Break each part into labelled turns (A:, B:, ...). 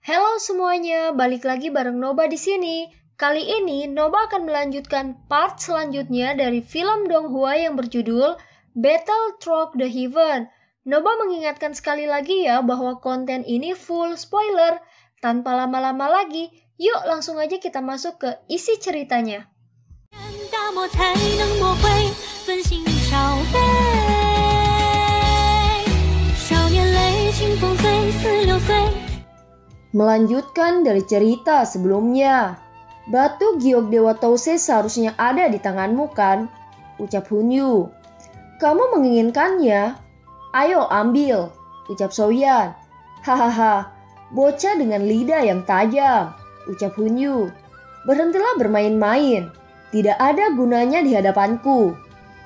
A: Halo semuanya, balik lagi bareng Noba di sini. Kali ini Noba akan melanjutkan part selanjutnya dari film Donghua yang berjudul Battle Through the Heaven. Noba mengingatkan sekali lagi ya bahwa konten ini full spoiler. Tanpa lama-lama lagi, yuk langsung aja kita masuk ke isi ceritanya.
B: 大漠才能磨灰焚心烧杯，少年泪清风醉，46岁。
A: Melanjutkan dari cerita sebelumnya. Batu giok Dewa Tose seharusnya ada di tanganmu kan? Ucap Hunyu. Kamu menginginkannya? Ayo ambil, ucap Soyan. Hahaha, bocah dengan lidah yang tajam, ucap Hunyu. Berhentilah bermain-main, tidak ada gunanya di hadapanku,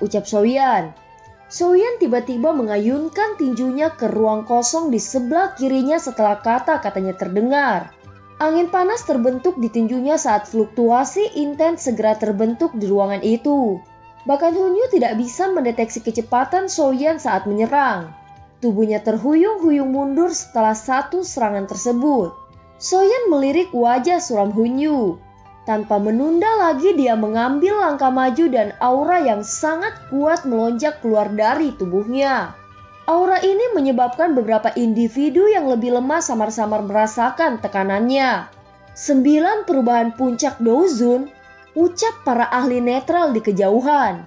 A: ucap Soyan. Soyan tiba-tiba mengayunkan tinjunya ke ruang kosong di sebelah kirinya setelah kata-katanya terdengar. Angin panas terbentuk di tinjunya saat fluktuasi intens segera terbentuk di ruangan itu. Bahkan Hunyu tidak bisa mendeteksi kecepatan Soyan saat menyerang. Tubuhnya terhuyung-huyung mundur setelah satu serangan tersebut. Soyan melirik wajah suram Hunyu. Tanpa menunda lagi dia mengambil langkah maju dan aura yang sangat kuat melonjak keluar dari tubuhnya. Aura ini menyebabkan beberapa individu yang lebih lemah samar-samar merasakan tekanannya. 9 perubahan puncak Dozun, ucap para ahli netral di kejauhan.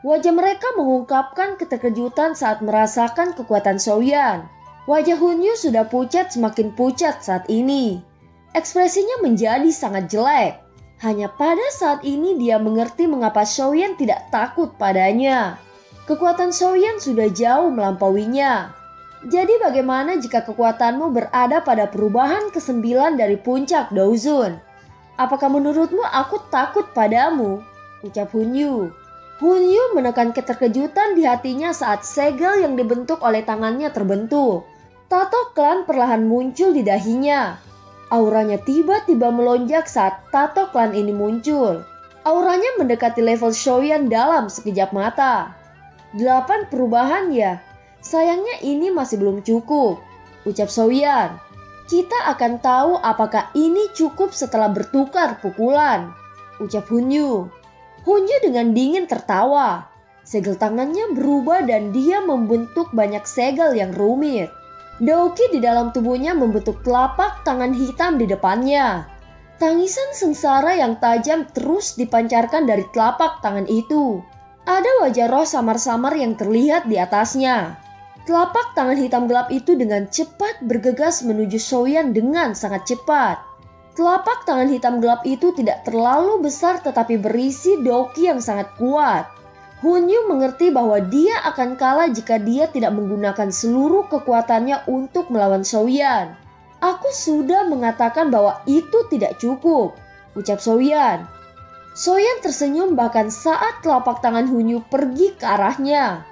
A: Wajah mereka mengungkapkan keterkejutan saat merasakan kekuatan Soyan. Wajah Hunyu sudah pucat semakin pucat saat ini. Ekspresinya menjadi sangat jelek. Hanya pada saat ini dia mengerti mengapa Soyan tidak takut padanya. Kekuatan Soyan sudah jauh melampauinya. Jadi bagaimana jika kekuatanmu berada pada perubahan ke-9 dari puncak Dozun? Apakah menurutmu aku takut padamu? Ucap Hunyu. Hunyu menekan keterkejutan di hatinya saat segel yang dibentuk oleh tangannya terbentuk. Tato klan perlahan muncul di dahinya. Auranya tiba-tiba melonjak saat tato klan ini muncul. Auranya mendekati level Soyan dalam sekejap mata. 8 perubahan ya. Sayangnya ini masih belum cukup, ucap Soyan. Kita akan tahu apakah ini cukup setelah bertukar pukulan, ucap Hunyu. Hunyu dengan dingin tertawa. Segel tangannya berubah dan dia membentuk banyak segel yang rumit. Daoki di dalam tubuhnya membentuk telapak tangan hitam di depannya. Tangisan sengsara yang tajam terus dipancarkan dari telapak tangan itu. Ada wajah roh samar-samar yang terlihat di atasnya. Telapak tangan hitam gelap itu dengan cepat bergegas menuju Soyan dengan sangat cepat. Telapak tangan hitam gelap itu tidak terlalu besar tetapi berisi Daoki yang sangat kuat. Hunyu mengerti bahwa dia akan kalah jika dia tidak menggunakan seluruh kekuatannya untuk melawan Soyan. Aku sudah mengatakan bahwa itu tidak cukup, ucap Soyan. Soyan tersenyum bahkan saat telapak tangan Hunyu pergi ke arahnya.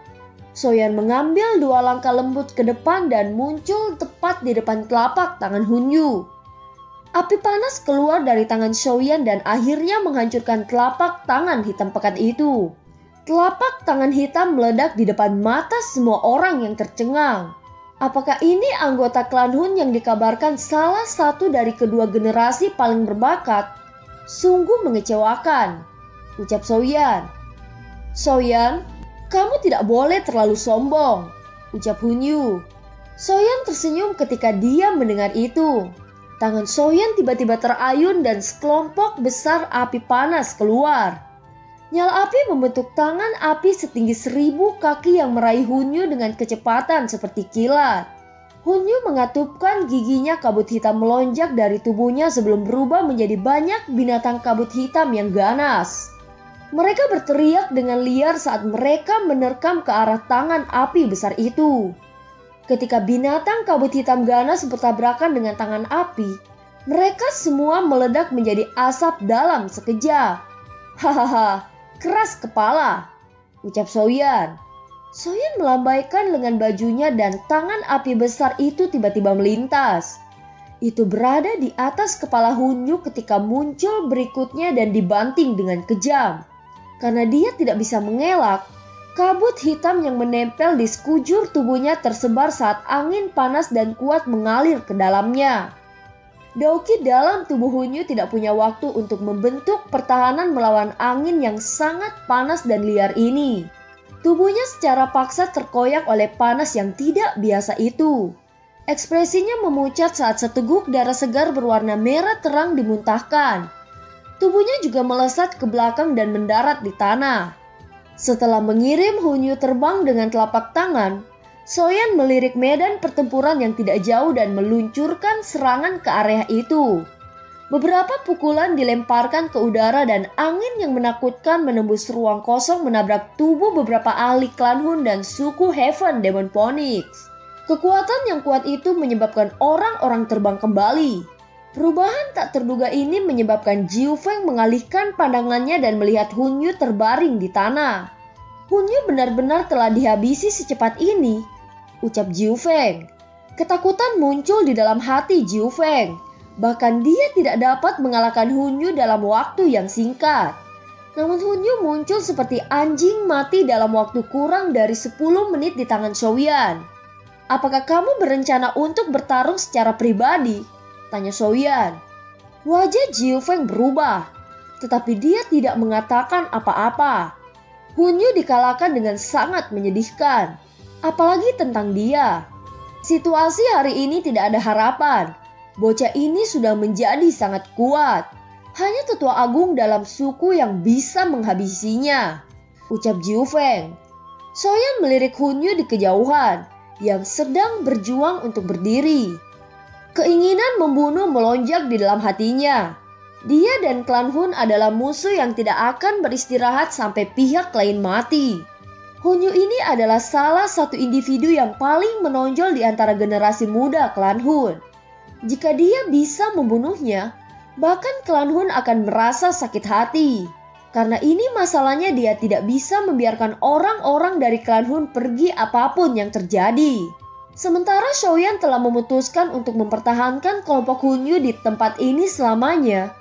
A: Soyan mengambil 2 langkah lembut ke depan dan muncul tepat di depan telapak tangan Hunyu. Api panas keluar dari tangan Soyan dan akhirnya menghancurkan telapak tangan hitam pekat itu. Telapak tangan hitam meledak di depan mata semua orang yang tercengang. Apakah ini anggota klan Hun yang dikabarkan salah satu dari kedua generasi paling berbakat? Sungguh mengecewakan, ucap Soyan. Soyan, kamu tidak boleh terlalu sombong, ucap Hunyu. Soyan tersenyum ketika dia mendengar itu. Tangan Soyan tiba-tiba terayun dan sekelompok besar api panas keluar. Nyala api membentuk tangan api setinggi 1000 kaki yang meraih Hunyu dengan kecepatan seperti kilat. Hunyu mengatupkan giginya, kabut hitam melonjak dari tubuhnya sebelum berubah menjadi banyak binatang kabut hitam yang ganas. Mereka berteriak dengan liar saat mereka menerkam ke arah tangan api besar itu. Ketika binatang kabut hitam ganas bertabrakan dengan tangan api, mereka semua meledak menjadi asap dalam sekejap. Hahaha. Keras kepala, ucap Soyan. Soyan melambaikan lengan bajunya dan tangan api besar itu tiba-tiba melintas. Itu berada di atas kepala Hunyu ketika muncul berikutnya dan dibanting dengan kejam. Karena dia tidak bisa mengelak, kabut hitam yang menempel di sekujur tubuhnya tersebar saat angin panas dan kuat mengalir ke dalamnya. Daoki dalam tubuh Hunyu tidak punya waktu untuk membentuk pertahanan melawan angin yang sangat panas dan liar ini. Tubuhnya secara paksa terkoyak oleh panas yang tidak biasa itu. Ekspresinya memucat saat seteguk darah segar berwarna merah terang dimuntahkan. Tubuhnya juga melesat ke belakang dan mendarat di tanah. Setelah mengirim Hunyu terbang dengan telapak tangan, Soyan melirik medan pertempuran yang tidak jauh dan meluncurkan serangan ke area itu. Beberapa pukulan dilemparkan ke udara dan angin yang menakutkan menembus ruang kosong menabrak tubuh beberapa ahli klan Hun dan suku Heaven Demon Phoenix. Kekuatan yang kuat itu menyebabkan orang-orang terbang kembali. Perubahan tak terduga ini menyebabkan Jiu Feng mengalihkan pandangannya dan melihat Hunyu terbaring di tanah. Hunyu benar-benar telah dihabisi secepat ini, ucap Jiu Feng. Ketakutan muncul di dalam hati Jiu Feng. Bahkan dia tidak dapat mengalahkan Hunyu dalam waktu yang singkat. Namun Hunyu muncul seperti anjing mati dalam waktu kurang dari 10 menit di tangan Soyan. Apakah kamu berencana untuk bertarung secara pribadi? Tanya Soyan. Wajah Jiu Feng berubah, tetapi dia tidak mengatakan apa-apa. Hunyu dikalahkan dengan sangat menyedihkan, apalagi tentang dia. Situasi hari ini tidak ada harapan. Bocah ini sudah menjadi sangat kuat. Hanya tetua agung dalam suku yang bisa menghabisinya, ucap Jiu Feng. Soyan melirik Hunyu di kejauhan yang sedang berjuang untuk berdiri. Keinginan membunuh melonjak di dalam hatinya. Dia dan klan Hun adalah musuh yang tidak akan beristirahat sampai pihak lain mati. Hunyu ini adalah salah satu individu yang paling menonjol di antara generasi muda klan Hun. Jika dia bisa membunuhnya, bahkan klan Hun akan merasa sakit hati. Karena ini masalahnya, dia tidak bisa membiarkan orang-orang dari klan Hun pergi apapun yang terjadi. Sementara Soyan telah memutuskan untuk mempertahankan kelompok Hunyu di tempat ini selamanya.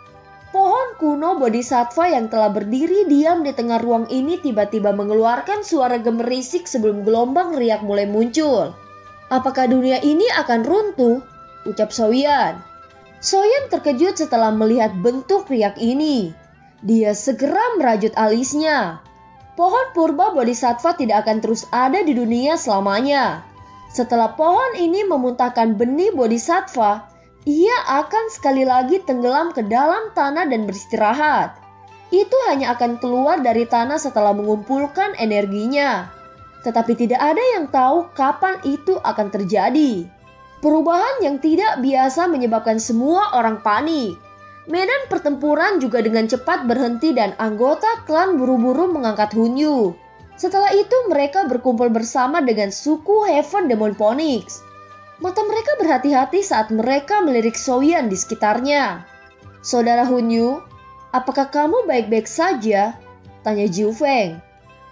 A: Pohon kuno Bodhisattva yang telah berdiri diam di tengah ruang ini tiba-tiba mengeluarkan suara gemerisik sebelum gelombang riak mulai muncul. Apakah dunia ini akan runtuh? Ucap Soyan. Soyan terkejut setelah melihat bentuk riak ini. Dia segera merajut alisnya. Pohon purba Bodhisattva tidak akan terus ada di dunia selamanya. Setelah pohon ini memuntahkan benih Bodhisattva, ia akan sekali lagi tenggelam ke dalam tanah dan beristirahat. Itu hanya akan keluar dari tanah setelah mengumpulkan energinya. Tetapi tidak ada yang tahu kapan itu akan terjadi. Perubahan yang tidak biasa menyebabkan semua orang panik. Medan pertempuran juga dengan cepat berhenti dan anggota klan buru-buru mengangkat Hunyu. Setelah itu mereka berkumpul bersama dengan suku Heaven Demon Phoenix. Mata mereka berhati-hati saat mereka melirik Soyan di sekitarnya. Saudara Hunyu, apakah kamu baik-baik saja? Tanya Jiu Feng.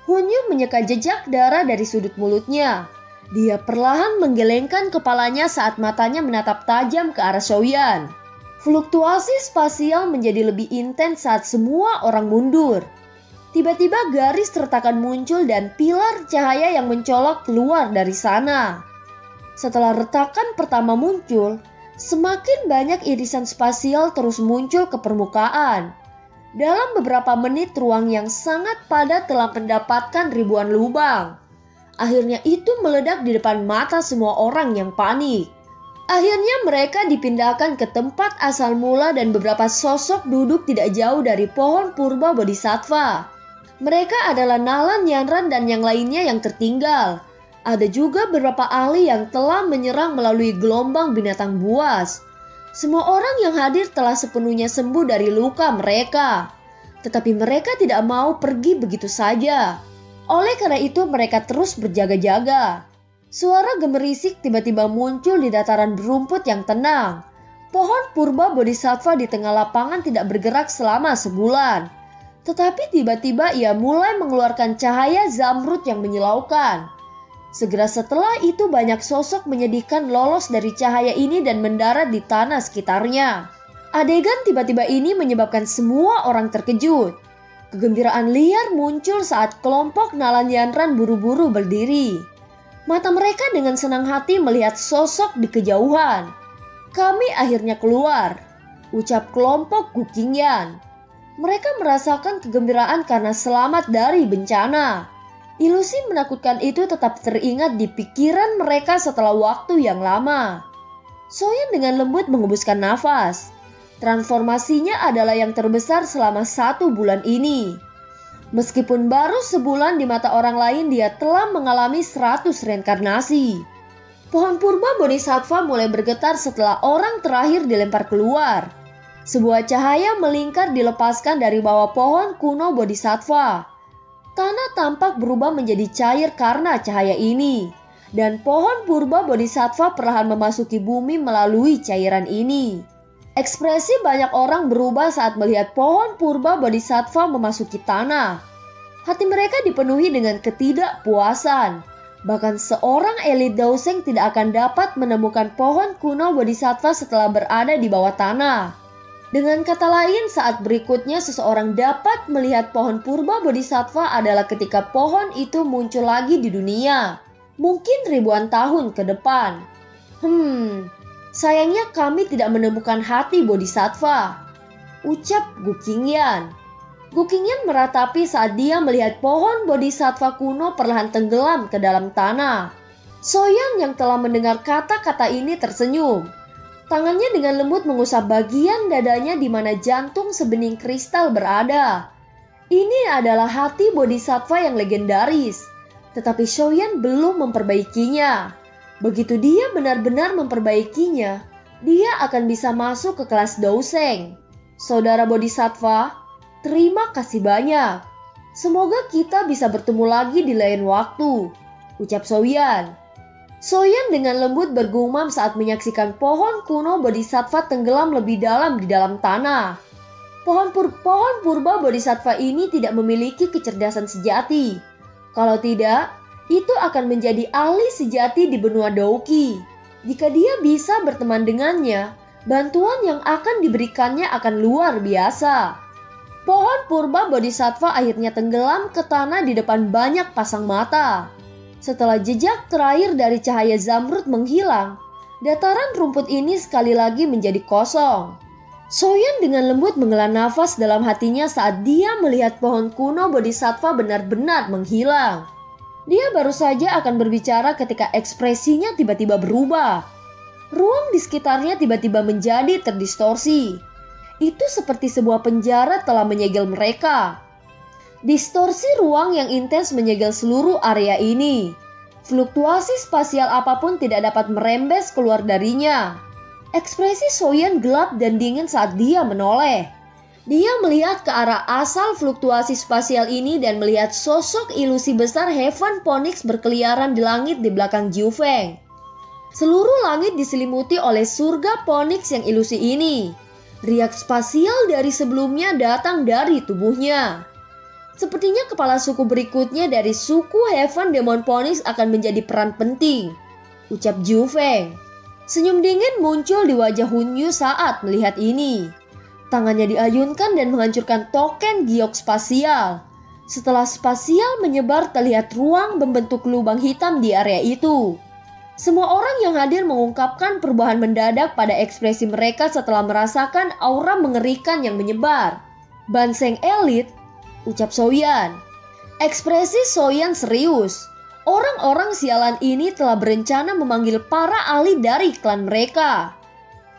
A: Hunyu menyeka jejak darah dari sudut mulutnya. Dia perlahan menggelengkan kepalanya saat matanya menatap tajam ke arah Soyan. Fluktuasi spasial menjadi lebih intens saat semua orang mundur. Tiba-tiba garis retakan muncul dan pilar cahaya yang mencolok keluar dari sana. Setelah retakan pertama muncul, semakin banyak irisan spasial terus muncul ke permukaan. Dalam beberapa menit ruang yang sangat padat telah mendapatkan ribuan lubang. Akhirnya itu meledak di depan mata semua orang yang panik. Akhirnya mereka dipindahkan ke tempat asal mula dan beberapa sosok duduk tidak jauh dari pohon purba Bodhisattva. Mereka adalah Nalan, Yanran, dan yang lainnya yang tertinggal. Ada juga beberapa ahli yang telah menyerang melalui gelombang binatang buas. Semua orang yang hadir telah sepenuhnya sembuh dari luka mereka. Tetapi mereka tidak mau pergi begitu saja. Oleh karena itu mereka terus berjaga-jaga. Suara gemerisik tiba-tiba muncul di dataran berumput yang tenang. Pohon purba Bodhisattva di tengah lapangan tidak bergerak selama sebulan. Tetapi tiba-tiba ia mulai mengeluarkan cahaya zamrud yang menyilaukan. Segera setelah itu banyak sosok menyedihkan lolos dari cahaya ini dan mendarat di tanah sekitarnya. Adegan tiba-tiba ini menyebabkan semua orang terkejut. Kegembiraan liar muncul saat kelompok Nalan Yanran buru-buru berdiri. Mata mereka dengan senang hati melihat sosok di kejauhan. Kami akhirnya keluar, ucap kelompok Gukingyan. Mereka merasakan kegembiraan karena selamat dari bencana. Ilusi menakutkan itu tetap teringat di pikiran mereka setelah waktu yang lama. Soyeon dengan lembut menghembuskan nafas. Transformasinya adalah yang terbesar selama 1 bulan ini. Meskipun baru sebulan di mata orang lain, dia telah mengalami 100 reinkarnasi. Pohon purba bodhisattva mulai bergetar setelah orang terakhir dilempar keluar. Sebuah cahaya melingkar dilepaskan dari bawah pohon kuno bodhisattva. Tanah tampak berubah menjadi cair karena cahaya ini. Dan pohon purba bodhisattva perlahan memasuki bumi melalui cairan ini. Ekspresi banyak orang berubah saat melihat pohon purba bodhisattva memasuki tanah. Hati mereka dipenuhi dengan ketidakpuasan. Bahkan seorang elit Daoseng tidak akan dapat menemukan pohon kuno bodhisattva setelah berada di bawah tanah. Dengan kata lain, saat berikutnya seseorang dapat melihat pohon purba bodhisattva adalah ketika pohon itu muncul lagi di dunia. Mungkin ribuan tahun ke depan. Sayangnya kami tidak menemukan hati bodhisattva, ucap Gukingyan. Gukingyan meratapi saat dia melihat pohon bodhisattva kuno perlahan tenggelam ke dalam tanah. Soyeon yang telah mendengar kata-kata ini tersenyum. Tangannya dengan lembut mengusap bagian dadanya di mana jantung sebening kristal berada. Ini adalah hati bodhisattva yang legendaris. Tetapi Soyeon belum memperbaikinya. Begitu dia benar-benar memperbaikinya, dia akan bisa masuk ke kelas Daoseng. Saudara bodhisattva, terima kasih banyak. Semoga kita bisa bertemu lagi di lain waktu, ucap Soyeon. Soyeon dengan lembut bergumam saat menyaksikan pohon kuno bodhisattva tenggelam lebih dalam di dalam tanah. Pohon purba bodhisattva ini tidak memiliki kecerdasan sejati. Kalau tidak, itu akan menjadi ahli sejati di benua Douki. Jika dia bisa berteman dengannya, bantuan yang akan diberikannya akan luar biasa. Pohon purba bodhisattva akhirnya tenggelam ke tanah di depan banyak pasang mata. Setelah jejak terakhir dari cahaya zamrud menghilang, dataran rumput ini sekali lagi menjadi kosong. Soyeon dengan lembut menghela nafas dalam hatinya saat dia melihat pohon kuno bodhisattva benar-benar menghilang. Dia baru saja akan berbicara ketika ekspresinya tiba-tiba berubah. Ruang di sekitarnya tiba-tiba menjadi terdistorsi. Itu seperti sebuah penjara telah menyegel mereka. Distorsi ruang yang intens menyegel seluruh area ini. Fluktuasi spasial apapun tidak dapat merembes keluar darinya. Ekspresi Soyeon gelap dan dingin saat dia menoleh. Dia melihat ke arah asal fluktuasi spasial ini dan melihat sosok ilusi besar Heaven Phoenix berkeliaran di langit di belakang Jiu Feng. Seluruh langit diselimuti oleh surga Phoenix yang ilusi ini. Riak spasial dari sebelumnya datang dari tubuhnya. Sepertinya kepala suku berikutnya dari suku Heaven Demon Phoenix akan menjadi peran penting, ucap Jiu Feng. Senyum dingin muncul di wajah Hunyu saat melihat ini. Tangannya diayunkan dan menghancurkan token giok spasial. Setelah spasial menyebar, terlihat ruang membentuk lubang hitam di area itu. Semua orang yang hadir mengungkapkan perubahan mendadak pada ekspresi mereka setelah merasakan aura mengerikan yang menyebar. Banseng elit, ucap Soyeon. Ekspresi Soyeon serius. Orang-orang sialan ini telah berencana memanggil para ahli dari klan mereka.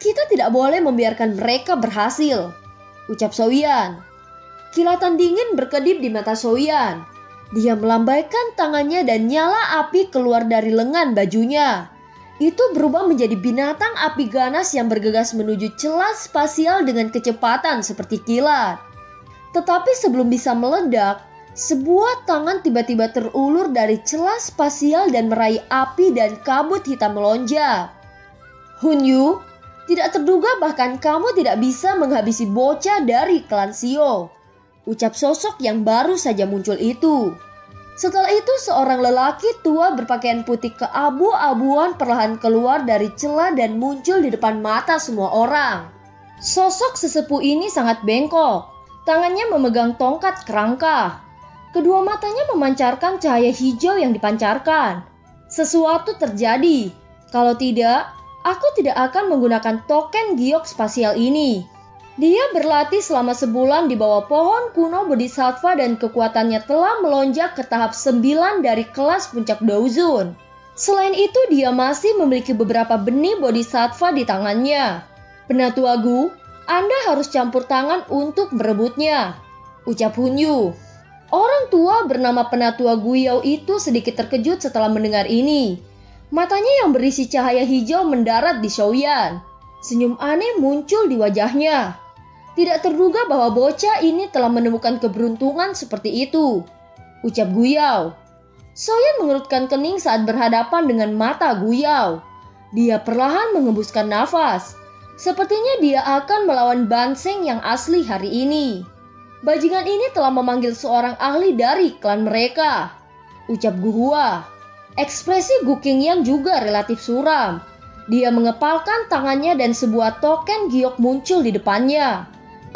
A: Kita tidak boleh membiarkan mereka berhasil, ucap Soyeon. Kilatan dingin berkedip di mata Soyeon. Dia melambaikan tangannya dan nyala api keluar dari lengan bajunya. Itu berubah menjadi binatang api ganas yang bergegas menuju celah spasial dengan kecepatan seperti kilat. Tetapi sebelum bisa meledak, sebuah tangan tiba-tiba terulur dari celah spasial dan meraih api dan kabut hitam melonjak. Hunyu, tidak terduga bahkan kamu tidak bisa menghabisi bocah dari klan Sio, ucap sosok yang baru saja muncul itu. Setelah itu seorang lelaki tua berpakaian putih keabu-abuan perlahan keluar dari celah dan muncul di depan mata semua orang. Sosok sesepuh ini sangat bengkok, tangannya memegang tongkat kerangka. Kedua matanya memancarkan cahaya hijau yang dipancarkan. Sesuatu terjadi. Kalau tidak, Aku tidak akan menggunakan token giok spasial ini. Dia berlatih selama sebulan di bawah pohon kuno Bodhisattva dan kekuatannya telah melonjak ke tahap 9 dari kelas puncak Daozun. Selain itu, dia masih memiliki beberapa benih Bodhisattva di tangannya. Penatua Gu, Anda harus campur tangan untuk berebutnya, ucap Hunyu. Orang tua bernama Penatua Guiyao itu sedikit terkejut setelah mendengar ini. Matanya yang berisi cahaya hijau mendarat di Shouyan. Senyum aneh muncul di wajahnya. Tidak terduga bahwa bocah ini telah menemukan keberuntungan seperti itu, ucap Guiyao. Shouyan mengerutkan kening saat berhadapan dengan mata Guiyao. Dia perlahan mengembuskan nafas. Sepertinya dia akan melawan Banseng yang asli hari ini. Bajingan ini telah memanggil seorang ahli dari klan mereka, ucap Guhua. Ekspresi Gu Qingyang juga relatif suram. Dia mengepalkan tangannya dan sebuah token giok muncul di depannya.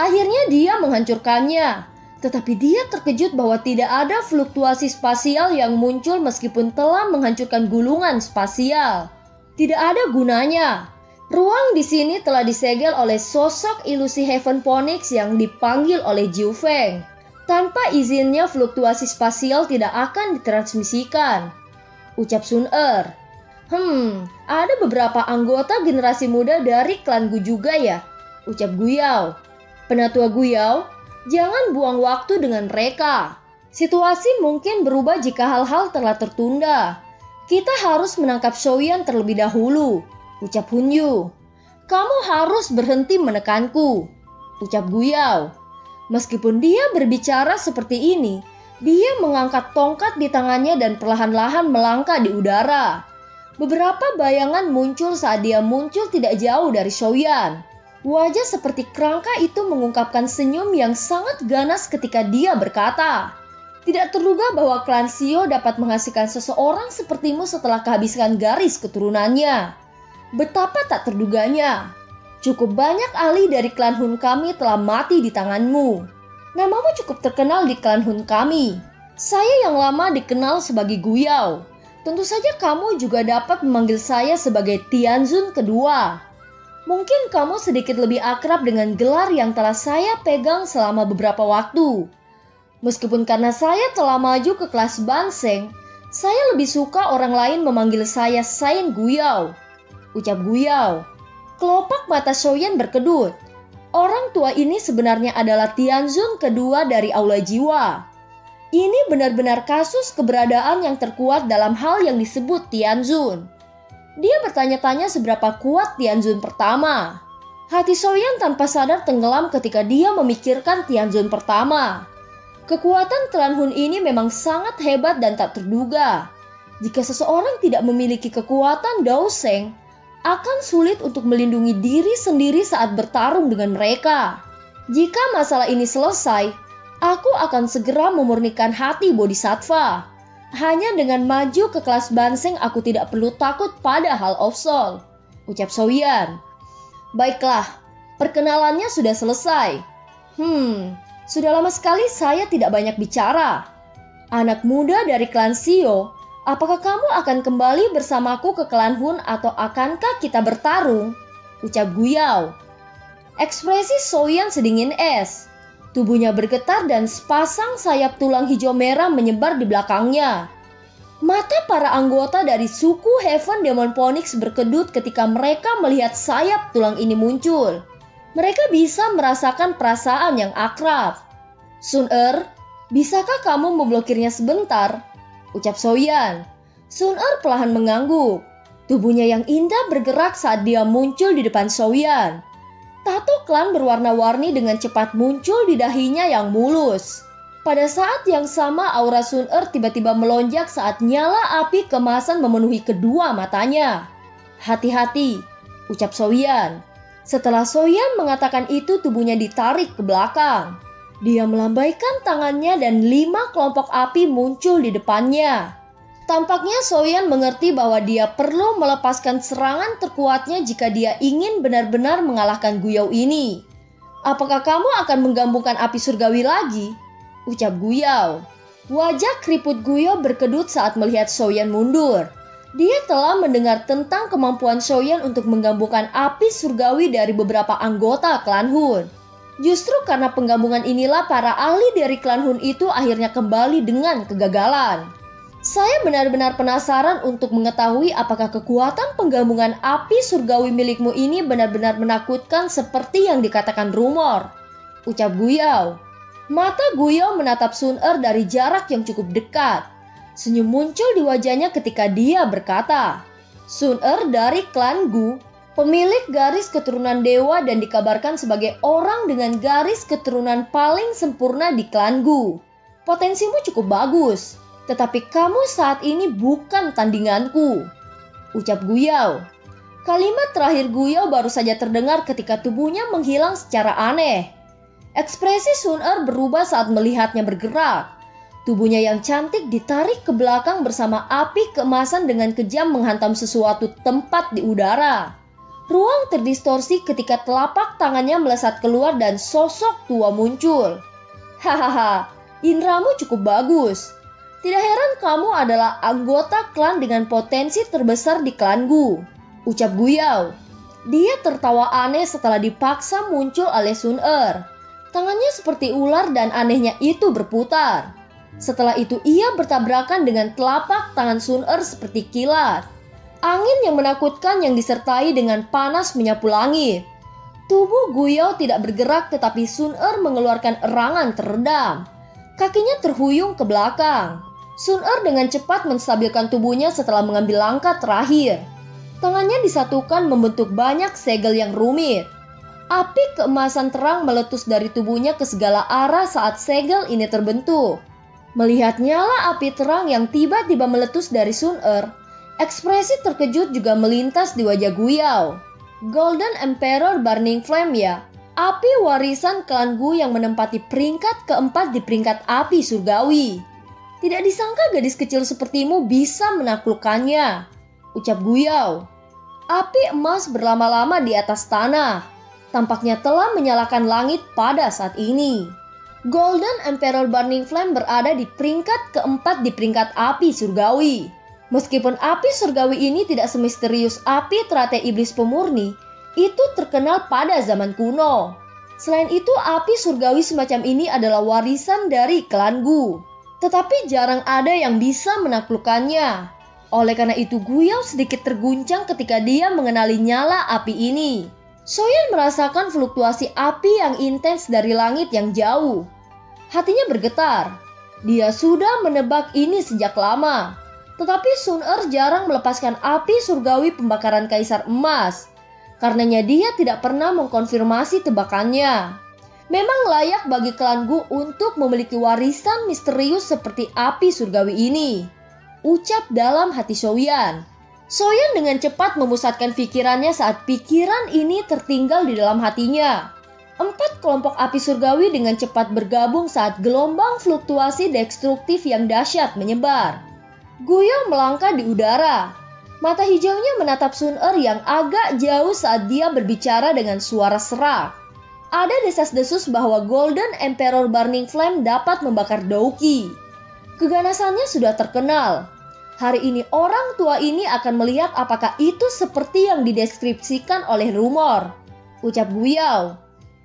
A: Akhirnya dia menghancurkannya. Tetapi dia terkejut bahwa tidak ada fluktuasi spasial yang muncul meskipun telah menghancurkan gulungan spasial. Tidak ada gunanya. Ruang di sini telah disegel oleh sosok ilusi Heaven Phoenix yang dipanggil oleh Jiu Feng. Tanpa izinnya fluktuasi spasial tidak akan ditransmisikan, ucap Sun Er. Ada beberapa anggota generasi muda dari klan Gu juga ya, ucap Guiyao. Penatua Guiyao, jangan buang waktu dengan mereka. Situasi mungkin berubah jika hal-hal telah tertunda. Kita harus menangkap Shouyan terlebih dahulu, ucap Hunyu. Kamu harus berhenti menekanku, ucap Guiyao. Meskipun dia berbicara seperti ini, dia mengangkat tongkat di tangannya dan perlahan-lahan melangkah di udara. Beberapa bayangan muncul saat dia muncul tidak jauh dari Shouyan. Wajah seperti kerangka itu mengungkapkan senyum yang sangat ganas ketika dia berkata, "Tidak terduga bahwa klan Shio dapat menghasilkan seseorang sepertimu setelah kehabisan garis keturunannya. Betapa tak terduganya. Cukup banyak ahli dari klan Hun kami telah mati di tanganmu. Namamu cukup terkenal di klan Hun kami. Saya yang lama dikenal sebagai Guiyao. Tentu saja kamu juga dapat memanggil saya sebagai Tianzun kedua. Mungkin kamu sedikit lebih akrab dengan gelar yang telah saya pegang selama beberapa waktu. Meskipun karena saya telah maju ke kelas Banseng, saya lebih suka orang lain memanggil saya Saint Guiyao, ucap Guiyao. Kelopak mata Shouyan berkedut. Orang tua ini sebenarnya adalah Tianzun kedua dari Aula Jiwa. Ini benar-benar kasus keberadaan yang terkuat dalam hal yang disebut Tianzun. Dia bertanya-tanya seberapa kuat Tianzun pertama. Hati Shouyan tanpa sadar tenggelam ketika dia memikirkan Tianzun pertama. Kekuatan klan Hun ini memang sangat hebat dan tak terduga. Jika seseorang tidak memiliki kekuatan Dao Sheng, akan sulit untuk melindungi diri sendiri saat bertarung dengan mereka. Jika masalah ini selesai, aku akan segera memurnikan hati Bodhisattva. Hanya dengan maju ke kelas Banseng aku tidak perlu takut pada hal of soul, ucap Shouyan. Baiklah, perkenalannya sudah selesai. Sudah lama sekali saya tidak banyak bicara. Anak muda dari klan Shio, apakah kamu akan kembali bersamaku ke klan Hun atau akankah kita bertarung? Ucap Guiyao. Ekspresi Shouyan sedingin es. Tubuhnya bergetar dan sepasang sayap tulang hijau merah menyebar di belakangnya. Mata para anggota dari suku Heaven Demon Phoenix berkedut ketika mereka melihat sayap tulang ini muncul. Mereka bisa merasakan perasaan yang akrab. Sun Er, bisakah kamu memblokirnya sebentar? Ucap Shouyan. Sun Er perlahan mengangguk. Tubuhnya yang indah bergerak saat dia muncul di depan Shouyan. Tato klan berwarna-warni dengan cepat muncul di dahinya yang mulus. Pada saat yang sama aura Sun Er tiba-tiba melonjak saat nyala api kemasan memenuhi kedua matanya. Hati-hati, ucap Shouyan. Setelah Shouyan mengatakan itu tubuhnya ditarik ke belakang. Dia melambaikan tangannya dan 5 kelompok api muncul di depannya. Tampaknya Shouyan mengerti bahwa dia perlu melepaskan serangan terkuatnya jika dia ingin benar-benar mengalahkan Guiyao ini. Apakah kamu akan menggabungkan api surgawi lagi? Ucap Guiyao. Wajah keriput Guiyao berkedut saat melihat Shouyan mundur. Dia telah mendengar tentang kemampuan Soyeon untuk menggabungkan api surgawi dari beberapa anggota klan Hun. Justru karena penggabungan inilah para ahli dari klan Hun itu akhirnya kembali dengan kegagalan. Saya benar-benar penasaran untuk mengetahui apakah kekuatan penggabungan api surgawi milikmu ini benar-benar menakutkan seperti yang dikatakan rumor, ucap Guyao. Mata Guyao menatap Sun-er dari jarak yang cukup dekat. Senyum muncul di wajahnya ketika dia berkata, Sun-er dari klan Gu, pemilik garis keturunan dewa dan dikabarkan sebagai orang dengan garis keturunan paling sempurna di klan Gu. Potensimu cukup bagus, tetapi kamu saat ini bukan tandinganku, ucap Guyao. Kalimat terakhir Guyao baru saja terdengar ketika tubuhnya menghilang secara aneh. Ekspresi Sun-er berubah saat melihatnya bergerak. Tubuhnya yang cantik ditarik ke belakang bersama api keemasan dengan kejam menghantam sesuatu tempat di udara. Ruang terdistorsi ketika telapak tangannya melesat keluar dan sosok tua muncul. Hahaha, indramu cukup bagus. Tidak heran kamu adalah anggota klan dengan potensi terbesar di klan Gu, ucap Guyao. Dia tertawa aneh setelah dipaksa muncul oleh Sun-er. Tangannya seperti ular dan anehnya itu berputar. Setelah itu ia bertabrakan dengan telapak tangan Sun-er seperti kilat. Angin yang menakutkan yang disertai dengan panas menyapu langit. Tubuh Guyao tidak bergerak tetapi Sun-er mengeluarkan erangan teredam. Kakinya terhuyung ke belakang. Sun-er dengan cepat menstabilkan tubuhnya setelah mengambil langkah terakhir. Tangannya disatukan membentuk banyak segel yang rumit. Api keemasan terang meletus dari tubuhnya ke segala arah saat segel ini terbentuk. Melihat nyala api terang yang tiba-tiba meletus dari Sun-er, ekspresi terkejut juga melintas di wajah Guyao. Golden Emperor Burning Flame ya, api warisan klan Gu yang menempati peringkat keempat di peringkat api surgawi. Tidak disangka gadis kecil sepertimu bisa menaklukkannya, ucap Guyao. Api emas berlama-lama di atas tanah, tampaknya telah menyalakan langit pada saat ini. Golden Emperor Burning Flame berada di peringkat keempat di peringkat api surgawi. Meskipun api surgawi ini tidak semisterius api teratai iblis pemurni, itu terkenal pada zaman kuno. Selain itu, api surgawi semacam ini adalah warisan dari klan Gu. Tetapi jarang ada yang bisa menaklukkannya. Oleh karena itu, Guyao sedikit terguncang ketika dia mengenali nyala api ini. Soyeon merasakan fluktuasi api yang intens dari langit yang jauh. Hatinya bergetar. Dia sudah menebak ini sejak lama. Tetapi Sun-er jarang melepaskan api surgawi pembakaran kaisar emas. Karenanya dia tidak pernah mengkonfirmasi tebakannya. Memang layak bagi klan Gu untuk memiliki warisan misterius seperti api surgawi ini, ucap dalam hati Soyeon. Soyeon dengan cepat memusatkan pikirannya saat pikiran ini tertinggal di dalam hatinya. 4 kelompok api surgawi dengan cepat bergabung saat gelombang fluktuasi destruktif yang dahsyat menyebar. Guyao melangkah di udara. Mata hijaunya menatap Sun-er yang agak jauh saat dia berbicara dengan suara serak. Ada desas-desus bahwa Golden Emperor Burning Flame dapat membakar Douki. Keganasannya sudah terkenal. Hari ini orang tua ini akan melihat apakah itu seperti yang dideskripsikan oleh rumor, ucap Guyao.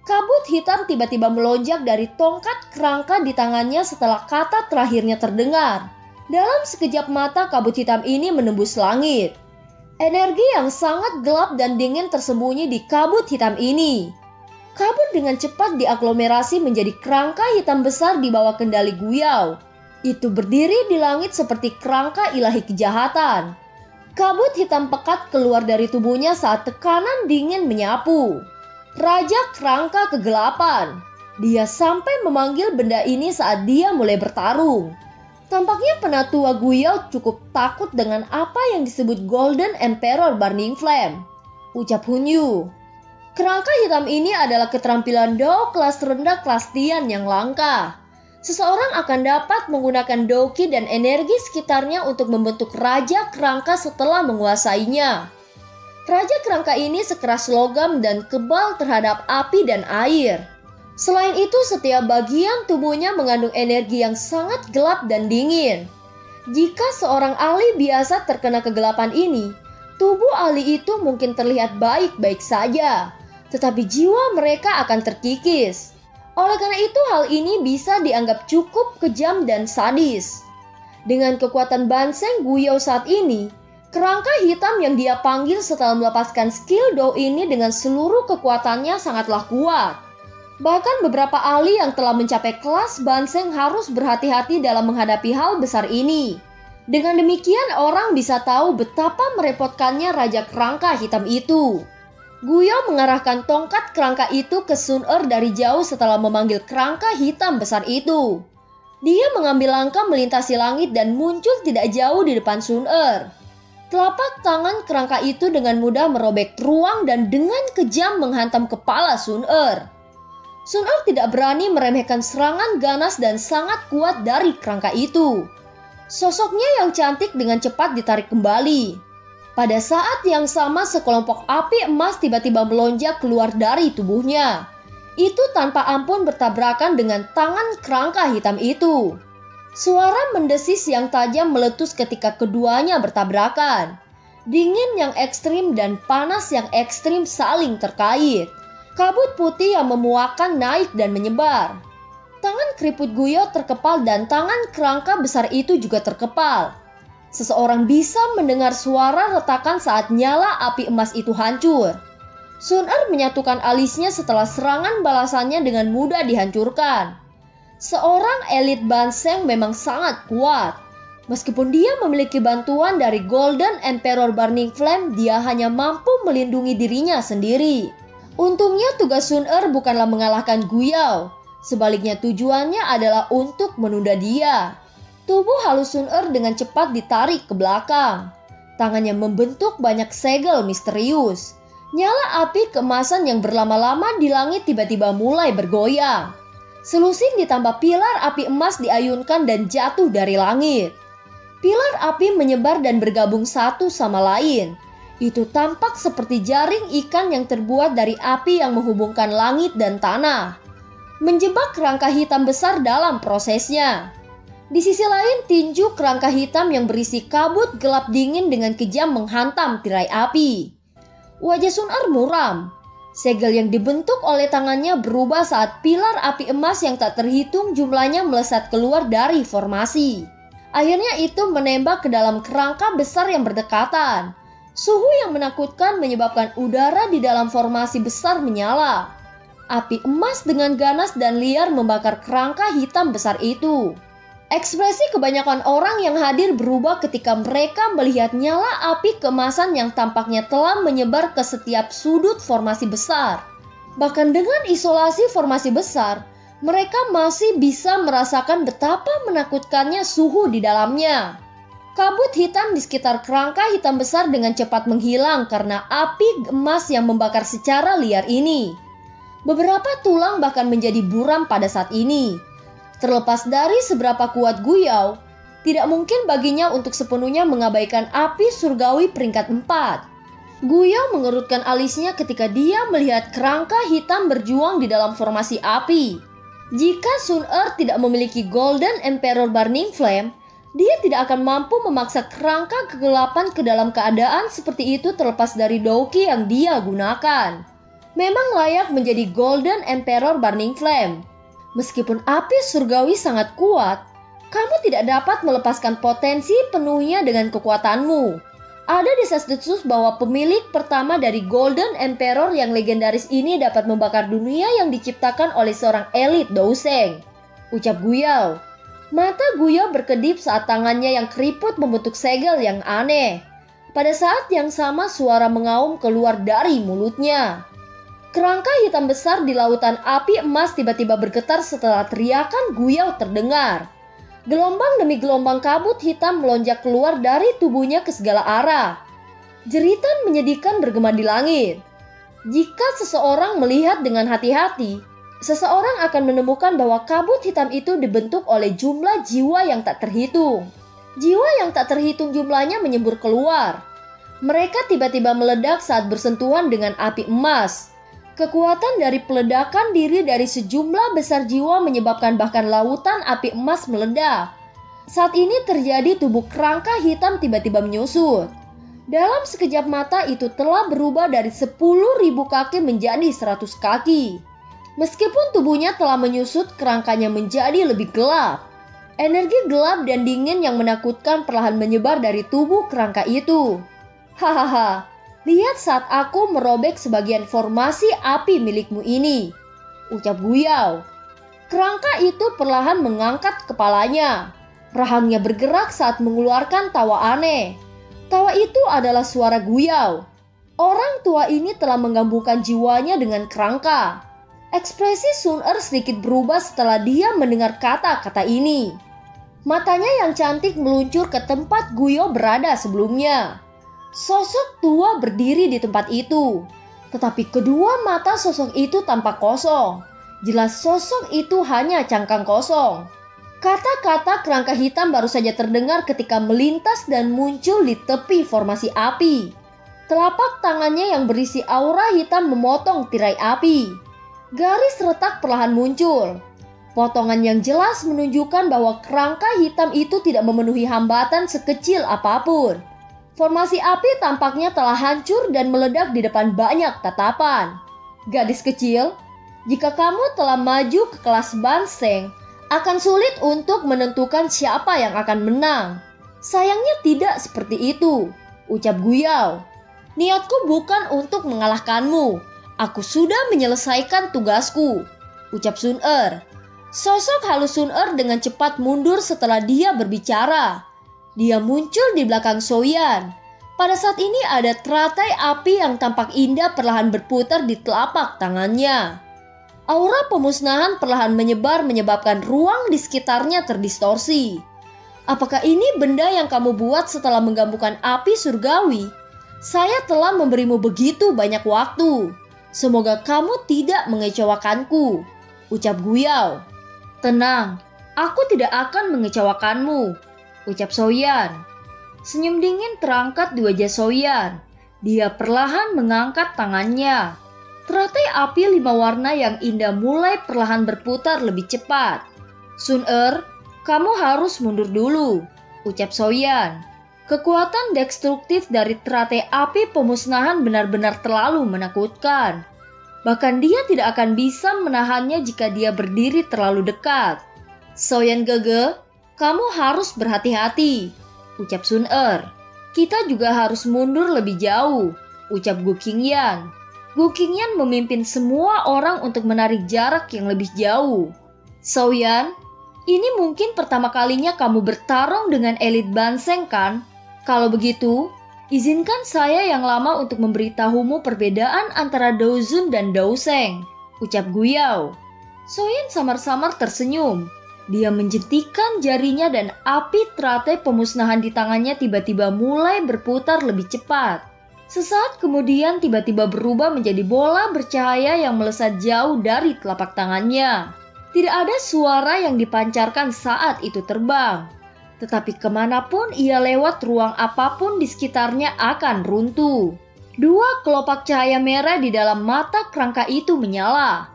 A: Kabut hitam tiba-tiba melonjak dari tongkat kerangka di tangannya setelah kata terakhirnya terdengar. Dalam sekejap mata kabut hitam ini menembus langit. Energi yang sangat gelap dan dingin tersembunyi di kabut hitam ini. Kabut dengan cepat diaglomerasi menjadi kerangka hitam besar di bawah kendali Guyao. Itu berdiri di langit seperti kerangka ilahi kejahatan. Kabut hitam pekat keluar dari tubuhnya saat tekanan dingin menyapu. Raja kerangka kegelapan. Dia sampai memanggil benda ini saat dia mulai bertarung. Tampaknya penatua Guyao cukup takut dengan apa yang disebut Golden Emperor Burning Flame, ucap Hunyu. Kerangka hitam ini adalah keterampilan Dao kelas rendah kelas Tian yang langka. Seseorang akan dapat menggunakan Douki dan energi sekitarnya untuk membentuk raja kerangka setelah menguasainya. Raja kerangka ini sekeras logam dan kebal terhadap api dan air. Selain itu, setiap bagian tubuhnya mengandung energi yang sangat gelap dan dingin. Jika seorang ahli biasa terkena kegelapan ini, tubuh ahli itu mungkin terlihat baik-baik saja, tetapi jiwa mereka akan terkikis. Oleh karena itu hal ini bisa dianggap cukup kejam dan sadis. Dengan kekuatan Banseng Guiyao saat ini, kerangka hitam yang dia panggil setelah melepaskan skill Do ini dengan seluruh kekuatannya sangatlah kuat. Bahkan beberapa ahli yang telah mencapai kelas Banseng harus berhati-hati dalam menghadapi hal besar ini. Dengan demikian orang bisa tahu betapa merepotkannya Raja Kerangka Hitam itu. Guiyao mengarahkan tongkat kerangka itu ke Sun dari jauh setelah memanggil kerangka hitam besar itu. Dia mengambil langkah melintasi langit dan muncul tidak jauh di depan Sun. Telapak tangan kerangka itu dengan mudah merobek ruang dan dengan kejam menghantam kepala Sun. Sun tidak berani meremehkan serangan ganas dan sangat kuat dari kerangka itu. Sosoknya yang cantik dengan cepat ditarik kembali. Pada saat yang sama sekelompok api emas tiba-tiba melonjak keluar dari tubuhnya. Itu tanpa ampun bertabrakan dengan tangan kerangka hitam itu. Suara mendesis yang tajam meletus ketika keduanya bertabrakan. Dingin yang ekstrim dan panas yang ekstrim saling terkait. Kabut putih yang memuakan naik dan menyebar. Tangan keriput Guiyao terkepal dan tangan kerangka besar itu juga terkepal. Seseorang bisa mendengar suara retakan saat nyala api emas itu hancur. Sun menyatukan alisnya setelah serangan balasannya dengan mudah dihancurkan. Seorang elit Banseng memang sangat kuat. Meskipun dia memiliki bantuan dari Golden Emperor Burning Flame, dia hanya mampu melindungi dirinya sendiri. Untungnya tugas Sun bukanlah mengalahkan Guiyao. Sebaliknya tujuannya adalah untuk menunda dia. Tubuh halus Sun dengan cepat ditarik ke belakang. Tangannya membentuk banyak segel misterius. Nyala api keemasan yang berlama-lama di langit tiba-tiba mulai bergoyang. Selusin ditambah pilar api emas diayunkan dan jatuh dari langit. Pilar api menyebar dan bergabung satu sama lain. Itu tampak seperti jaring ikan yang terbuat dari api yang menghubungkan langit dan tanah. Menjebak kerangka hitam besar dalam prosesnya. Di sisi lain, tinju kerangka hitam yang berisi kabut gelap dingin dengan kejam menghantam tirai api. Wajah Sun muram. Segel yang dibentuk oleh tangannya berubah saat pilar api emas yang tak terhitung jumlahnya melesat keluar dari formasi. Akhirnya itu menembak ke dalam kerangka besar yang berdekatan. Suhu yang menakutkan menyebabkan udara di dalam formasi besar menyala. Api emas dengan ganas dan liar membakar kerangka hitam besar itu. Ekspresi kebanyakan orang yang hadir berubah ketika mereka melihat nyala api keemasan yang tampaknya telah menyebar ke setiap sudut formasi besar. Bahkan dengan isolasi formasi besar, mereka masih bisa merasakan betapa menakutkannya suhu di dalamnya. Kabut hitam di sekitar kerangka hitam besar dengan cepat menghilang karena api emas yang membakar secara liar ini. Beberapa tulang bahkan menjadi buram pada saat ini. Terlepas dari seberapa kuat Guiyao, tidak mungkin baginya untuk sepenuhnya mengabaikan api surgawi peringkat 4. Guiyao mengerutkan alisnya ketika dia melihat kerangka hitam berjuang di dalam formasi api. Jika Sun tidak memiliki Golden Emperor Burning Flame, dia tidak akan mampu memaksa kerangka kegelapan ke dalam keadaan seperti itu terlepas dari Douki yang dia gunakan. Memang layak menjadi Golden Emperor Burning Flame. Meskipun api surgawi sangat kuat, kamu tidak dapat melepaskan potensi penuhnya dengan kekuatanmu. Ada desas-desus bahwa pemilik pertama dari Golden Emperor yang legendaris ini dapat membakar dunia yang diciptakan oleh seorang elit Douseng, ucap Guiyao. Mata Guiyao berkedip saat tangannya yang keriput membentuk segel yang aneh. Pada saat yang sama suara mengaum keluar dari mulutnya. Kerangka hitam besar di lautan api emas tiba-tiba bergetar setelah teriakan Guiyao terdengar. Gelombang demi gelombang kabut hitam melonjak keluar dari tubuhnya ke segala arah. Jeritan menyedihkan bergema di langit. Jika seseorang melihat dengan hati-hati, seseorang akan menemukan bahwa kabut hitam itu dibentuk oleh jumlah jiwa yang tak terhitung. Jiwa yang tak terhitung jumlahnya menyembur keluar. Mereka tiba-tiba meledak saat bersentuhan dengan api emas. Kekuatan dari peledakan diri dari sejumlah besar jiwa menyebabkan bahkan lautan api emas meledak. Saat ini terjadi tubuh kerangka hitam tiba-tiba menyusut. Dalam sekejap mata itu telah berubah dari 10.000 kaki menjadi 100 kaki. Meskipun tubuhnya telah menyusut, kerangkanya menjadi lebih gelap. Energi gelap dan dingin yang menakutkan perlahan menyebar dari tubuh kerangka itu. Hahaha, lihat saat aku merobek sebagian formasi api milikmu ini, ucap Guyao. Kerangka itu perlahan mengangkat kepalanya. Rahangnya bergerak saat mengeluarkan tawa aneh. Tawa itu adalah suara Guyao. Orang tua ini telah menggabungkan jiwanya dengan kerangka. Ekspresi Sun Er sedikit berubah setelah dia mendengar kata-kata ini. Matanya yang cantik meluncur ke tempat Guyao berada sebelumnya. Sosok tua berdiri di tempat itu. Tetapi kedua mata sosok itu tampak kosong. Jelas sosok itu hanya cangkang kosong. Kata-kata kerangka hitam baru saja terdengar ketika melintas dan muncul di tepi formasi api. Telapak tangannya yang berisi aura hitam memotong tirai api. Garis retak perlahan muncul. Potongan yang jelas menunjukkan bahwa kerangka hitam itu tidak memenuhi hambatan sekecil apapun. Formasi api tampaknya telah hancur dan meledak di depan banyak tatapan. Gadis kecil, jika kamu telah maju ke kelas Banseng, akan sulit untuk menentukan siapa yang akan menang. Sayangnya tidak seperti itu, ucap Guyao. Niatku bukan untuk mengalahkanmu. Aku sudah menyelesaikan tugasku, ucap Sun Er. Sosok halus Sun Er dengan cepat mundur setelah dia berbicara. Dia muncul di belakang Soyan. Pada saat ini ada teratai api yang tampak indah perlahan berputar di telapak tangannya. Aura pemusnahan perlahan menyebar menyebabkan ruang di sekitarnya terdistorsi. Apakah ini benda yang kamu buat setelah menggabungkan api surgawi? Saya telah memberimu begitu banyak waktu. Semoga kamu tidak mengecewakanku, ucap Guyao. Tenang, aku tidak akan mengecewakanmu, ucap Soyan. Senyum dingin terangkat di wajah Soyan. Dia perlahan mengangkat tangannya. Teratai api 5 warna yang indah mulai perlahan berputar lebih cepat. Sun Er, kamu harus mundur dulu, ucap Soyan. Kekuatan destruktif dari teratai api pemusnahan benar-benar terlalu menakutkan. Bahkan dia tidak akan bisa menahannya jika dia berdiri terlalu dekat. Soyan Gege, kamu harus berhati-hati, ucap Sun Er. Kita juga harus mundur lebih jauh, ucap Gu Qingyan. Gu Qingyan memimpin semua orang untuk menarik jarak yang lebih jauh. Soyan, ini mungkin pertama kalinya kamu bertarung dengan elit Banseng kan? Kalau begitu, izinkan saya yang lama untuk memberitahumu perbedaan antara Daozun dan Daoseng, ucap Guyao. Soyan samar-samar tersenyum. Dia menjentikan jarinya dan api teratai pemusnahan di tangannya tiba-tiba mulai berputar lebih cepat. Sesaat kemudian tiba-tiba berubah menjadi bola bercahaya yang melesat jauh dari telapak tangannya. Tidak ada suara yang dipancarkan saat itu terbang. Tetapi kemanapun ia lewat, ruang apapun di sekitarnya akan runtuh. 2 kelopak cahaya merah di dalam mata kerangka itu menyala.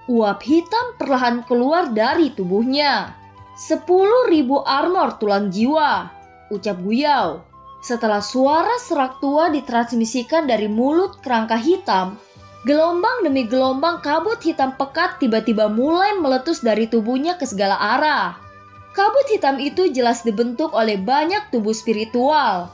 A: Uap hitam perlahan keluar dari tubuhnya. 10.000 armor tulang jiwa, ucap Guyao. Setelah suara serak tua ditransmisikan dari mulut kerangka hitam, gelombang demi gelombang kabut hitam pekat tiba-tiba mulai meletus dari tubuhnya ke segala arah. Kabut hitam itu jelas dibentuk oleh banyak tubuh spiritual.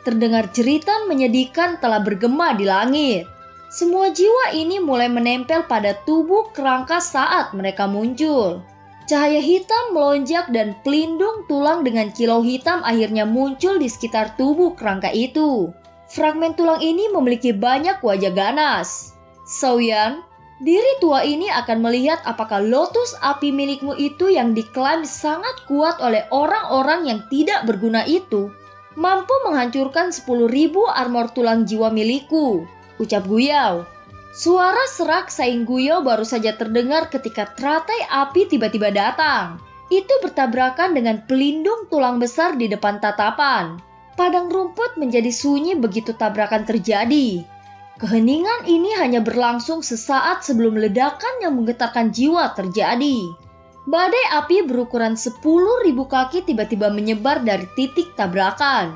A: Terdengar jeritan menyedihkan telah bergema di langit. Semua jiwa ini mulai menempel pada tubuh kerangka saat mereka muncul. Cahaya hitam melonjak dan pelindung tulang dengan kilau hitam akhirnya muncul di sekitar tubuh kerangka itu. Fragmen tulang ini memiliki banyak wajah ganas. Soyan, diri tua ini akan melihat apakah lotus api milikmu itu yang diklaim sangat kuat oleh orang-orang yang tidak berguna itu mampu menghancurkan 10.000 armor tulang jiwa milikku, ucap Guyao. Suara serak saing Guyao baru saja terdengar ketika teratai api tiba-tiba datang. Itu bertabrakan dengan pelindung tulang besar di depan tatapan. Padang rumput menjadi sunyi begitu tabrakan terjadi. Keheningan ini hanya berlangsung sesaat sebelum ledakan yang menggetarkan jiwa terjadi. Badai api berukuran 10.000 kaki tiba-tiba menyebar dari titik tabrakan.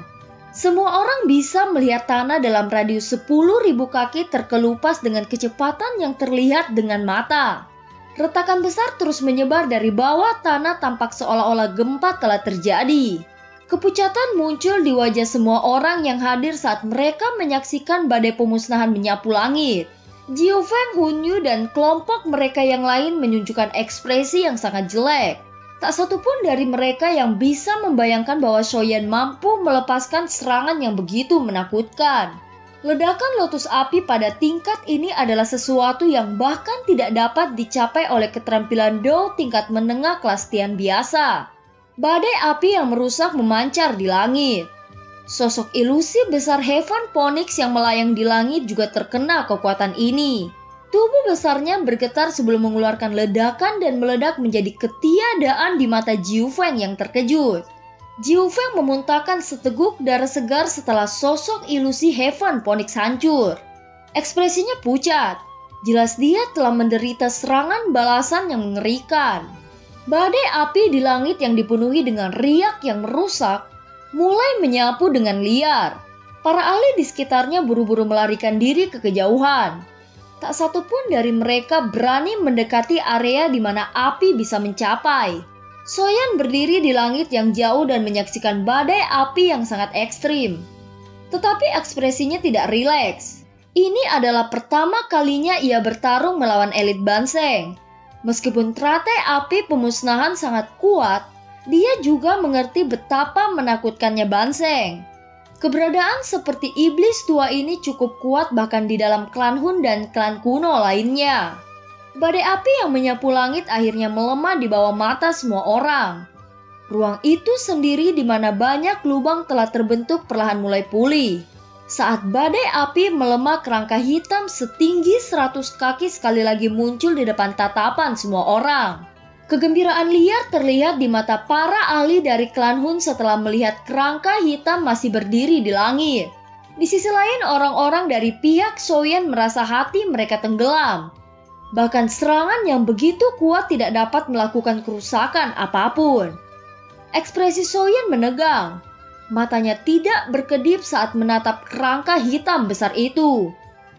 A: Semua orang bisa melihat tanah dalam radius 10.000 kaki terkelupas dengan kecepatan yang terlihat dengan mata. Retakan besar terus menyebar dari bawah tanah, tampak seolah-olah gempa telah terjadi. Kepucatan muncul di wajah semua orang yang hadir saat mereka menyaksikan badai pemusnahan menyapu langit. Jiu Feng, Hunyu, dan kelompok mereka yang lain menunjukkan ekspresi yang sangat jelek. Tak satupun dari mereka yang bisa membayangkan bahwa Shoyan mampu melepaskan serangan yang begitu menakutkan. Ledakan lotus api pada tingkat ini adalah sesuatu yang bahkan tidak dapat dicapai oleh keterampilan Do tingkat menengah kelas Tian biasa. Badai api yang merusak memancar di langit. Sosok ilusi besar Heaven Phoenix yang melayang di langit juga terkena kekuatan ini. Tubuh besarnya bergetar sebelum mengeluarkan ledakan dan meledak menjadi ketiadaan di mata Jiu Feng yang terkejut. Jiu Feng memuntahkan seteguk darah segar setelah sosok ilusi Heaven Phoenix hancur. Ekspresinya pucat. Jelas dia telah menderita serangan balasan yang mengerikan. Badai api di langit yang dipenuhi dengan riak yang merusak mulai menyapu dengan liar. Para ahli di sekitarnya buru-buru melarikan diri ke kejauhan. Tak satupun dari mereka berani mendekati area di mana api bisa mencapai. Soyan berdiri di langit yang jauh dan menyaksikan badai api yang sangat ekstrim. Tetapi ekspresinya tidak rileks. Ini adalah pertama kalinya ia bertarung melawan elit Banseng. Meskipun teratai api pemusnahan sangat kuat, dia juga mengerti betapa menakutkannya Banseng. Keberadaan seperti iblis tua ini cukup kuat bahkan di dalam klan Hun dan klan kuno lainnya. Badai api yang menyapu langit akhirnya melemah di bawah mata semua orang. Ruang itu sendiri di mana banyak lubang telah terbentuk perlahan mulai pulih. Saat badai api melemah, kerangka hitam setinggi 100 kaki sekali lagi muncul di depan tatapan semua orang. Kegembiraan liar terlihat di mata para ahli dari klan Hun setelah melihat kerangka hitam masih berdiri di langit. Di sisi lain, orang-orang dari pihak Soyan merasa hati mereka tenggelam. Bahkan serangan yang begitu kuat tidak dapat melakukan kerusakan apapun. Ekspresi Soyan menegang. Matanya tidak berkedip saat menatap kerangka hitam besar itu.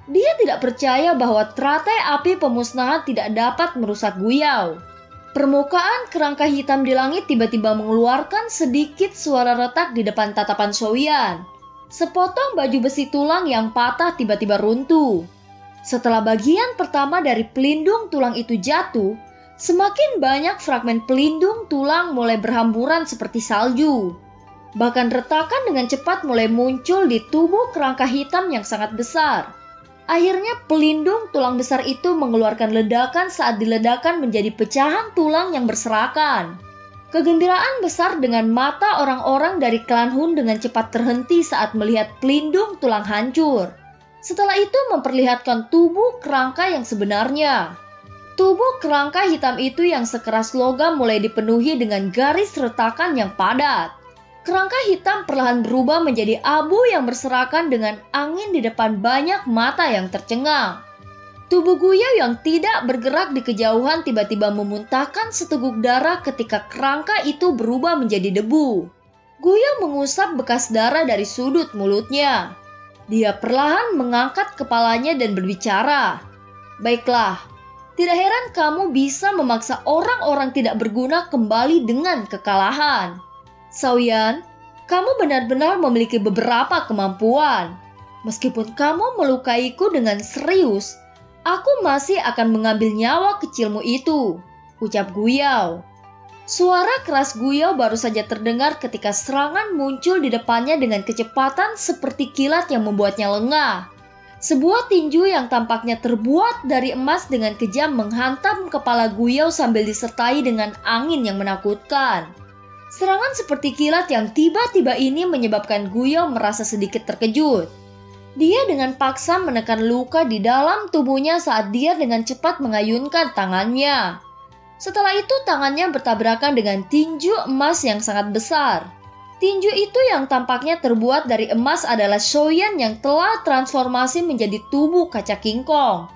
A: Dia tidak percaya bahwa teratai api pemusnahan tidak dapat merusak Guyao. Permukaan kerangka hitam di langit tiba-tiba mengeluarkan sedikit suara retak di depan tatapan Soyan. Sepotong baju besi tulang yang patah tiba-tiba runtuh. Setelah bagian pertama dari pelindung tulang itu jatuh, semakin banyak fragmen pelindung tulang mulai berhamburan seperti salju. Bahkan retakan dengan cepat mulai muncul di tubuh kerangka hitam yang sangat besar. Akhirnya pelindung tulang besar itu mengeluarkan ledakan saat diledakkan menjadi pecahan tulang yang berserakan. Kegembiraan besar dengan mata orang-orang dari klan Hun dengan cepat terhenti saat melihat pelindung tulang hancur. Setelah itu memperlihatkan tubuh kerangka yang sebenarnya. Tubuh kerangka hitam itu yang sekeras logam mulai dipenuhi dengan garis retakan yang padat. Kerangka hitam perlahan berubah menjadi abu yang berserakan dengan angin di depan banyak mata yang tercengang. Tubuh Guyao yang tidak bergerak di kejauhan tiba-tiba memuntahkan seteguk darah ketika kerangka itu berubah menjadi debu. Guyao mengusap bekas darah dari sudut mulutnya. Dia perlahan mengangkat kepalanya dan berbicara. "Baiklah, tidak heran kamu bisa memaksa orang-orang tidak berguna kembali dengan kekalahan. Soyan, kamu benar-benar memiliki beberapa kemampuan. Meskipun kamu melukaiku dengan serius, aku masih akan mengambil nyawa kecilmu itu," ucap Guyao. Suara keras Guyao baru saja terdengar ketika serangan muncul di depannya dengan kecepatan seperti kilat yang membuatnya lengah. Sebuah tinju yang tampaknya terbuat dari emas dengan kejam menghantam kepala Guyao sambil disertai dengan angin yang menakutkan. Serangan seperti kilat yang tiba-tiba ini menyebabkan Guyao merasa sedikit terkejut. Dia dengan paksa menekan luka di dalam tubuhnya saat dia dengan cepat mengayunkan tangannya. Setelah itu tangannya bertabrakan dengan tinju emas yang sangat besar. Tinju itu yang tampaknya terbuat dari emas adalah Soyan yang telah transformasi menjadi tubuh kaca kingkong.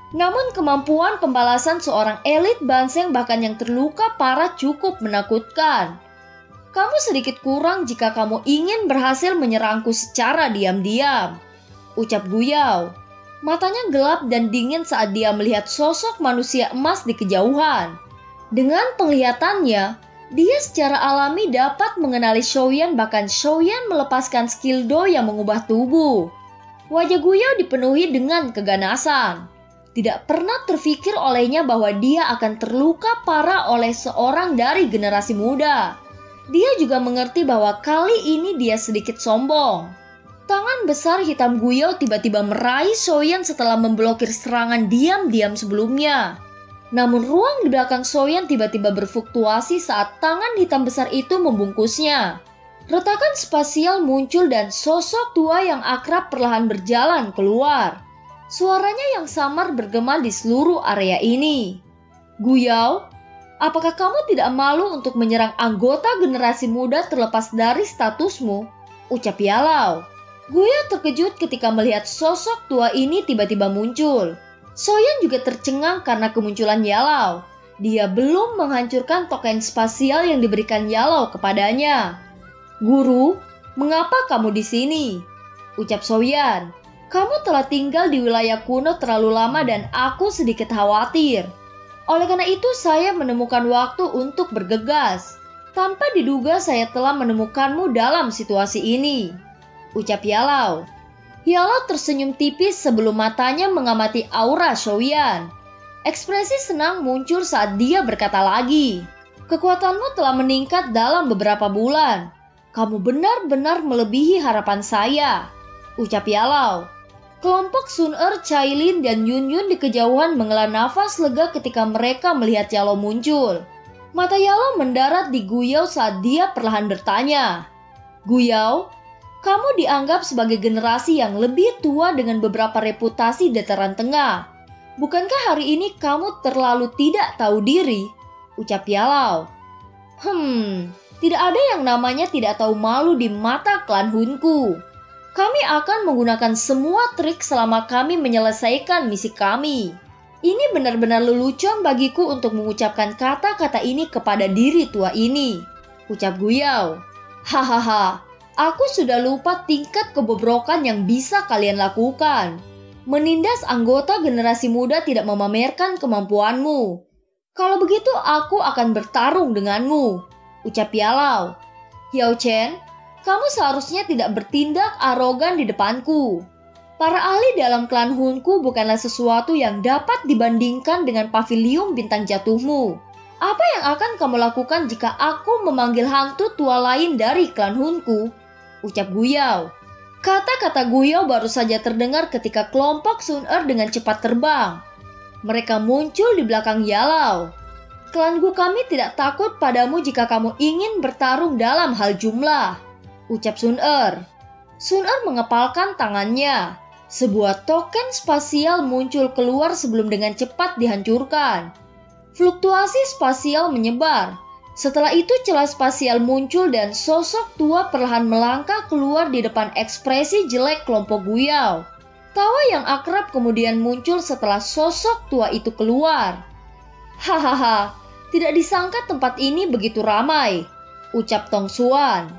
A: Namun kemampuan pembalasan seorang elit Banseng bahkan yang terluka parah cukup menakutkan. Kamu sedikit kurang jika kamu ingin berhasil menyerangku secara diam-diam, ucap Guyao. Matanya gelap dan dingin saat dia melihat sosok manusia emas di kejauhan. Dengan penglihatannya, dia secara alami dapat mengenali Xiaoyan, bahkan Xiaoyan melepaskan skill Do yang mengubah tubuh. Wajah Guyao dipenuhi dengan keganasan. Tidak pernah terfikir olehnya bahwa dia akan terluka parah oleh seorang dari generasi muda. Dia juga mengerti bahwa kali ini dia sedikit sombong. Tangan besar hitam Guyao tiba-tiba meraih Xiaoyan setelah memblokir serangan diam-diam sebelumnya. Namun ruang di belakang Xiaoyan tiba-tiba berfluktuasi saat tangan hitam besar itu membungkusnya. Retakan spasial muncul dan sosok tua yang akrab perlahan berjalan keluar. Suaranya yang samar bergema di seluruh area ini. Guyao, apakah kamu tidak malu untuk menyerang anggota generasi muda terlepas dari statusmu? Ucap Yalao. Guyao terkejut ketika melihat sosok tua ini tiba-tiba muncul. Xiaoyan juga tercengang karena kemunculan Yalao. Dia belum menghancurkan token spasial yang diberikan Yalao kepadanya. Guru, mengapa kamu di sini? Ucap Xiaoyan. Kamu telah tinggal di wilayah kuno terlalu lama dan aku sedikit khawatir. Oleh karena itu saya menemukan waktu untuk bergegas. Tanpa diduga saya telah menemukanmu dalam situasi ini, ucap Yalao. Yalao tersenyum tipis sebelum matanya mengamati aura Xiaoyan. Ekspresi senang muncul saat dia berkata lagi. Kekuatanmu telah meningkat dalam beberapa bulan. Kamu benar-benar melebihi harapan saya, ucap Yalao. Kelompok Sun Er, Cailin, dan Yun Yun di kejauhan menghela nafas lega ketika mereka melihat Yalao muncul. Mata Yalao mendarat di Guyao saat dia perlahan bertanya. Guyao, kamu dianggap sebagai generasi yang lebih tua dengan beberapa reputasi dataran tengah. Bukankah hari ini kamu terlalu tidak tahu diri? Ucap Yalao. Tidak ada yang namanya tidak tahu malu di mata klan Hunku. Kami akan menggunakan semua trik selama kami menyelesaikan misi kami. Ini benar-benar lelucon bagiku untuk mengucapkan kata-kata ini kepada diri tua ini, ucap Guyao. Hahaha, aku sudah lupa tingkat kebobrokan yang bisa kalian lakukan. Menindas anggota generasi muda tidak memamerkan kemampuanmu. Kalau begitu aku akan bertarung denganmu, ucap Yalao. Yao Chen, kamu seharusnya tidak bertindak arogan di depanku. Para ahli dalam klan Hunku bukanlah sesuatu yang dapat dibandingkan dengan pavilion bintang jatuhmu. Apa yang akan kamu lakukan jika aku memanggil hantu tua lain dari klan Hunku? Ucap Guyao. Kata-kata Guyao baru saja terdengar ketika kelompok Sun Er dengan cepat terbang. Mereka muncul di belakang Yalao. Klanku kami tidak takut padamu jika kamu ingin bertarung dalam hal jumlah, ucap Sun Er. Sun Er mengepalkan tangannya. Sebuah token spasial muncul keluar sebelum dengan cepat dihancurkan. Fluktuasi spasial menyebar. Setelah itu celah spasial muncul dan sosok tua perlahan melangkah keluar di depan ekspresi jelek kelompok Guyao. Tawa yang akrab kemudian muncul setelah sosok tua itu keluar. Hahaha, tidak disangka tempat ini begitu ramai, ucap Tong Xuan.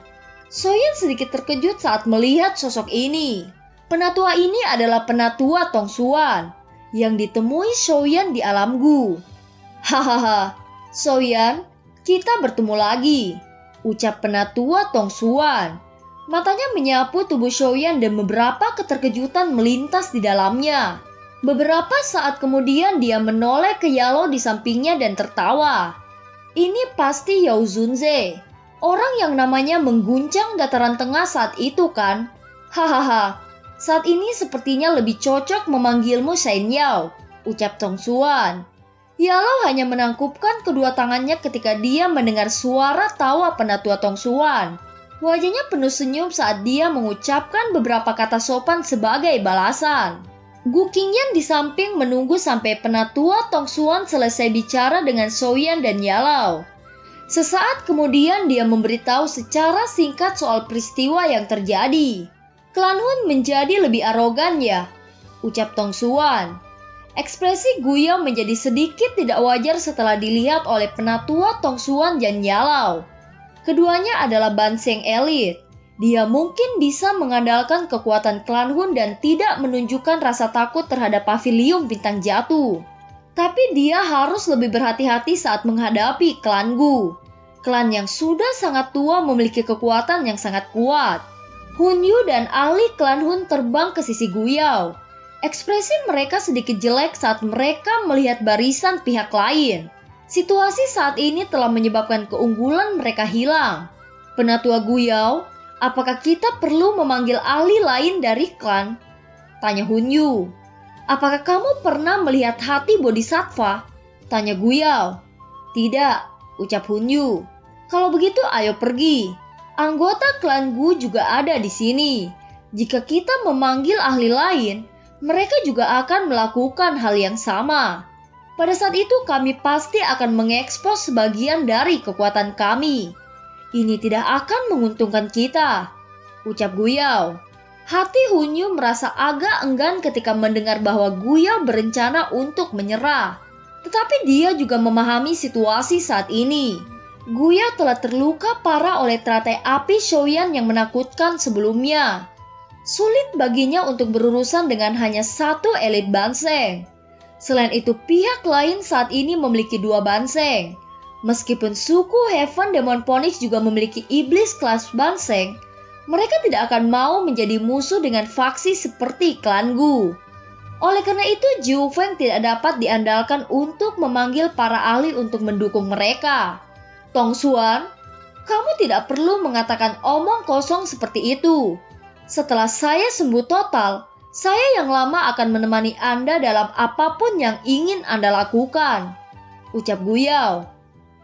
A: Xiaoyan sedikit terkejut saat melihat sosok ini. Penatua ini adalah penatua Tong Xuan yang ditemui Xiaoyan di alam Gu. Hahaha, Xiaoyan, kita bertemu lagi, ucap penatua Tong Xuan. Matanya menyapu tubuh Xiaoyan dan beberapa keterkejutan melintas di dalamnya. Beberapa saat kemudian dia menoleh ke Yalao di sampingnya dan tertawa. Ini pasti Yao Zunze, orang yang namanya mengguncang dataran tengah saat itu kan? Hahaha, saat ini sepertinya lebih cocok memanggilmu Shen Yao, ucap Tong Xuan. Yalao hanya menangkupkan kedua tangannya ketika dia mendengar suara tawa penatua Tong Xuan. Wajahnya penuh senyum saat dia mengucapkan beberapa kata sopan sebagai balasan. Gu Qingyan di samping menunggu sampai penatua Tong Xuan selesai bicara dengan Xiaoyan dan Yalao. Sesaat kemudian dia memberitahu secara singkat soal peristiwa yang terjadi. Klan Hun menjadi lebih arogan ya, ucap Tong Xuan. Ekspresi Guyao menjadi sedikit tidak wajar setelah dilihat oleh penatua Tongsuan dan Yalau. Keduanya adalah banseng elit. Dia mungkin bisa mengandalkan kekuatan klan Hun dan tidak menunjukkan rasa takut terhadap pavilion bintang jatuh. Tapi dia harus lebih berhati-hati saat menghadapi klan Gu. Klan yang sudah sangat tua memiliki kekuatan yang sangat kuat. Hun Yu dan ahli klan Hun terbang ke sisi Guyao. Ekspresi mereka sedikit jelek saat mereka melihat barisan pihak lain. Situasi saat ini telah menyebabkan keunggulan mereka hilang. Penatua Guyao, apakah kita perlu memanggil ahli lain dari klan? Tanya Hun Yu. Apakah kamu pernah melihat hati bodhisattva? Tanya Guyao. Tidak, ucap Hun Yu. Kalau begitu ayo pergi. Anggota klan Gu juga ada di sini. Jika kita memanggil ahli lain, mereka juga akan melakukan hal yang sama. Pada saat itu kami pasti akan mengekspos sebagian dari kekuatan kami. Ini tidak akan menguntungkan kita, ucap Guyao. Hati Hun Yu merasa agak enggan ketika mendengar bahwa Guyao berencana untuk menyerah. Tetapi dia juga memahami situasi saat ini. Guyao telah terluka parah oleh teratai api Shoyan yang menakutkan sebelumnya. Sulit baginya untuk berurusan dengan hanya satu elit banseng. Selain itu, pihak lain saat ini memiliki 2 banseng. Meskipun suku Heaven Demon Phoenix juga memiliki iblis kelas banseng, mereka tidak akan mau menjadi musuh dengan faksi seperti klan Gu. Oleh karena itu, Jiu Feng tidak dapat diandalkan untuk memanggil para ahli untuk mendukung mereka. Tongsuan, kamu tidak perlu mengatakan omong kosong seperti itu. Setelah saya sembuh total, saya yang lama akan menemani Anda dalam apapun yang ingin Anda lakukan, ucap Guyao.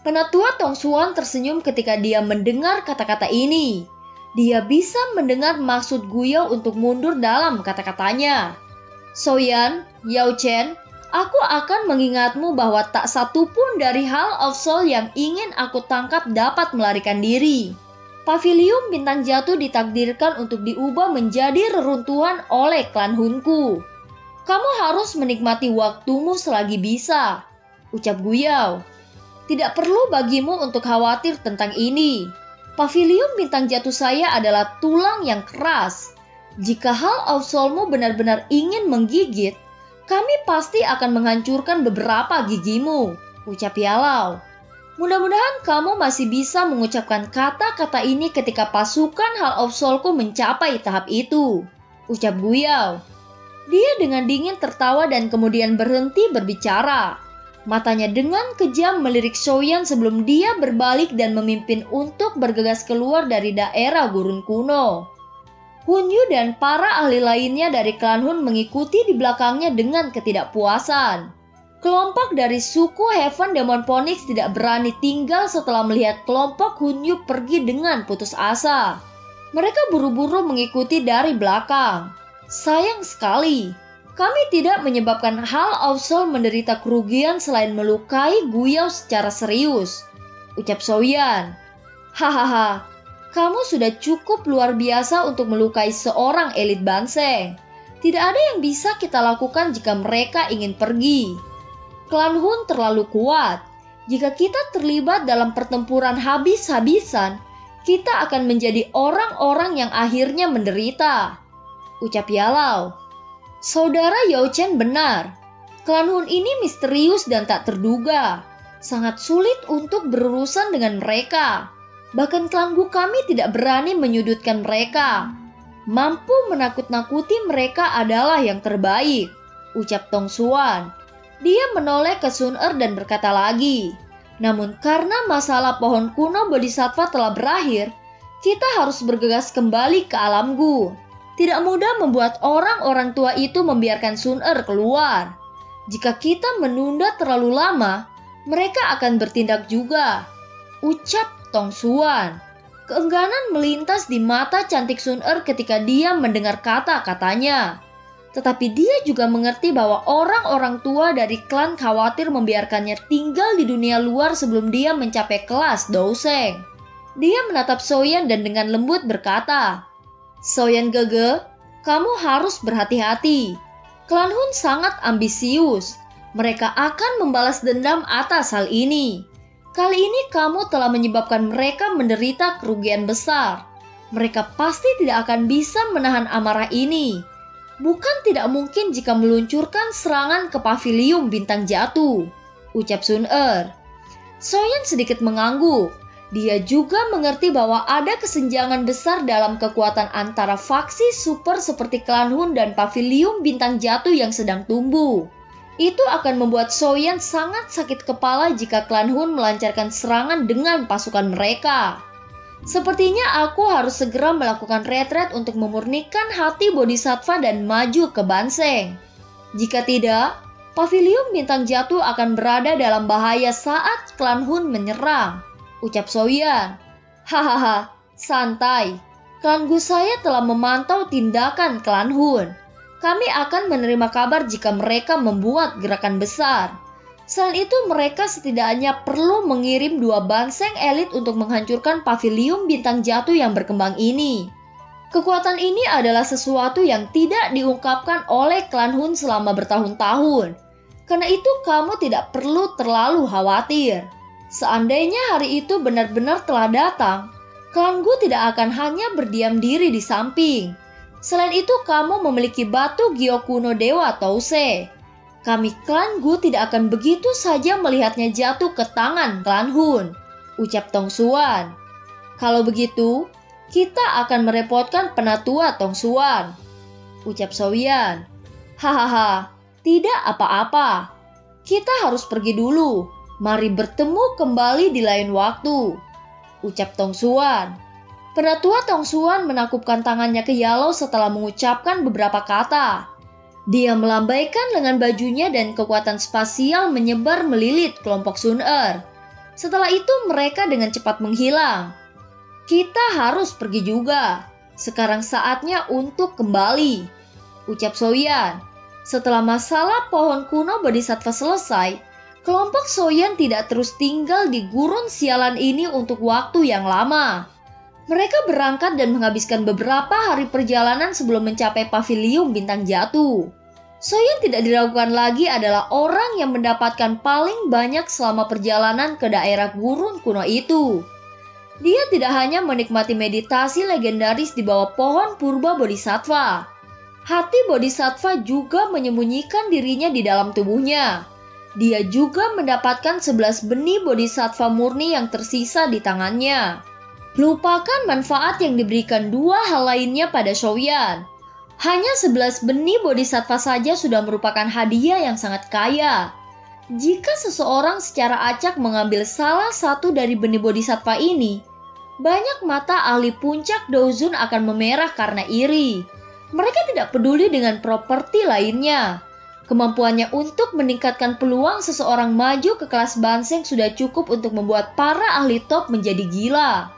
A: Penatua Tongsuan tersenyum ketika dia mendengar kata-kata ini. Dia bisa mendengar maksud Guyao untuk mundur dalam kata-katanya. Soyan, Yao Chen, aku akan mengingatmu bahwa tak satu pun dari Hall of Soul yang ingin aku tangkap dapat melarikan diri. Pavilion bintang jatuh ditakdirkan untuk diubah menjadi reruntuhan oleh klan Hunku. Kamu harus menikmati waktumu selagi bisa, ucap Guyao. Tidak perlu bagimu untuk khawatir tentang ini. Pavilion bintang jatuh saya adalah tulang yang keras. Jika Hall of Soulmu benar-benar ingin menggigit, kami pasti akan menghancurkan beberapa gigimu, ucap Yalau. Mudah-mudahan kamu masih bisa mengucapkan kata-kata ini ketika pasukan Hall of Soulku mencapai tahap itu, ucap Guyao. Dia dengan dingin tertawa dan kemudian berhenti berbicara. Matanya dengan kejam melirik Shoyan sebelum dia berbalik dan memimpin untuk bergegas keluar dari daerah gurun kuno. Hun Yu dan para ahli lainnya dari klan Hun mengikuti di belakangnya dengan ketidakpuasan. Kelompok dari suku Heaven Demon Phoenix tidak berani tinggal setelah melihat kelompok Hun Yu pergi dengan putus asa. Mereka buru-buru mengikuti dari belakang. Sayang sekali, kami tidak menyebabkan Hall of Soul menderita kerugian selain melukai Guyao secara serius, ucap Shoyan. Hahaha, kamu sudah cukup luar biasa untuk melukai seorang elit banseng. Tidak ada yang bisa kita lakukan jika mereka ingin pergi. Klan Hun terlalu kuat. Jika kita terlibat dalam pertempuran habis-habisan, kita akan menjadi orang-orang yang akhirnya menderita, ucap Yalau. Saudara Yao Chen benar. Klan Hun ini misterius dan tak terduga. Sangat sulit untuk berurusan dengan mereka. Bahkan klan Gu kami tidak berani menyudutkan mereka. Mampu menakut-nakuti mereka adalah yang terbaik, ucap Tongsuan. Dia menoleh ke Sun Er dan berkata lagi, namun karena masalah pohon kuno bodhisattva telah berakhir, kita harus bergegas kembali ke alam Gu. Tidak mudah membuat orang-orang tua itu membiarkan Sun Er keluar. Jika kita menunda terlalu lama, mereka akan bertindak juga, ucap Tongsuan. Keengganan melintas di mata cantik Sun Er ketika dia mendengar kata-katanya. Tetapi dia juga mengerti bahwa orang-orang tua dari klan khawatir membiarkannya tinggal di dunia luar sebelum dia mencapai kelas Douseng. Dia menatap Soyan dan dengan lembut berkata, Soyan Gege, kamu harus berhati-hati. Klan Hun sangat ambisius. Mereka akan membalas dendam atas hal ini. Kali ini kamu telah menyebabkan mereka menderita kerugian besar. Mereka pasti tidak akan bisa menahan amarah ini. Bukan tidak mungkin jika meluncurkan serangan ke pavilium bintang jatuh, ucap Sun Er. Soyan sedikit mengangguk. Dia juga mengerti bahwa ada kesenjangan besar dalam kekuatan antara faksi super seperti Klan Hun dan pavilium bintang jatuh yang sedang tumbuh. Itu akan membuat Soyan sangat sakit kepala jika Klan Hun melancarkan serangan dengan pasukan mereka. Sepertinya aku harus segera melakukan retret untuk memurnikan hati Bodhisattva dan maju ke Banseng. Jika tidak, pavilium bintang jatuh akan berada dalam bahaya saat Klan Hun menyerang, ucap Soyan. Hahaha, santai. Klan Gu saya telah memantau tindakan Klan Hun. Kami akan menerima kabar jika mereka membuat gerakan besar. Selain itu, mereka setidaknya perlu mengirim 2 banseng elit untuk menghancurkan pavilium bintang jatuh yang berkembang ini. Kekuatan ini adalah sesuatu yang tidak diungkapkan oleh Klan Hun selama bertahun-tahun. Karena itu kamu tidak perlu terlalu khawatir. Seandainya hari itu benar-benar telah datang, Klan Gu tidak akan hanya berdiam diri di samping. Selain itu, kamu memiliki batu giok kuno Dewa Touse. Kami Klan Gu tidak akan begitu saja melihatnya jatuh ke tangan Klan Hun, ucap Tong Xuan. Kalau begitu, kita akan merepotkan penatua Tong Xuan, ucap Soyan. Hahaha, tidak apa-apa. Kita harus pergi dulu. Mari bertemu kembali di lain waktu, ucap Tong Xuan. Penatua Tong Xuan menakupkan tangannya ke Yalo setelah mengucapkan beberapa kata. Dia melambaikan lengan bajunya dan kekuatan spasial menyebar melilit kelompok Sun Er. Setelah itu mereka dengan cepat menghilang. Kita harus pergi juga. Sekarang saatnya untuk kembali, ucap Soyan. Setelah masalah pohon kuno Bodhisattva selesai, kelompok Soyan tidak terus tinggal di gurun sialan ini untuk waktu yang lama. Mereka berangkat dan menghabiskan beberapa hari perjalanan sebelum mencapai pavilium bintang jatuh. Soyan tidak diragukan lagi adalah orang yang mendapatkan paling banyak selama perjalanan ke daerah gurun kuno itu. Dia tidak hanya menikmati meditasi legendaris di bawah pohon purba Bodhisattva. Hati Bodhisattva juga menyembunyikan dirinya di dalam tubuhnya. Dia juga mendapatkan 11 benih Bodhisattva murni yang tersisa di tangannya. Lupakan manfaat yang diberikan 2 hal lainnya pada Soyan. Hanya 11 benih Bodhisattva saja sudah merupakan hadiah yang sangat kaya. Jika seseorang secara acak mengambil salah satu dari benih Bodhisattva ini, banyak mata ahli puncak Dozun akan memerah karena iri. Mereka tidak peduli dengan properti lainnya. Kemampuannya untuk meningkatkan peluang seseorang maju ke kelas Banseng sudah cukup untuk membuat para ahli top menjadi gila.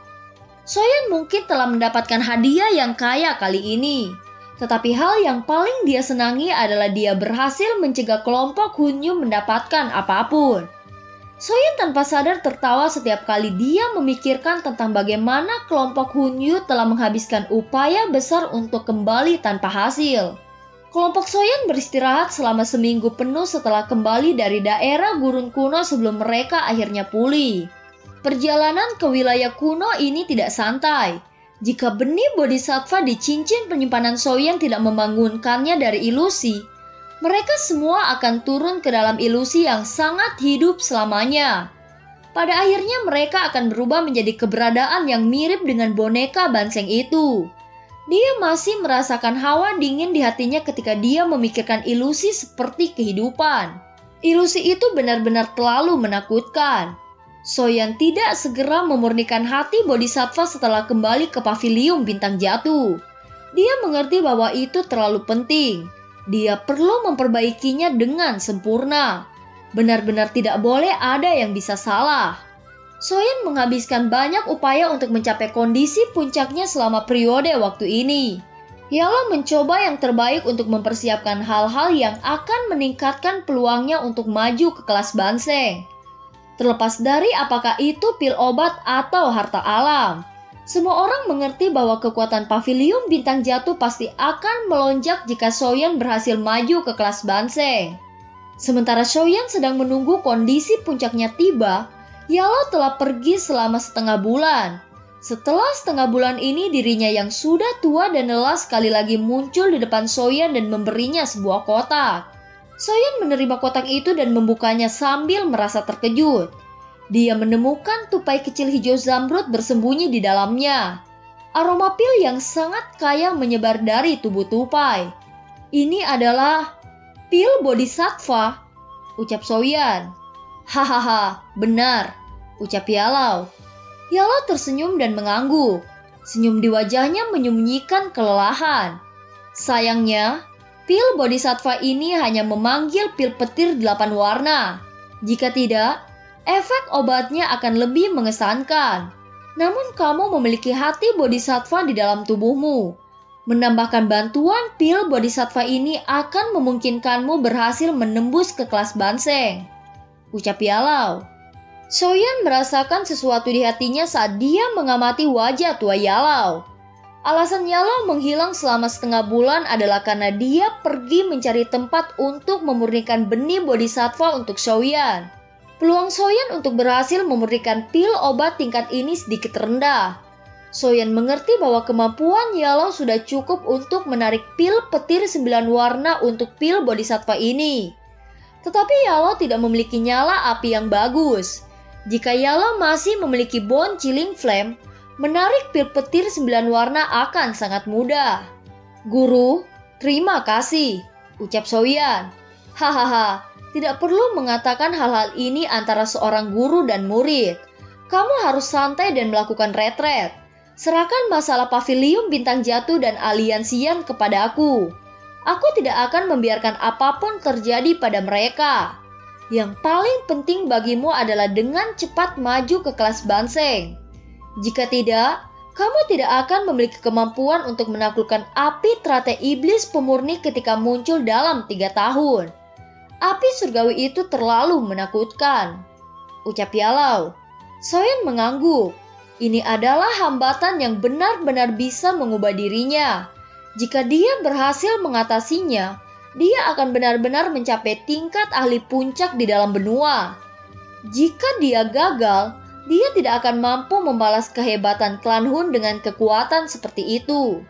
A: Soyan mungkin telah mendapatkan hadiah yang kaya kali ini. Tetapi hal yang paling dia senangi adalah dia berhasil mencegah kelompok Hunyu mendapatkan apapun. Soyan tanpa sadar tertawa setiap kali dia memikirkan tentang bagaimana kelompok Hunyu telah menghabiskan upaya besar untuk kembali tanpa hasil. Kelompok Soyan beristirahat selama seminggu penuh setelah kembali dari daerah gurun kuno sebelum mereka akhirnya pulih. Perjalanan ke wilayah kuno ini tidak santai. Jika benih Bodhisattva di cincin penyimpanan Soyan tidak membangunkannya dari ilusi, mereka semua akan turun ke dalam ilusi yang sangat hidup selamanya. Pada akhirnya mereka akan berubah menjadi keberadaan yang mirip dengan boneka Banseng itu. Dia masih merasakan hawa dingin di hatinya ketika dia memikirkan ilusi seperti kehidupan. Ilusi itu benar-benar terlalu menakutkan. Soyan tidak segera memurnikan hati Bodhisattva setelah kembali ke pavilium bintang jatuh. Dia mengerti bahwa itu terlalu penting. Dia perlu memperbaikinya dengan sempurna. Benar-benar tidak boleh ada yang bisa salah. Soyan menghabiskan banyak upaya untuk mencapai kondisi puncaknya selama periode waktu ini. Yalo mencoba yang terbaik untuk mempersiapkan hal-hal yang akan meningkatkan peluangnya untuk maju ke kelas Banseng. Terlepas dari apakah itu pil obat atau harta alam, Semua orang mengerti bahwa kekuatan Paviliun Bintang Jatuh pasti akan melonjak jika Soyeon berhasil maju ke kelas Banseng. Sementara Soyeon sedang menunggu kondisi puncaknya tiba, Yalo telah pergi selama setengah bulan. Setelah setengah bulan ini, dirinya yang sudah tua dan lelah sekali lagi muncul di depan Soyeon dan memberinya sebuah kotak. Soyeon menerima kotak itu dan membukanya sambil merasa terkejut. Dia menemukan tupai kecil hijau zamrud bersembunyi di dalamnya. Aroma pil yang sangat kaya menyebar dari tubuh tupai. Ini adalah pil Bodhisattva, ucap Soyeon. Hahaha, benar, ucap Yalo. Yalo tersenyum dan mengangguk. Senyum di wajahnya menyembunyikan kelelahan. Sayangnya, pil Bodhisattva ini hanya memanggil pil petir 8 warna. Jika tidak, efek obatnya akan lebih mengesankan. Namun kamu memiliki hati Bodhisattva di dalam tubuhmu. Menambahkan bantuan pil Bodhisattva ini akan memungkinkanmu berhasil menembus ke kelas Banseng, ucap Yalo. Soyeon merasakan sesuatu di hatinya saat dia mengamati wajah tua Yalo. Alasan Yalo menghilang selama setengah bulan adalah karena dia pergi mencari tempat untuk memurnikan benih Bodhisattva untuk Soyeon. Peluang Soyeon untuk berhasil memurnikan pil obat tingkat ini sedikit rendah. Soyeon mengerti bahwa kemampuan Yalo sudah cukup untuk menarik pil petir 9 warna untuk pil Bodhisattva ini. Tetapi Yalo tidak memiliki nyala api yang bagus. Jika Yalo masih memiliki Bone Chilling Flame, menarik pil petir 9 warna akan sangat mudah. Guru, terima kasih, ucap Soyeon. Hahaha, tidak perlu mengatakan hal-hal ini antara seorang guru dan murid. Kamu harus santai dan melakukan retret. Serahkan masalah Paviliun Bintang Jatuh dan aliansian kepada aku. Aku tidak akan membiarkan apapun terjadi pada mereka. Yang paling penting bagimu adalah dengan cepat maju ke kelas Banseng. Jika tidak, kamu tidak akan memiliki kemampuan untuk menaklukkan api teratai iblis pemurni ketika muncul dalam 3 tahun. Api surgawi itu terlalu menakutkan, ucap Yalo. Soyeon mengangguk. Ini adalah hambatan yang benar-benar bisa mengubah dirinya. Jika dia berhasil mengatasinya, dia akan benar-benar mencapai tingkat ahli puncak di dalam benua. Jika dia gagal, dia tidak akan mampu membalas kehebatan klan Hun dengan kekuatan seperti itu.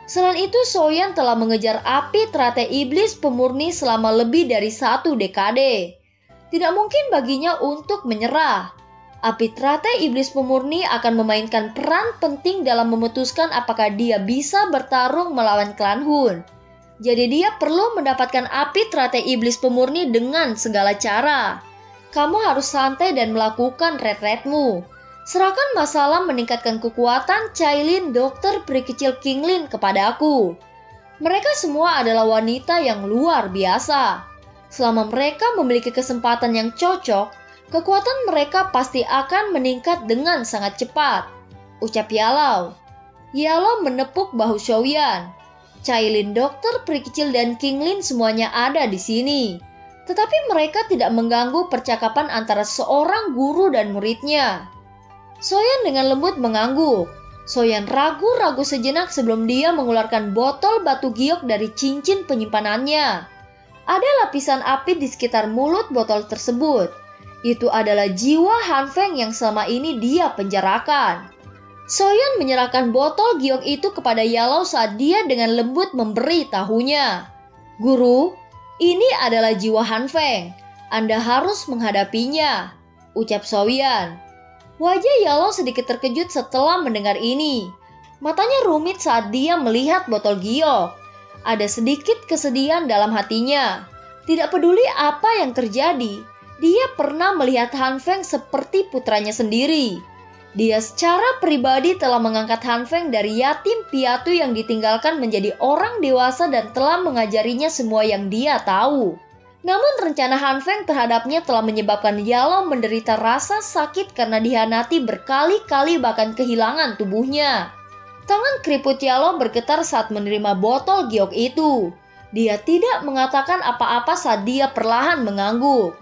A: Selain itu, Soyeon telah mengejar api teratai iblis pemurni selama lebih dari 1 dekade. Tidak mungkin baginya untuk menyerah. Api teratai iblis pemurni akan memainkan peran penting dalam memutuskan apakah dia bisa bertarung melawan klan Hun. Jadi dia perlu mendapatkan api teratai iblis pemurni dengan segala cara. Kamu harus santai dan melakukan retretmu. Serahkan masalah meningkatkan kekuatan Cailin dokter peri kecil Kinglin kepada aku. Mereka semua adalah wanita yang luar biasa. Selama mereka memiliki kesempatan yang cocok, kekuatan mereka pasti akan meningkat dengan sangat cepat, ucap Yalo. Yalo menepuk bahu Soyeon. Cailin dokter peri kecil dan Kinglin semuanya ada di sini. Tetapi mereka tidak mengganggu percakapan antara seorang guru dan muridnya. Soyeon dengan lembut mengangguk. Soyeon ragu-ragu sejenak sebelum dia mengeluarkan botol batu giok dari cincin penyimpanannya. Ada lapisan api di sekitar mulut botol tersebut. Itu adalah jiwa Han Feng yang selama ini dia penjarakan. Soyeon menyerahkan botol giok itu kepada Yalo saat dia dengan lembut memberi tahunya. Guru, ini adalah jiwa Han Feng. Anda harus menghadapinya, ucap Soyeon. Wajah Yalo sedikit terkejut setelah mendengar ini. Matanya rumit saat dia melihat botol giok. Ada sedikit kesedihan dalam hatinya. Tidak peduli apa yang terjadi, dia pernah melihat Han Feng seperti putranya sendiri. Dia secara pribadi telah mengangkat Han Feng dari yatim piatu yang ditinggalkan menjadi orang dewasa dan telah mengajarinya semua yang dia tahu. Namun rencana Han Feng terhadapnya telah menyebabkan Yalo menderita rasa sakit karena dihianati berkali-kali bahkan kehilangan tubuhnya. Tangan keriput Yalo bergetar saat menerima botol giok itu. Dia tidak mengatakan apa-apa saat dia perlahan mengangguk.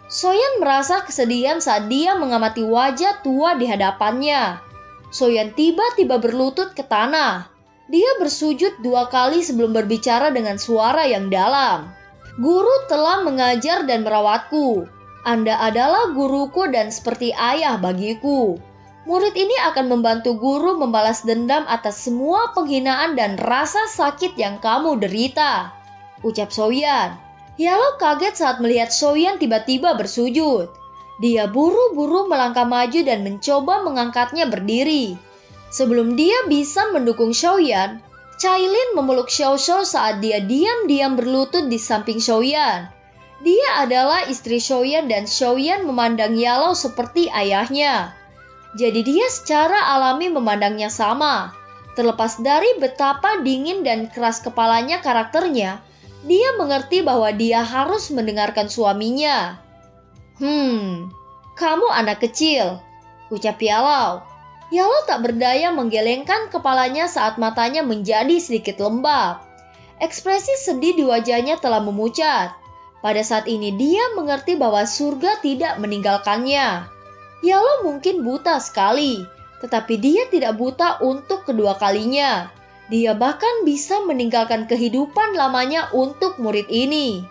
A: Soyeon merasa kesedihan saat dia mengamati wajah tua di hadapannya. Soyan tiba-tiba berlutut ke tanah. Dia bersujud 2 kali sebelum berbicara dengan suara yang dalam. Guru telah mengajar dan merawatku. Anda adalah guruku dan seperti ayah bagiku. Murid ini akan membantu guru membalas dendam atas semua penghinaan dan rasa sakit yang kamu derita, ucap Soyan. Yalo kaget saat melihat Soyan tiba-tiba bersujud. Dia buru-buru melangkah maju dan mencoba mengangkatnya berdiri. Sebelum dia bisa mendukung Soyan, Cailin memeluk Xiao Xiao saat dia diam-diam berlutut di samping Soyan. Dia adalah istri Soyan dan Soyan memandang Yalo seperti ayahnya. Jadi dia secara alami memandangnya sama. Terlepas dari betapa dingin dan keras kepalanya karakternya, dia mengerti bahwa dia harus mendengarkan suaminya. Kamu anak kecil, ucap Yalo. Yalo tak berdaya menggelengkan kepalanya saat matanya menjadi sedikit lembab. Ekspresi sedih di wajahnya telah memucat. Pada saat ini dia mengerti bahwa surga tidak meninggalkannya. Yalo mungkin buta sekali, tetapi dia tidak buta untuk kedua kalinya. Dia bahkan bisa meninggalkan kehidupan lamanya untuk murid ini.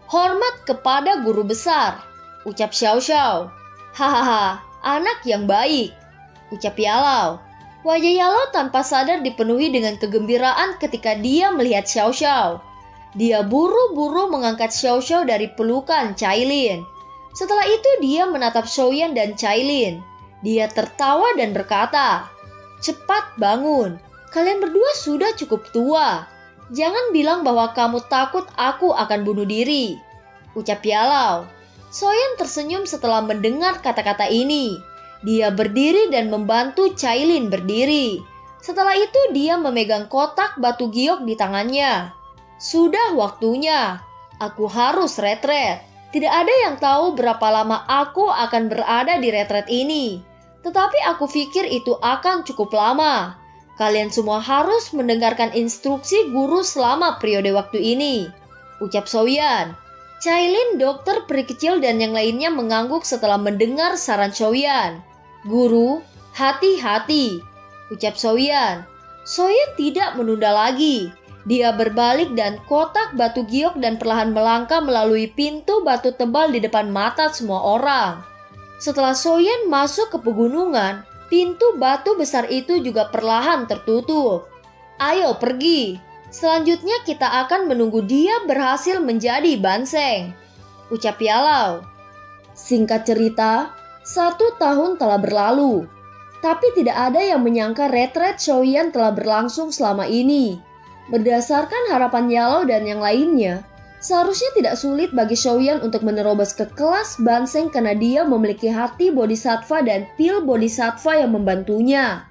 A: Hormat kepada guru besar, ucap Xiao Xiao. Hahaha, anak yang baik, ucap Yalo. Wajah Yalo tanpa sadar dipenuhi dengan kegembiraan ketika dia melihat Xiao Xiao. Dia buru-buru mengangkat Xiao Xiao dari pelukan Cailin. Setelah itu dia menatap Soyan dan Cailin. Dia tertawa dan berkata, "Cepat bangun, kalian berdua sudah cukup tua. Jangan bilang bahwa kamu takut aku akan bunuh diri," ucap Yalo. Soyan tersenyum setelah mendengar kata-kata ini. Dia berdiri dan membantu Cailin berdiri. Setelah itu dia memegang kotak batu giok di tangannya. "Sudah waktunya, aku harus retret. Tidak ada yang tahu berapa lama aku akan berada di retret ini. Tetapi aku pikir itu akan cukup lama. Kalian semua harus mendengarkan instruksi guru selama periode waktu ini," ucap Soyan. Cailin, dokter peri kecil dan yang lainnya mengangguk setelah mendengar saran Soyan. "Guru, hati-hati," ucap Soyan. Soyan tidak menunda lagi. Dia berbalik dan kotak batu giok dan perlahan melangkah melalui pintu batu tebal di depan mata semua orang. Setelah Soyan masuk ke pegunungan, pintu batu besar itu juga perlahan tertutup. "Ayo pergi. Selanjutnya kita akan menunggu dia berhasil menjadi Banseng," ucap Yalo. Singkat cerita, 1 tahun telah berlalu. Tapi tidak ada yang menyangka retret Soyan telah berlangsung selama ini. Berdasarkan harapan Yalo dan yang lainnya, seharusnya tidak sulit bagi Soyan untuk menerobos ke kelas Banseng karena dia memiliki hati bodhisattva dan pil bodhisattva yang membantunya.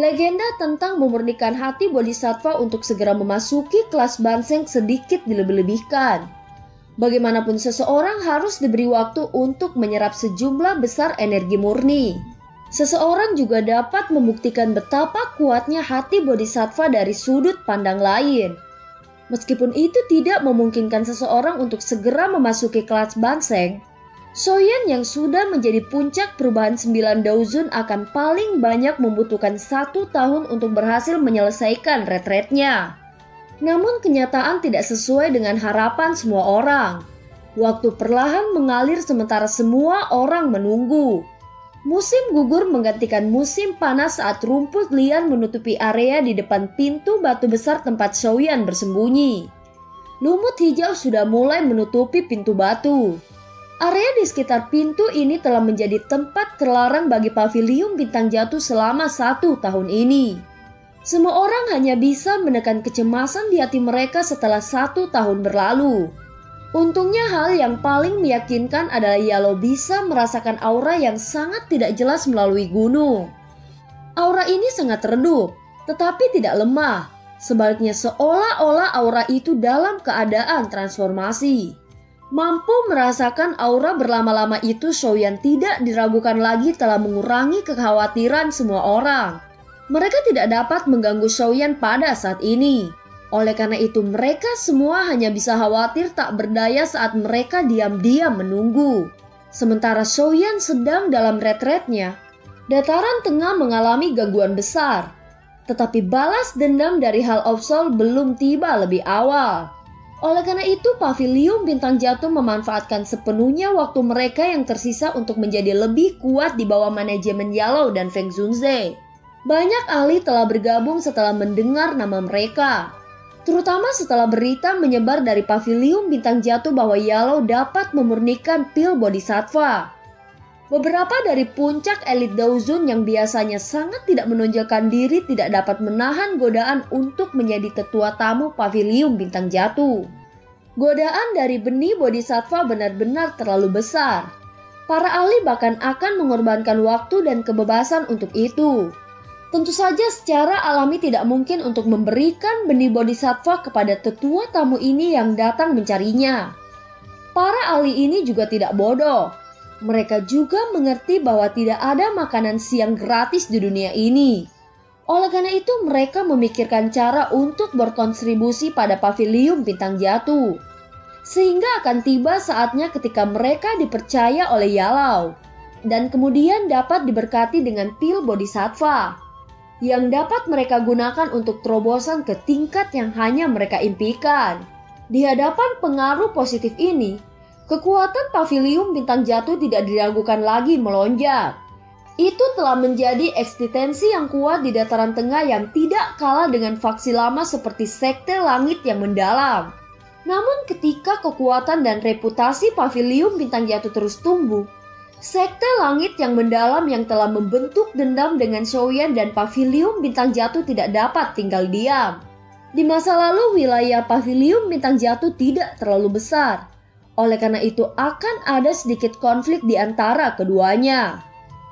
A: Legenda tentang memurnikan hati bodhisattva untuk segera memasuki kelas Banseng sedikit dilebih-lebihkan. Bagaimanapun seseorang harus diberi waktu untuk menyerap sejumlah besar energi murni. Seseorang juga dapat membuktikan betapa kuatnya hati bodhisattva dari sudut pandang lain. Meskipun itu tidak memungkinkan seseorang untuk segera memasuki kelas Banseng, Soyan yang sudah menjadi puncak perubahan 9 Daozun akan paling banyak membutuhkan 1 tahun untuk berhasil menyelesaikan retretnya. Namun kenyataan tidak sesuai dengan harapan semua orang. Waktu perlahan mengalir sementara semua orang menunggu. Musim gugur menggantikan musim panas saat rumput liar menutupi area di depan pintu batu besar tempat Soyan bersembunyi. Lumut hijau sudah mulai menutupi pintu batu. Area di sekitar pintu ini telah menjadi tempat terlarang bagi paviliun bintang jatuh selama 1 tahun ini. Semua orang hanya bisa menekan kecemasan di hati mereka setelah 1 tahun berlalu. Untungnya hal yang paling meyakinkan adalah Yalo bisa merasakan aura yang sangat tidak jelas melalui gunung. Aura ini sangat redup, tetapi tidak lemah. Sebaliknya seolah-olah aura itu dalam keadaan transformasi. Mampu merasakan aura berlama-lama itu, Soyan tidak diragukan lagi telah mengurangi kekhawatiran semua orang. Mereka tidak dapat mengganggu Soyan pada saat ini. Oleh karena itu mereka semua hanya bisa khawatir tak berdaya saat mereka diam-diam menunggu. Sementara Soyan sedang dalam retretnya, Dataran Tengah mengalami gangguan besar, tetapi balas dendam dari Hall of Soul belum tiba lebih awal. Oleh karena itu, Paviliun Bintang Jatuh memanfaatkan sepenuhnya waktu mereka yang tersisa untuk menjadi lebih kuat di bawah manajemen Yellow dan Feng Zunze. Banyak ahli telah bergabung setelah mendengar nama mereka, terutama setelah berita menyebar dari Paviliun Bintang Jatuh bahwa Yellow dapat memurnikan pil Bodhisattva. Beberapa dari puncak elit Daozun yang biasanya sangat tidak menonjolkan diri tidak dapat menahan godaan untuk menjadi tetua tamu Paviliun Bintang Jatuh. Godaan dari benih Bodhisattva benar-benar terlalu besar. Para ahli bahkan akan mengorbankan waktu dan kebebasan untuk itu. Tentu saja secara alami tidak mungkin untuk memberikan benih Bodhisattva kepada tetua tamu ini yang datang mencarinya. Para ahli ini juga tidak bodoh. Mereka juga mengerti bahwa tidak ada makanan siang gratis di dunia ini. Oleh karena itu mereka memikirkan cara untuk berkontribusi pada Paviliun Bintang Jatuh. Sehingga akan tiba saatnya ketika mereka dipercaya oleh Yellow dan kemudian dapat diberkati dengan pil Bodhisattva yang dapat mereka gunakan untuk terobosan ke tingkat yang hanya mereka impikan. Di hadapan pengaruh positif ini, kekuatan Paviliun Bintang Jatuh tidak diragukan lagi melonjak. Itu telah menjadi eksistensi yang kuat di dataran tengah yang tidak kalah dengan faksi lama seperti Sekte Langit yang mendalam. Namun ketika kekuatan dan reputasi Paviliun Bintang Jatuh terus tumbuh, Sekte Langit yang mendalam yang telah membentuk dendam dengan Shoyan dan Paviliun Bintang Jatuh tidak dapat tinggal diam. Di masa lalu wilayah Paviliun Bintang Jatuh tidak terlalu besar. Oleh karena itu akan ada sedikit konflik di antara keduanya.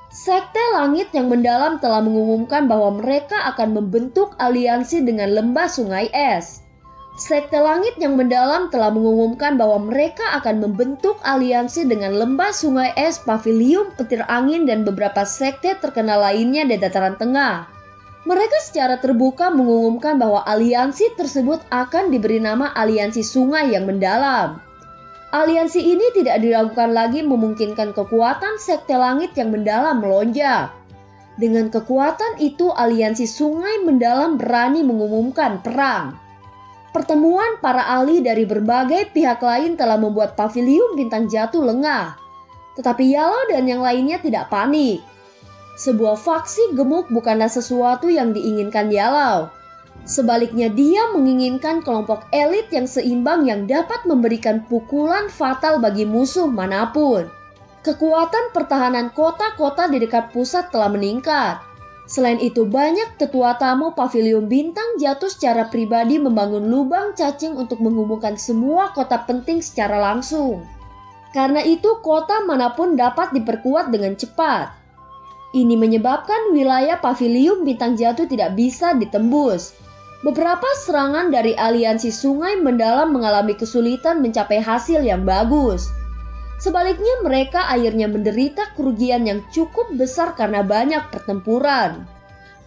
A: Sekte Langit yang mendalam telah mengumumkan bahwa mereka akan membentuk aliansi dengan Lembah Sungai Es. Sekte Langit yang mendalam telah mengumumkan bahwa mereka akan membentuk aliansi dengan Lembah Sungai Es, Paviliun Petir Angin, dan beberapa sekte terkenal lainnya di dataran tengah. Mereka secara terbuka mengumumkan bahwa aliansi tersebut akan diberi nama Aliansi Sungai yang Mendalam. Aliansi ini tidak diragukan lagi memungkinkan kekuatan Sekte Langit yang Mendalam melonjak. Dengan kekuatan itu, Aliansi Sungai Mendalam berani mengumumkan perang. Pertemuan para ahli dari berbagai pihak lain telah membuat Paviliun Bintang Jatuh lengah. Tetapi Yellow dan yang lainnya tidak panik. Sebuah faksi gemuk bukanlah sesuatu yang diinginkan Yellow. Sebaliknya dia menginginkan kelompok elit yang seimbang yang dapat memberikan pukulan fatal bagi musuh manapun. Kekuatan pertahanan kota-kota di dekat pusat telah meningkat. Selain itu, banyak tetua tamu Paviliun Bintang Jatuh secara pribadi membangun lubang cacing untuk menghubungkan semua kota penting secara langsung. Karena itu, kota manapun dapat diperkuat dengan cepat. Ini menyebabkan wilayah Paviliun Bintang Jatuh tidak bisa ditembus. Beberapa serangan dari aliansi Sungai Mendalam mengalami kesulitan mencapai hasil yang bagus. Sebaliknya mereka akhirnya menderita kerugian yang cukup besar karena banyak pertempuran.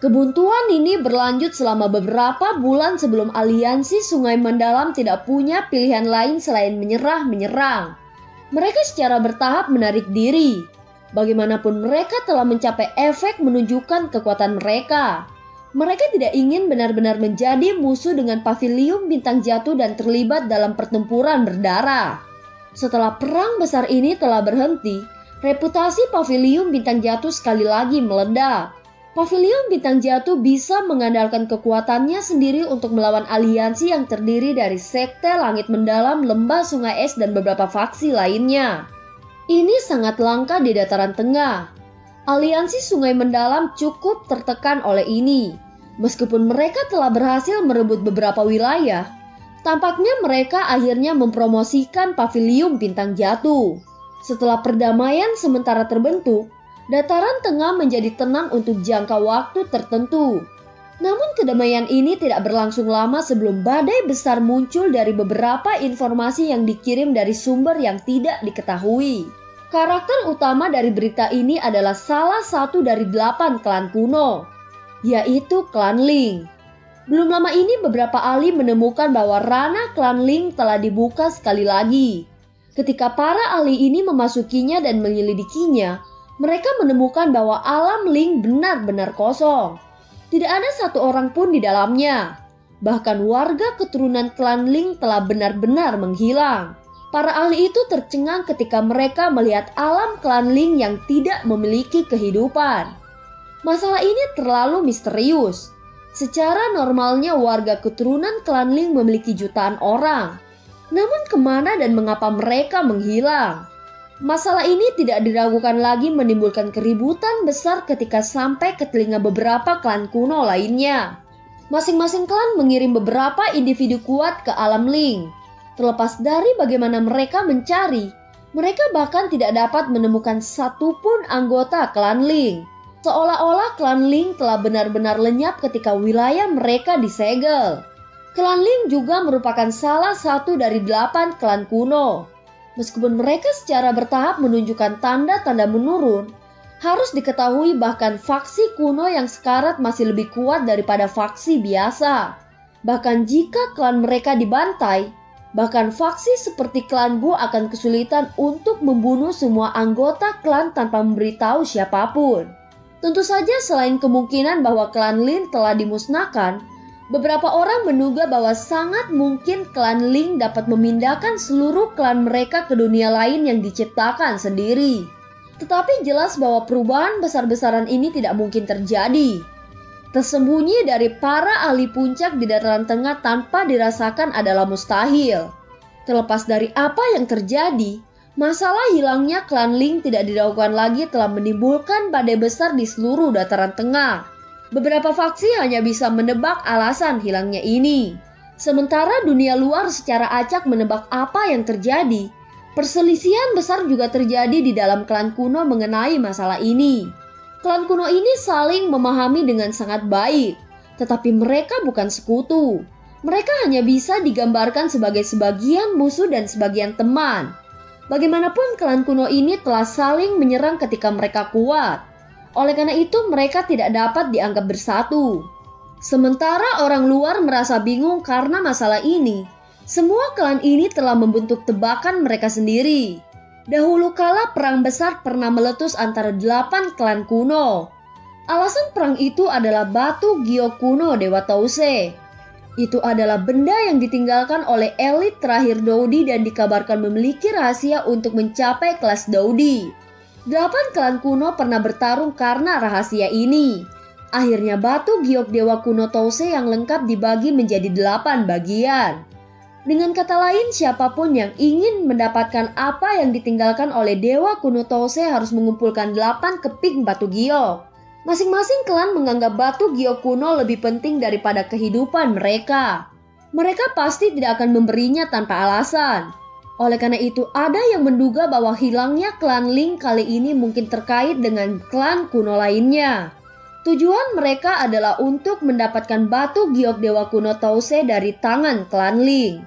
A: Kebuntuan ini berlanjut selama beberapa bulan sebelum aliansi Sungai Mendalam tidak punya pilihan lain selain menyerang. Mereka secara bertahap menarik diri. Bagaimanapun mereka telah mencapai efek menunjukkan kekuatan mereka. Mereka tidak ingin benar-benar menjadi musuh dengan Paviliun Bintang Jatuh dan terlibat dalam pertempuran berdarah. Setelah perang besar ini telah berhenti, reputasi Paviliun Bintang Jatuh sekali lagi meledak. Paviliun Bintang Jatuh bisa mengandalkan kekuatannya sendiri untuk melawan aliansi yang terdiri dari Sekte Langit Mendalam, Lembah Sungai Es, dan beberapa faksi lainnya. Ini sangat langka di dataran tengah. Aliansi Sungai Mendalam cukup tertekan oleh ini. Meskipun mereka telah berhasil merebut beberapa wilayah, tampaknya mereka akhirnya mempromosikan Paviliun Bintang Jatuh. Setelah perdamaian sementara terbentuk, dataran tengah menjadi tenang untuk jangka waktu tertentu. Namun kedamaian ini tidak berlangsung lama sebelum badai besar muncul dari beberapa informasi yang dikirim dari sumber yang tidak diketahui. Karakter utama dari berita ini adalah salah satu dari 8 klan kuno, yaitu klan Ling. Belum lama ini beberapa ahli menemukan bahwa ranah klan Ling telah dibuka sekali lagi. Ketika para ahli ini memasukinya dan menyelidikinya, Mereka menemukan bahwa alam Ling benar-benar kosong. Tidak ada satu orang pun di dalamnya. Bahkan warga keturunan klan Ling telah benar-benar menghilang. Para ahli itu tercengang ketika mereka melihat alam klan Ling yang tidak memiliki kehidupan. Masalah ini terlalu misterius. Secara normalnya warga keturunan klan Ling memiliki jutaan orang. Namun kemana dan mengapa mereka menghilang? Masalah ini tidak diragukan lagi menimbulkan keributan besar ketika sampai ke telinga beberapa klan kuno lainnya. Masing-masing klan mengirim beberapa individu kuat ke alam Ling. Terlepas dari bagaimana mereka mencari, mereka bahkan tidak dapat menemukan satupun anggota klan Ling. Seolah-olah klan Ling telah benar-benar lenyap ketika wilayah mereka disegel. Klan Ling juga merupakan salah satu dari 8 klan kuno. Meskipun mereka secara bertahap menunjukkan tanda-tanda menurun, harus diketahui bahkan faksi kuno yang sekarat masih lebih kuat daripada faksi biasa. Bahkan jika klan mereka dibantai, bahkan faksi seperti klan Gu akan kesulitan untuk membunuh semua anggota klan tanpa memberitahu siapapun. Tentu saja selain kemungkinan bahwa klan Lin telah dimusnahkan, beberapa orang menduga bahwa sangat mungkin klan Ling dapat memindahkan seluruh klan mereka ke dunia lain yang diciptakan sendiri. Tetapi jelas bahwa perubahan besar-besaran ini tidak mungkin terjadi. Tersembunyi dari para ahli puncak di dataran tengah tanpa dirasakan adalah mustahil. Terlepas dari apa yang terjadi, masalah hilangnya klan Ling tidak diragukan lagi telah menimbulkan badai besar di seluruh dataran tengah. Beberapa faksi hanya bisa menebak alasan hilangnya ini. Sementara dunia luar secara acak menebak apa yang terjadi, perselisihan besar juga terjadi di dalam klan kuno mengenai masalah ini. Klan kuno ini saling memahami dengan sangat baik, tetapi mereka bukan sekutu. Mereka hanya bisa digambarkan sebagai sebagian musuh dan sebagian teman. Bagaimanapun klan kuno ini telah saling menyerang ketika mereka kuat. Oleh karena itu mereka tidak dapat dianggap bersatu. Sementara orang luar merasa bingung karena masalah ini, semua klan ini telah membentuk tebakan mereka sendiri. Dahulu kala perang besar pernah meletus antara 8 klan kuno. Alasan perang itu adalah batu giok kuno Dewa Tause. Itu adalah benda yang ditinggalkan oleh elit terakhir Daudi dan dikabarkan memiliki rahasia untuk mencapai kelas Daudi. 8 klan kuno pernah bertarung karena rahasia ini. Akhirnya batu giok Dewa kuno Tause yang lengkap dibagi menjadi 8 bagian. Dengan kata lain, siapapun yang ingin mendapatkan apa yang ditinggalkan oleh Dewa kuno Tause harus mengumpulkan 8 keping batu giok. Masing-masing klan menganggap batu giok kuno lebih penting daripada kehidupan mereka. Mereka pasti tidak akan memberinya tanpa alasan. Oleh karena itu, ada yang menduga bahwa hilangnya klan Ling kali ini mungkin terkait dengan klan kuno lainnya. Tujuan mereka adalah untuk mendapatkan batu giok Dewa kuno Tause dari tangan klan Ling.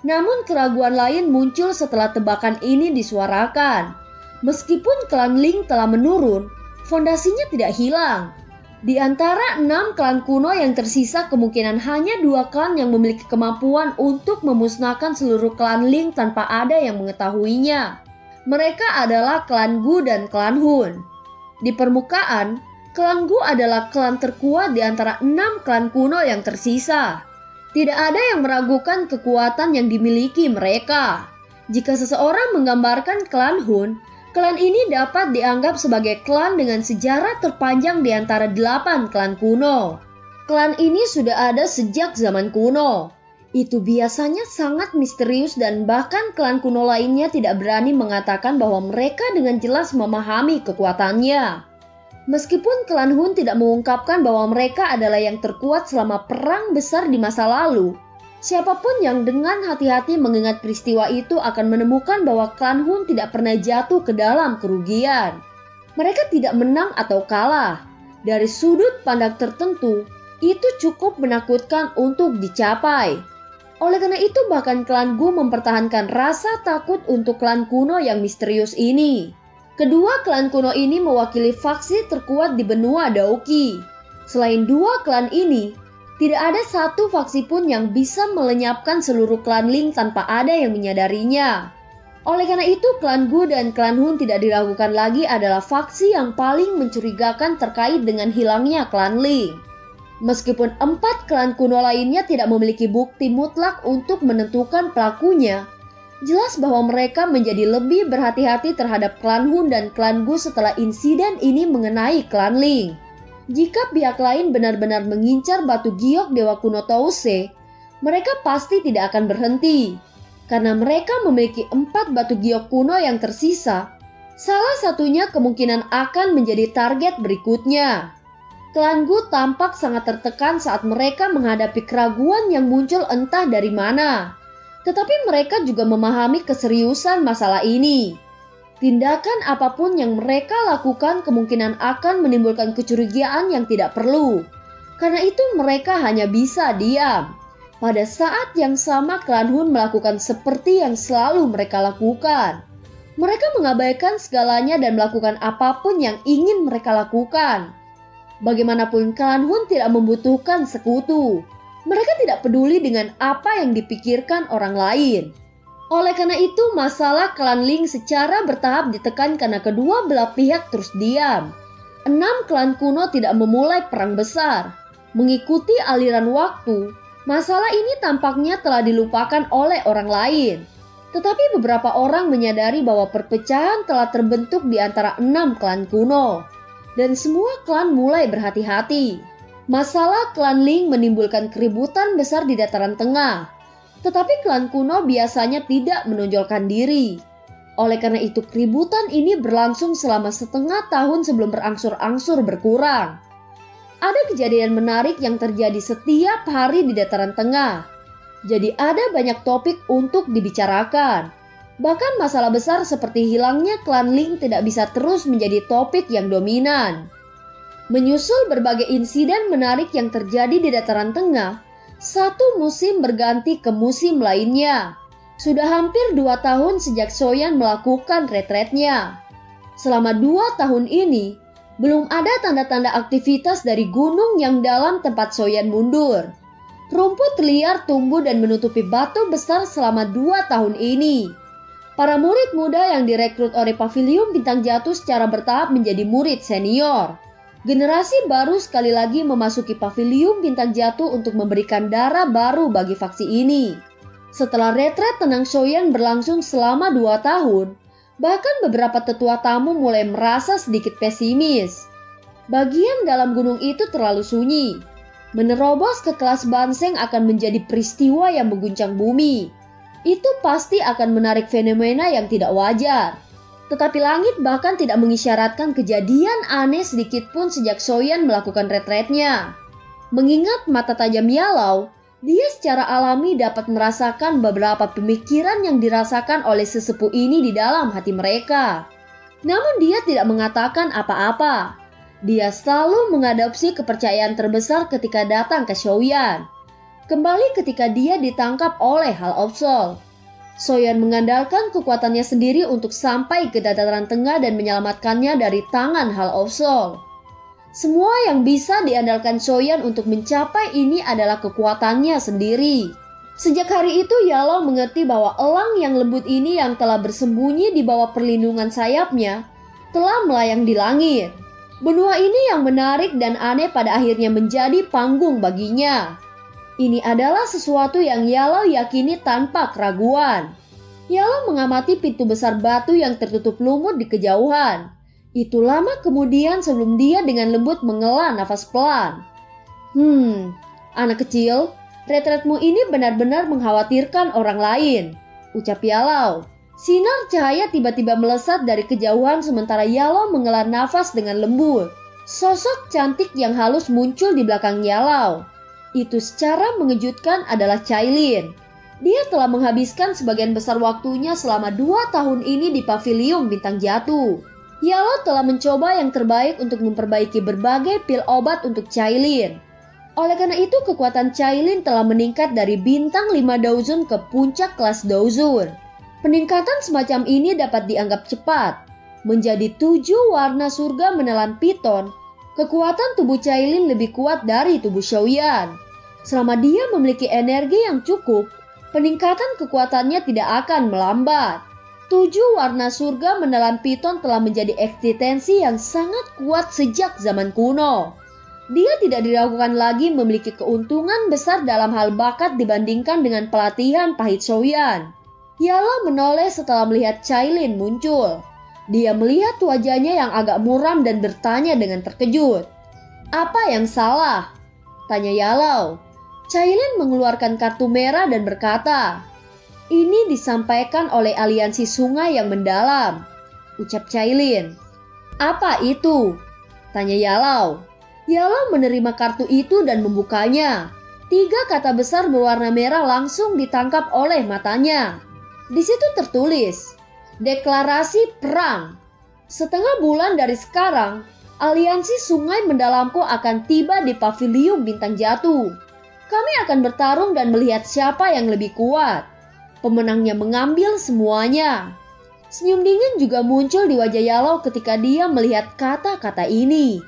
A: Namun keraguan lain muncul setelah tebakan ini disuarakan. Meskipun klan Ling telah menurun, fondasinya tidak hilang. Di antara 6 klan kuno yang tersisa, kemungkinan hanya 2 klan yang memiliki kemampuan untuk memusnahkan seluruh klan Ling tanpa ada yang mengetahuinya. Mereka adalah klan Gu dan klan Hun. Di permukaan, klan Gu adalah klan terkuat di antara 6 klan kuno yang tersisa. Tidak ada yang meragukan kekuatan yang dimiliki mereka. Jika seseorang menggambarkan klan Hun, klan ini dapat dianggap sebagai klan dengan sejarah terpanjang di antara 8 klan kuno. Klan ini sudah ada sejak zaman kuno. Itu biasanya sangat misterius dan bahkan klan kuno lainnya tidak berani mengatakan bahwa mereka dengan jelas memahami kekuatannya. Meskipun klan Hun tidak mengungkapkan bahwa mereka adalah yang terkuat selama perang besar di masa lalu, siapapun yang dengan hati-hati mengingat peristiwa itu akan menemukan bahwa klan Hun tidak pernah jatuh ke dalam kerugian. Mereka tidak menang atau kalah. Dari sudut pandang tertentu, itu cukup menakutkan untuk dicapai. Oleh karena itu bahkan klan Gu mempertahankan rasa takut untuk klan kuno yang misterius ini. Kedua klan kuno ini mewakili faksi terkuat di benua Dauki. Selain 2 klan ini, tidak ada satu faksi pun yang bisa melenyapkan seluruh klan Ling tanpa ada yang menyadarinya. Oleh karena itu, klan Gu dan klan Hun tidak diragukan lagi adalah faksi yang paling mencurigakan terkait dengan hilangnya klan Ling. Meskipun 4 klan kuno lainnya tidak memiliki bukti mutlak untuk menentukan pelakunya, jelas bahwa mereka menjadi lebih berhati-hati terhadap klan Hun dan klan Gu setelah insiden ini mengenai klan Ling. Jika pihak lain benar-benar mengincar batu giok Dewa Kuno Touse, mereka pasti tidak akan berhenti. Karena mereka memiliki 4 batu giok kuno yang tersisa, salah satunya kemungkinan akan menjadi target berikutnya. Klan Gu tampak sangat tertekan saat mereka menghadapi keraguan yang muncul entah dari mana. Tetapi mereka juga memahami keseriusan masalah ini. Tindakan apapun yang mereka lakukan kemungkinan akan menimbulkan kecurigaan yang tidak perlu. Karena itu mereka hanya bisa diam. Pada saat yang sama klan Hun melakukan seperti yang selalu mereka lakukan. Mereka mengabaikan segalanya dan melakukan apapun yang ingin mereka lakukan. Bagaimanapun klan Hun tidak membutuhkan sekutu. Mereka tidak peduli dengan apa yang dipikirkan orang lain. Oleh karena itu masalah klan Ling secara bertahap ditekan karena kedua belah pihak terus diam. 6 klan kuno tidak memulai perang besar. Mengikuti aliran waktu, masalah ini tampaknya telah dilupakan oleh orang lain. Tetapi beberapa orang menyadari bahwa perpecahan telah terbentuk di antara 6 klan kuno. Dan semua klan mulai berhati-hati. Masalah klan Ling menimbulkan keributan besar di dataran tengah. Tetapi klan kuno biasanya tidak menonjolkan diri. Oleh karena itu keributan ini berlangsung selama setengah tahun sebelum berangsur-angsur berkurang. Ada kejadian menarik yang terjadi setiap hari di dataran tengah. Jadi ada banyak topik untuk dibicarakan. Bahkan masalah besar seperti hilangnya klan Ling tidak bisa terus menjadi topik yang dominan. Menyusul berbagai insiden menarik yang terjadi di dataran tengah, satu musim berganti ke musim lainnya. Sudah hampir 2 tahun sejak Soyan melakukan retretnya. Selama 2 tahun ini, belum ada tanda-tanda aktivitas dari gunung yang dalam tempat Soyan mundur. Rumput liar tumbuh dan menutupi batu besar selama 2 tahun ini. Para murid muda yang direkrut oleh Paviliun Bintang Jatuh secara bertahap menjadi murid senior. Generasi baru sekali lagi memasuki Paviliun Bintang Jatuh untuk memberikan darah baru bagi faksi ini. Setelah retret tenang Soyan berlangsung selama 2 tahun, bahkan beberapa tetua tamu mulai merasa sedikit pesimis. Bagian dalam gunung itu terlalu sunyi. Menerobos ke kelas Banseng akan menjadi peristiwa yang mengguncang bumi. Itu pasti akan menarik fenomena yang tidak wajar. Tetapi langit bahkan tidak mengisyaratkan kejadian aneh sedikit pun sejak Soyan melakukan retretnya. Mengingat mata tajam Yalau, dia secara alami dapat merasakan beberapa pemikiran yang dirasakan oleh sesepuh ini di dalam hati mereka. Namun dia tidak mengatakan apa-apa. Dia selalu mengadopsi kepercayaan terbesar ketika datang ke Soyan. Kembali ketika dia ditangkap oleh Hall of Soul. Soyan mengandalkan kekuatannya sendiri untuk sampai ke dataran tengah dan menyelamatkannya dari tangan Hall of Soul. Semua yang bisa diandalkan Soyan untuk mencapai ini adalah kekuatannya sendiri. Sejak hari itu Yalau mengerti bahwa elang yang lembut ini yang telah bersembunyi di bawah perlindungan sayapnya telah melayang di langit. Benua ini yang menarik dan aneh pada akhirnya menjadi panggung baginya. Ini adalah sesuatu yang Yalau yakini tanpa keraguan. Yalau mengamati pintu besar batu yang tertutup lumut di kejauhan. Itu lama kemudian sebelum dia dengan lembut menghela nafas pelan. Anak kecil, retretmu ini benar-benar mengkhawatirkan orang lain, ucap Yalau. Sinar cahaya tiba-tiba melesat dari kejauhan sementara Yalau menghela nafas dengan lembut. Sosok cantik yang halus muncul di belakang Yalau. Itu secara mengejutkan adalah Cailin. Dia telah menghabiskan sebagian besar waktunya selama 2 tahun ini di Paviliun Bintang Jatuh. Yalau telah mencoba yang terbaik untuk memperbaiki berbagai pil obat untuk Cailin. Oleh karena itu kekuatan Cailin telah meningkat dari bintang 5 Daozun ke puncak kelas Daozun. Peningkatan semacam ini dapat dianggap cepat. Menjadi 7 warna surga menelan piton, kekuatan tubuh Cailin lebih kuat dari tubuh Xiaoyan. Selama dia memiliki energi yang cukup, peningkatan kekuatannya tidak akan melambat. 7 warna surga menelan piton telah menjadi eksistensi yang sangat kuat sejak zaman kuno. Dia tidak diragukan lagi memiliki keuntungan besar dalam hal bakat dibandingkan dengan pelatihan Pahit Shouyan. Yalo menoleh setelah melihat Cailin muncul. Dia melihat wajahnya yang agak muram dan bertanya dengan terkejut. "Apa yang salah?" tanya Yalo. Cailin mengeluarkan kartu merah dan berkata, "Ini disampaikan oleh aliansi sungai yang mendalam," ucap Cailin. "Apa itu?" tanya Yalo. Yalo menerima kartu itu dan membukanya. 3 kata besar berwarna merah langsung ditangkap oleh matanya. Di situ tertulis, "Deklarasi Perang. Setengah bulan dari sekarang, aliansi sungai mendalamku akan tiba di Paviliun Bintang Jatuh. Kami akan bertarung dan melihat siapa yang lebih kuat. Pemenangnya mengambil semuanya." Senyum dingin juga muncul di wajah Yalo ketika dia melihat kata-kata ini.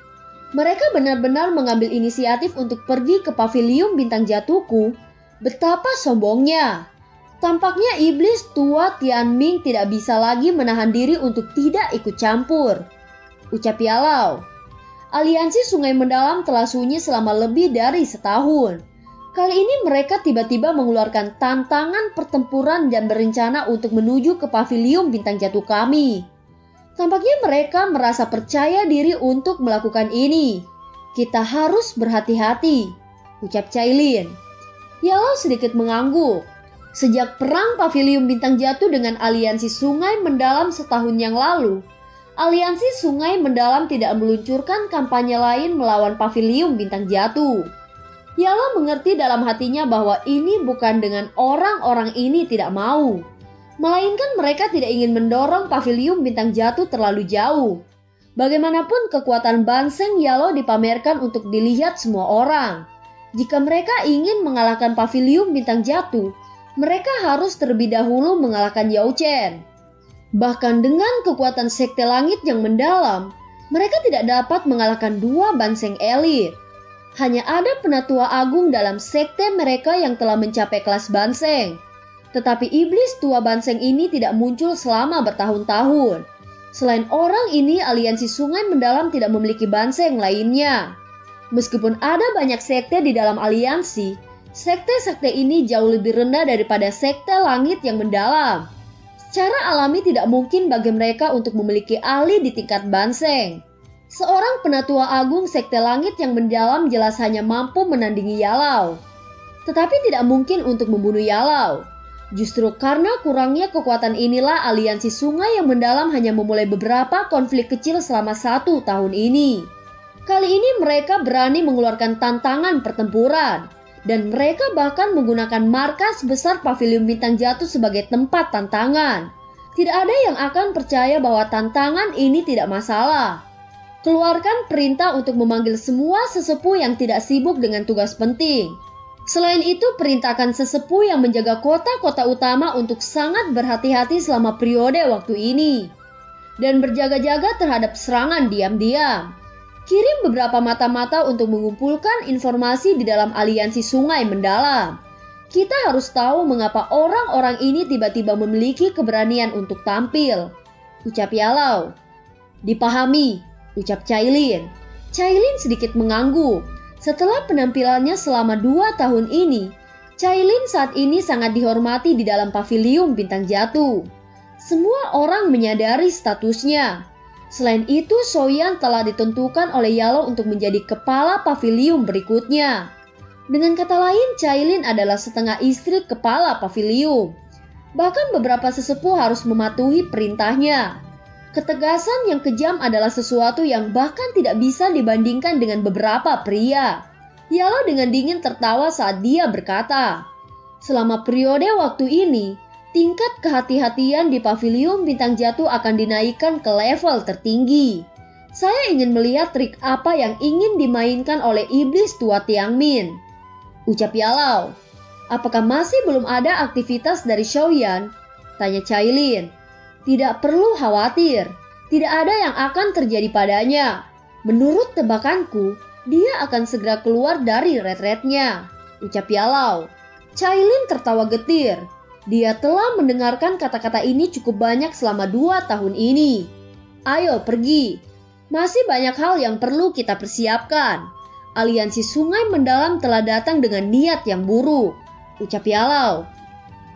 A: Mereka benar-benar mengambil inisiatif untuk pergi ke Paviliun Bintang Jatuhku. Betapa sombongnya. Tampaknya iblis tua Tianming tidak bisa lagi menahan diri untuk tidak ikut campur, ucap Yalo. Aliansi Sungai Mendalam telah sunyi selama lebih dari setahun. Kali ini mereka tiba-tiba mengeluarkan tantangan pertempuran dan berencana untuk menuju ke Paviliun Bintang Jatuh kami. Tampaknya mereka merasa percaya diri untuk melakukan ini. Kita harus berhati-hati, ucap Cailin. Yalo sedikit mengangguk. Sejak perang Paviliun Bintang Jatuh dengan aliansi Sungai Mendalam setahun yang lalu, aliansi Sungai Mendalam tidak meluncurkan kampanye lain melawan Paviliun Bintang Jatuh. Yalo mengerti dalam hatinya bahwa ini bukan dengan orang-orang ini tidak mau, melainkan mereka tidak ingin mendorong Paviliun Bintang Jatuh terlalu jauh. Bagaimanapun kekuatan Banseng Yalo dipamerkan untuk dilihat semua orang. Jika mereka ingin mengalahkan Paviliun Bintang Jatuh, mereka harus terlebih dahulu mengalahkan Yao Chen. Bahkan dengan kekuatan Sekte Langit yang mendalam, mereka tidak dapat mengalahkan 2 Banseng elit. Hanya ada penatua agung dalam sekte mereka yang telah mencapai kelas Banseng. Tetapi iblis tua Banseng ini tidak muncul selama bertahun-tahun. Selain orang ini, aliansi Sungai Mendalam tidak memiliki Banseng lainnya. Meskipun ada banyak sekte di dalam aliansi, sekte-sekte ini jauh lebih rendah daripada sekte Langit yang mendalam. Secara alami tidak mungkin bagi mereka untuk memiliki ahli di tingkat Banseng. Seorang penatua agung sekte Langit yang mendalam jelas hanya mampu menandingi Yalo. Tetapi tidak mungkin untuk membunuh Yalo. Justru karena kurangnya kekuatan inilah aliansi sungai yang mendalam hanya memulai beberapa konflik kecil selama 1 tahun ini. Kali ini mereka berani mengeluarkan tantangan pertempuran. Dan mereka bahkan menggunakan markas besar Paviliun Bintang Jatuh sebagai tempat tantangan. Tidak ada yang akan percaya bahwa tantangan ini tidak masalah. Keluarkan perintah untuk memanggil semua sesepuh yang tidak sibuk dengan tugas penting. Selain itu, perintahkan sesepuh yang menjaga kota-kota utama untuk sangat berhati-hati selama periode waktu ini. Dan berjaga-jaga terhadap serangan diam-diam. Kirim beberapa mata-mata untuk mengumpulkan informasi di dalam aliansi Sungai Mendalam. Kita harus tahu mengapa orang-orang ini tiba-tiba memiliki keberanian untuk tampil, ucap Yalo. Dipahami, ucap Cailin. Cailin sedikit mengangguk. Setelah penampilannya selama 2 tahun ini, Cailin saat ini sangat dihormati di dalam Paviliun Bintang Jatuh. Semua orang menyadari statusnya. Selain itu, Shouyan telah ditentukan oleh Yalo untuk menjadi kepala paviliun berikutnya. Dengan kata lain, Cailin adalah setengah istri kepala paviliun. Bahkan beberapa sesepuh harus mematuhi perintahnya. Ketegasan yang kejam adalah sesuatu yang bahkan tidak bisa dibandingkan dengan beberapa pria. Yalo dengan dingin tertawa saat dia berkata, "Selama periode waktu ini, tingkat kehati-hatian di Paviliun Bintang Jatuh akan dinaikkan ke level tertinggi. Saya ingin melihat trik apa yang ingin dimainkan oleh iblis tua Tianming," ucap Yalo. "Apakah masih belum ada aktivitas dari Shouyan?" tanya Cailin. "Tidak perlu khawatir, tidak ada yang akan terjadi padanya. Menurut tebakanku, dia akan segera keluar dari retretnya," ucap Yalo. Cailin tertawa getir. Dia telah mendengarkan kata-kata ini cukup banyak selama 2 tahun ini. Ayo pergi. Masih banyak hal yang perlu kita persiapkan. Aliansi Sungai Mendalam telah datang dengan niat yang buruk, ucap Yalau.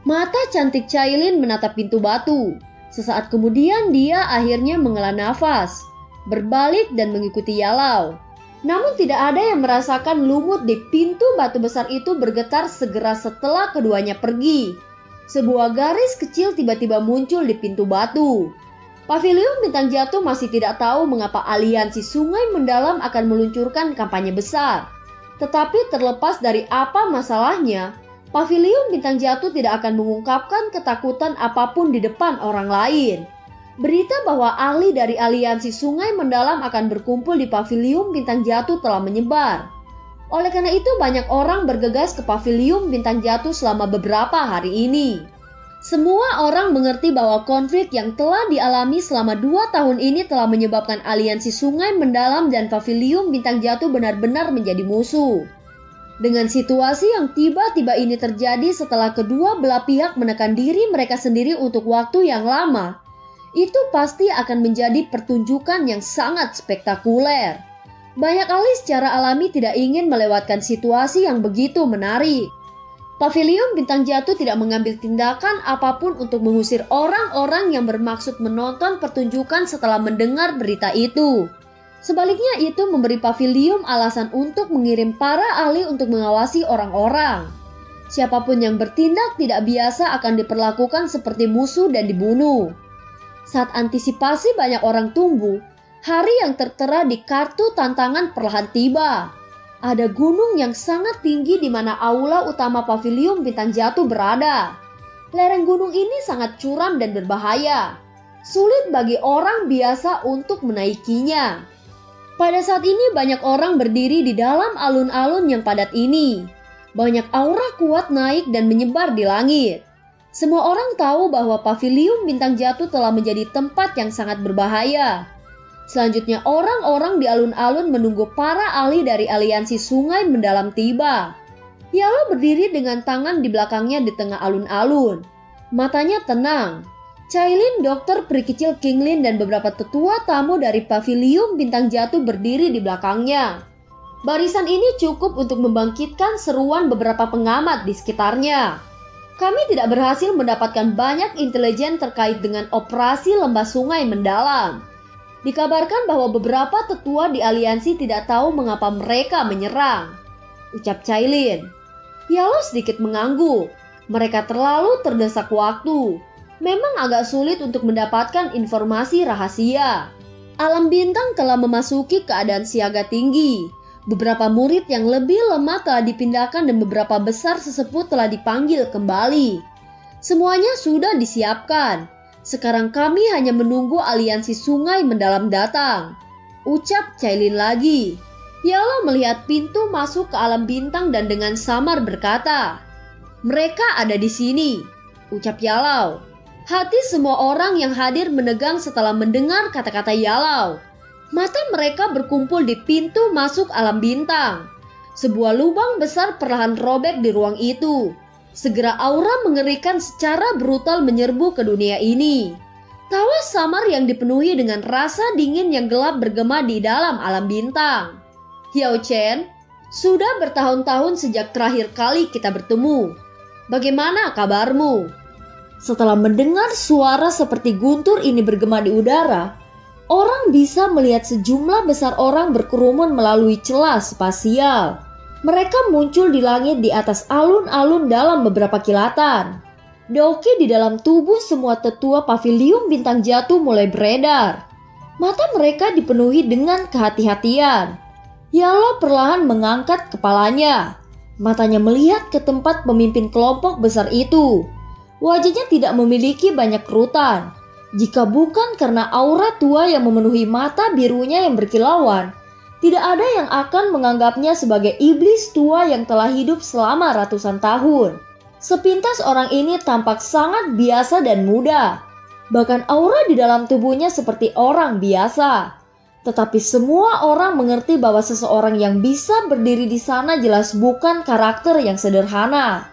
A: Mata cantik Cailin menatap pintu batu. Sesaat kemudian dia akhirnya menghela nafas, berbalik dan mengikuti Yalau. Namun tidak ada yang merasakan lumut di pintu batu besar itu bergetar segera setelah keduanya pergi. Sebuah garis kecil tiba-tiba muncul di pintu batu. Paviliun Bintang Jatuh masih tidak tahu mengapa aliansi Sungai Mendalam akan meluncurkan kampanye besar. Tetapi terlepas dari apa masalahnya, Paviliun Bintang Jatuh tidak akan mengungkapkan ketakutan apapun di depan orang lain. Berita bahwa ahli dari aliansi Sungai Mendalam akan berkumpul di Paviliun Bintang Jatuh telah menyebar. Oleh karena itu banyak orang bergegas ke Paviliun Bintang Jatuh selama beberapa hari ini. Semua orang mengerti bahwa konflik yang telah dialami selama 2 tahun ini telah menyebabkan aliansi Sungai Mendalam dan Paviliun Bintang Jatuh benar-benar menjadi musuh. Dengan situasi yang tiba-tiba ini terjadi setelah kedua belah pihak menekan diri mereka sendiri untuk waktu yang lama, itu pasti akan menjadi pertunjukan yang sangat spektakuler. Banyak ahli secara alami tidak ingin melewatkan situasi yang begitu menarik. Paviliun Bintang Jatuh tidak mengambil tindakan apapun untuk mengusir orang-orang yang bermaksud menonton pertunjukan setelah mendengar berita itu. Sebaliknya itu memberi Paviliun alasan untuk mengirim para ahli untuk mengawasi orang-orang. Siapapun yang bertindak tidak biasa akan diperlakukan seperti musuh dan dibunuh. Saat antisipasi banyak orang tumbuh, hari yang tertera di kartu tantangan perlahan tiba. Ada gunung yang sangat tinggi di mana aula utama Paviliun Bintang Jatuh berada. Lereng gunung ini sangat curam dan berbahaya. Sulit bagi orang biasa untuk menaikinya. Pada saat ini banyak orang berdiri di dalam alun-alun yang padat ini. Banyak aura kuat naik dan menyebar di langit. Semua orang tahu bahwa Paviliun Bintang Jatuh telah menjadi tempat yang sangat berbahaya. Selanjutnya orang-orang di alun-alun menunggu para ahli dari aliansi Sungai Mendalam tiba. Yalau berdiri dengan tangan di belakangnya di tengah alun-alun. Matanya tenang. Cailin, dokter peri kecil Kinglin dan beberapa tetua tamu dari Paviliun Bintang Jatuh berdiri di belakangnya. Barisan ini cukup untuk membangkitkan seruan beberapa pengamat di sekitarnya. Kami tidak berhasil mendapatkan banyak intelijen terkait dengan operasi Lembah Sungai Mendalam. Dikabarkan bahwa beberapa tetua di aliansi tidak tahu mengapa mereka menyerang, ucap Cailin. Yalau sedikit mengangguk. Mereka terlalu terdesak waktu. Memang agak sulit untuk mendapatkan informasi rahasia. Alam bintang telah memasuki keadaan siaga tinggi. Beberapa murid yang lebih lemah telah dipindahkan dan beberapa besar sesepuh telah dipanggil kembali. Semuanya sudah disiapkan. Sekarang kami hanya menunggu aliansi Sungai Mendalam datang, ucap Cailin lagi. Yalau melihat pintu masuk ke alam bintang dan dengan samar berkata, "Mereka ada di sini," ucap Yalau. Hati semua orang yang hadir menegang setelah mendengar kata-kata Yalau. Mata mereka berkumpul di pintu masuk alam bintang. Sebuah lubang besar perlahan robek di ruang itu. Segera aura mengerikan secara brutal menyerbu ke dunia ini. Tawa samar yang dipenuhi dengan rasa dingin yang gelap bergema di dalam alam bintang. "Yao Chen, sudah bertahun-tahun sejak terakhir kali kita bertemu. Bagaimana kabarmu?" Setelah mendengar suara seperti guntur ini bergema di udara, orang bisa melihat sejumlah besar orang berkerumun melalui celah spasial. Mereka muncul di langit di atas alun-alun dalam beberapa kilatan. Doki di dalam tubuh semua tetua Paviliun Bintang Jatuh mulai beredar. Mata mereka dipenuhi dengan kehati-hatian. Yalau perlahan mengangkat kepalanya. Matanya melihat ke tempat pemimpin kelompok besar itu. Wajahnya tidak memiliki banyak kerutan. Jika bukan karena aura tua yang memenuhi mata birunya yang berkilauan, tidak ada yang akan menganggapnya sebagai iblis tua yang telah hidup selama ratusan tahun. Sepintas orang ini tampak sangat biasa dan muda. Bahkan aura di dalam tubuhnya seperti orang biasa. Tetapi semua orang mengerti bahwa seseorang yang bisa berdiri di sana jelas bukan karakter yang sederhana.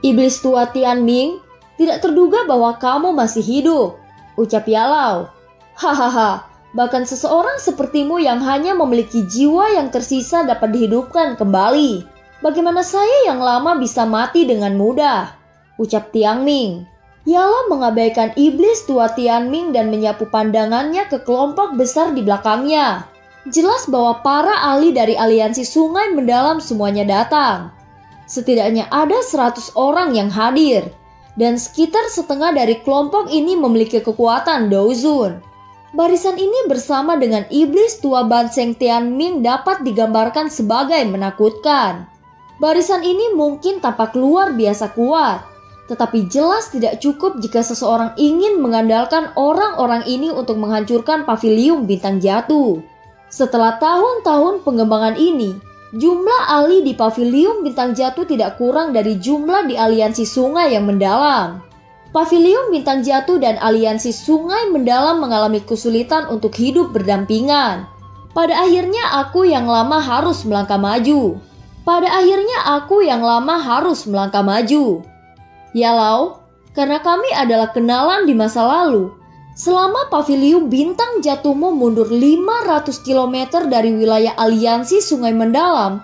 A: Iblis tua Tianming, Tidak terduga bahwa kamu masih hidup, ucap Yalau. Hahaha, bahkan seseorang sepertimu yang hanya memiliki jiwa yang tersisa dapat dihidupkan kembali. Bagaimana saya yang lama bisa mati dengan mudah, ucap Tianming. Yalau mengabaikan iblis tua Tianming dan menyapu pandangannya ke kelompok besar di belakangnya. Jelas bahwa para ahli dari aliansi sungai mendalam semuanya datang. Setidaknya ada 100 orang yang hadir, dan sekitar setengah dari kelompok ini memiliki kekuatan Douzun. Barisan ini bersama dengan iblis tua Banseng Tianming dapat digambarkan sebagai menakutkan. Barisan ini mungkin tampak luar biasa kuat, tetapi jelas tidak cukup jika seseorang ingin mengandalkan orang-orang ini untuk menghancurkan paviliun bintang jatuh. Setelah tahun-tahun pengembangan ini, jumlah ahli di paviliun bintang jatuh tidak kurang dari jumlah di aliansi sungai yang mendalam. Paviliun bintang jatuh dan aliansi sungai mendalam mengalami kesulitan untuk hidup berdampingan. Pada akhirnya aku yang lama harus melangkah maju. Yalau, karena kami adalah kenalan di masa lalu. Selama paviliun bintang jatuhmu mundur 500 km dari wilayah aliansi sungai mendalam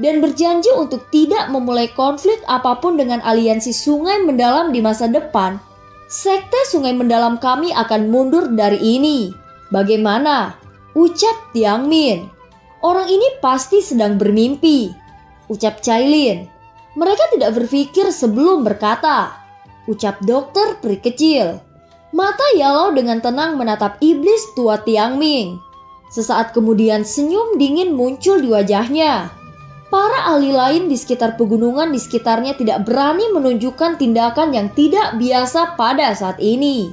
A: dan berjanji untuk tidak memulai konflik apapun dengan aliansi sungai mendalam di masa depan, sekte sungai mendalam kami akan mundur dari ini. Bagaimana? Ucap Tianmin. Orang ini pasti sedang bermimpi, ucap Cailin. Mereka tidak berpikir sebelum berkata, ucap dokter peri kecil. Mata Yalau dengan tenang menatap iblis tua Tianming. Sesaat kemudian senyum dingin muncul di wajahnya. Para ahli lain di sekitar pegunungan di sekitarnya tidak berani menunjukkan tindakan yang tidak biasa pada saat ini.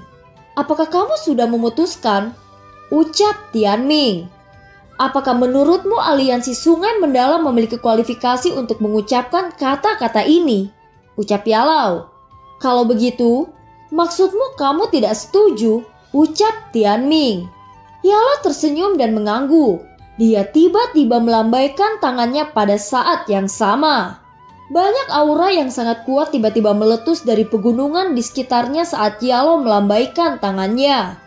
A: Apakah kamu sudah memutuskan? Ucap Tianming. Apakah menurutmu aliansi sungai mendalam memiliki kualifikasi untuk mengucapkan kata-kata ini? Ucap Yalau. Kalau begitu, maksudmu kamu tidak setuju? Ucap Tianming. Yalau tersenyum dan mengangguk. Dia tiba-tiba melambaikan tangannya pada saat yang sama. Banyak aura yang sangat kuat tiba-tiba meletus dari pegunungan di sekitarnya saat Yalau melambaikan tangannya.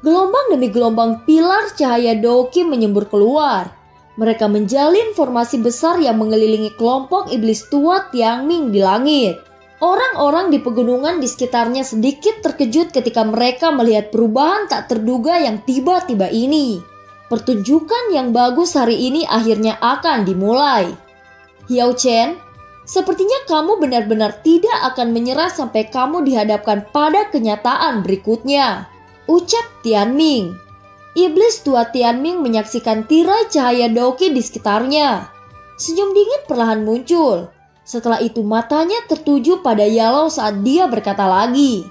A: Gelombang demi gelombang pilar cahaya Doki menyembur keluar. Mereka menjalin formasi besar yang mengelilingi kelompok iblis tua Tianming di langit. Orang-orang di pegunungan di sekitarnya sedikit terkejut ketika mereka melihat perubahan tak terduga yang tiba-tiba ini. Pertunjukan yang bagus hari ini akhirnya akan dimulai. Hiao Chen, sepertinya kamu benar-benar tidak akan menyerah sampai kamu dihadapkan pada kenyataan berikutnya, ucap Tianming. Iblis tua Tianming menyaksikan tirai cahaya Doki di sekitarnya. Senyum dingin perlahan muncul. Setelah itu matanya tertuju pada Yalau saat dia berkata lagi,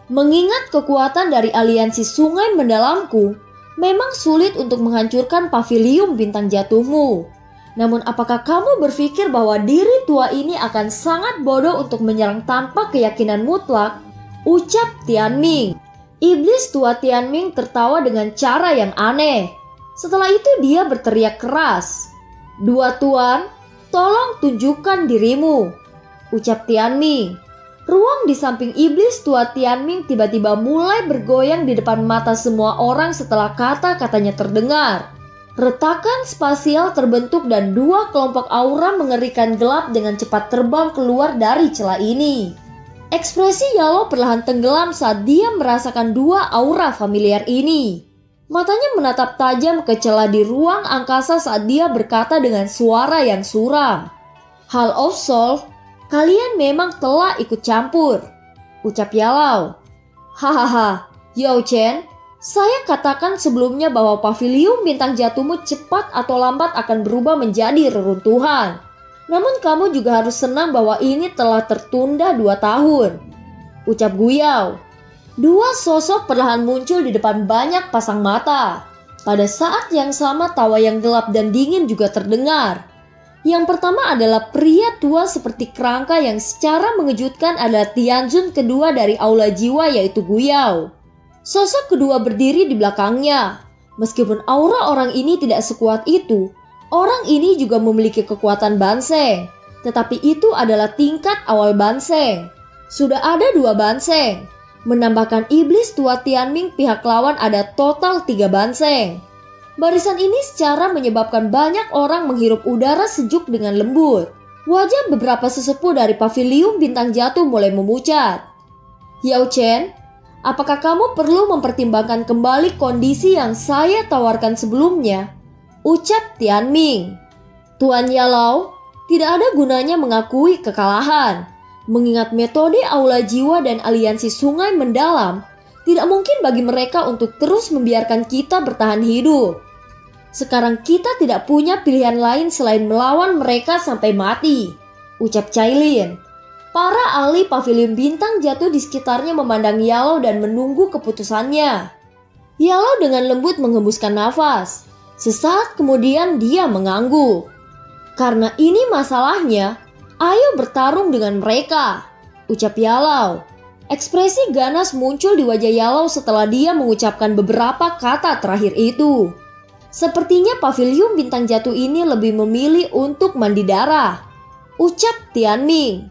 A: mengingat kekuatan dari aliansi sungai mendalamku, memang sulit untuk menghancurkan paviliun bintang jatuhmu. Namun apakah kamu berpikir bahwa diri tua ini akan sangat bodoh untuk menyerang tanpa keyakinan mutlak? Ucap Tianming. Iblis tua Tianming tertawa dengan cara yang aneh. Setelah itu dia berteriak keras. Dua tuan, tolong tunjukkan dirimu, ucap Tianming. Ruang di samping iblis tua Tianming tiba-tiba mulai bergoyang di depan mata semua orang setelah kata-katanya terdengar. Retakan spasial terbentuk dan dua kelompok aura mengerikan gelap dengan cepat terbang keluar dari celah ini. Ekspresi Yalau perlahan tenggelam saat dia merasakan dua aura familiar ini. Matanya menatap tajam ke celah di ruang angkasa saat dia berkata dengan suara yang suram. Hall of Soul, kalian memang telah ikut campur, ucap Yalau. Hahaha, Yao Chen, saya katakan sebelumnya bahwa paviliun bintang jatuhmu cepat atau lambat akan berubah menjadi reruntuhan. Namun kamu juga harus senang bahwa ini telah tertunda 2 tahun, ucap Guyao. Dua sosok perlahan muncul di depan banyak pasang mata. Pada saat yang sama tawa yang gelap dan dingin juga terdengar. Yang pertama adalah pria tua seperti kerangka yang secara mengejutkan adalah Tianjun kedua dari Aula Jiwa yaitu Guyao. Sosok kedua berdiri di belakangnya. Meskipun aura orang ini tidak sekuat itu, orang ini juga memiliki kekuatan Banseng, tetapi itu adalah tingkat awal Banseng. Sudah ada 2 banseng. Menambahkan iblis tua Tianming, pihak lawan ada total 3 banseng. Barisan ini secara menyebabkan banyak orang menghirup udara sejuk dengan lembut. Wajah beberapa sesepuh dari paviliun bintang jatuh mulai memucat. Yao Chen, apakah kamu perlu mempertimbangkan kembali kondisi yang saya tawarkan sebelumnya? Ucap Tianming. Tuan Yalao, tidak ada gunanya mengakui kekalahan. Mengingat metode aula jiwa dan aliansi sungai mendalam, tidak mungkin bagi mereka untuk terus membiarkan kita bertahan hidup. Sekarang kita tidak punya pilihan lain selain melawan mereka sampai mati, ucap Cailin. Para ahli paviliun bintang jatuh di sekitarnya memandang Yalao dan menunggu keputusannya. Yalao dengan lembut menghembuskan nafas. Sesaat kemudian dia mengangguk. Karena ini masalahnya, ayo bertarung dengan mereka, ucap Yalao. Ekspresi ganas muncul di wajah Yalao setelah dia mengucapkan beberapa kata terakhir itu. Sepertinya paviliun bintang jatuh ini lebih memilih untuk mandi darah, ucap Tianming.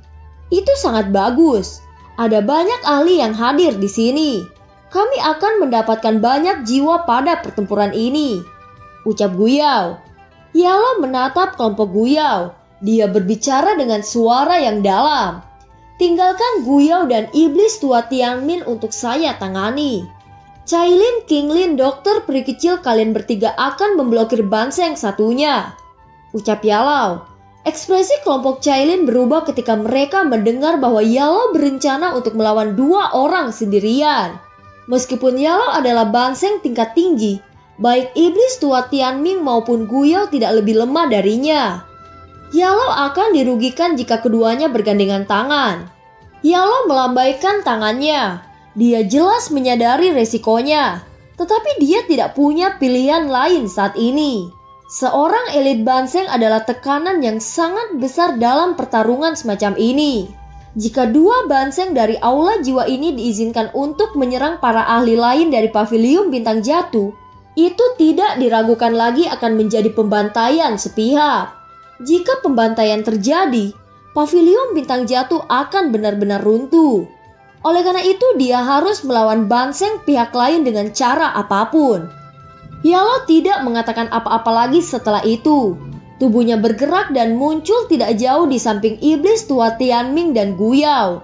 A: Itu sangat bagus. Ada banyak ahli yang hadir di sini. Kami akan mendapatkan banyak jiwa pada pertempuran ini, ucap Guyao. Yalao menatap kelompok Guyao. Dia berbicara dengan suara yang dalam. Tinggalkan Guyao dan iblis tua Tianmin untuk saya tangani. Cailin, Qinglin, dokter peri kecil, kalian bertiga akan memblokir banseng satunya, ucap Yalao. Ekspresi kelompok Cailin berubah ketika mereka mendengar bahwa Yalao berencana untuk melawan 2 orang sendirian. Meskipun Yalao adalah banseng tingkat tinggi, baik iblis tua Tianming maupun Guyao tidak lebih lemah darinya. Yalao akan dirugikan jika keduanya bergandengan tangan. Yalao melambaikan tangannya. Dia jelas menyadari resikonya, tetapi dia tidak punya pilihan lain saat ini. Seorang elit banseng adalah tekanan yang sangat besar dalam pertarungan semacam ini. Jika 2 banseng dari aula jiwa ini diizinkan untuk menyerang para ahli lain dari paviliun bintang jatuh, itu tidak diragukan lagi akan menjadi pembantaian sepihak. Jika pembantaian terjadi, paviliun bintang jatuh akan benar-benar runtuh. Oleh karena itu dia harus melawan banseng pihak lain dengan cara apapun. Yalao tidak mengatakan apa-apa lagi setelah itu. Tubuhnya bergerak dan muncul tidak jauh di samping iblis tua Tianming dan Guyao.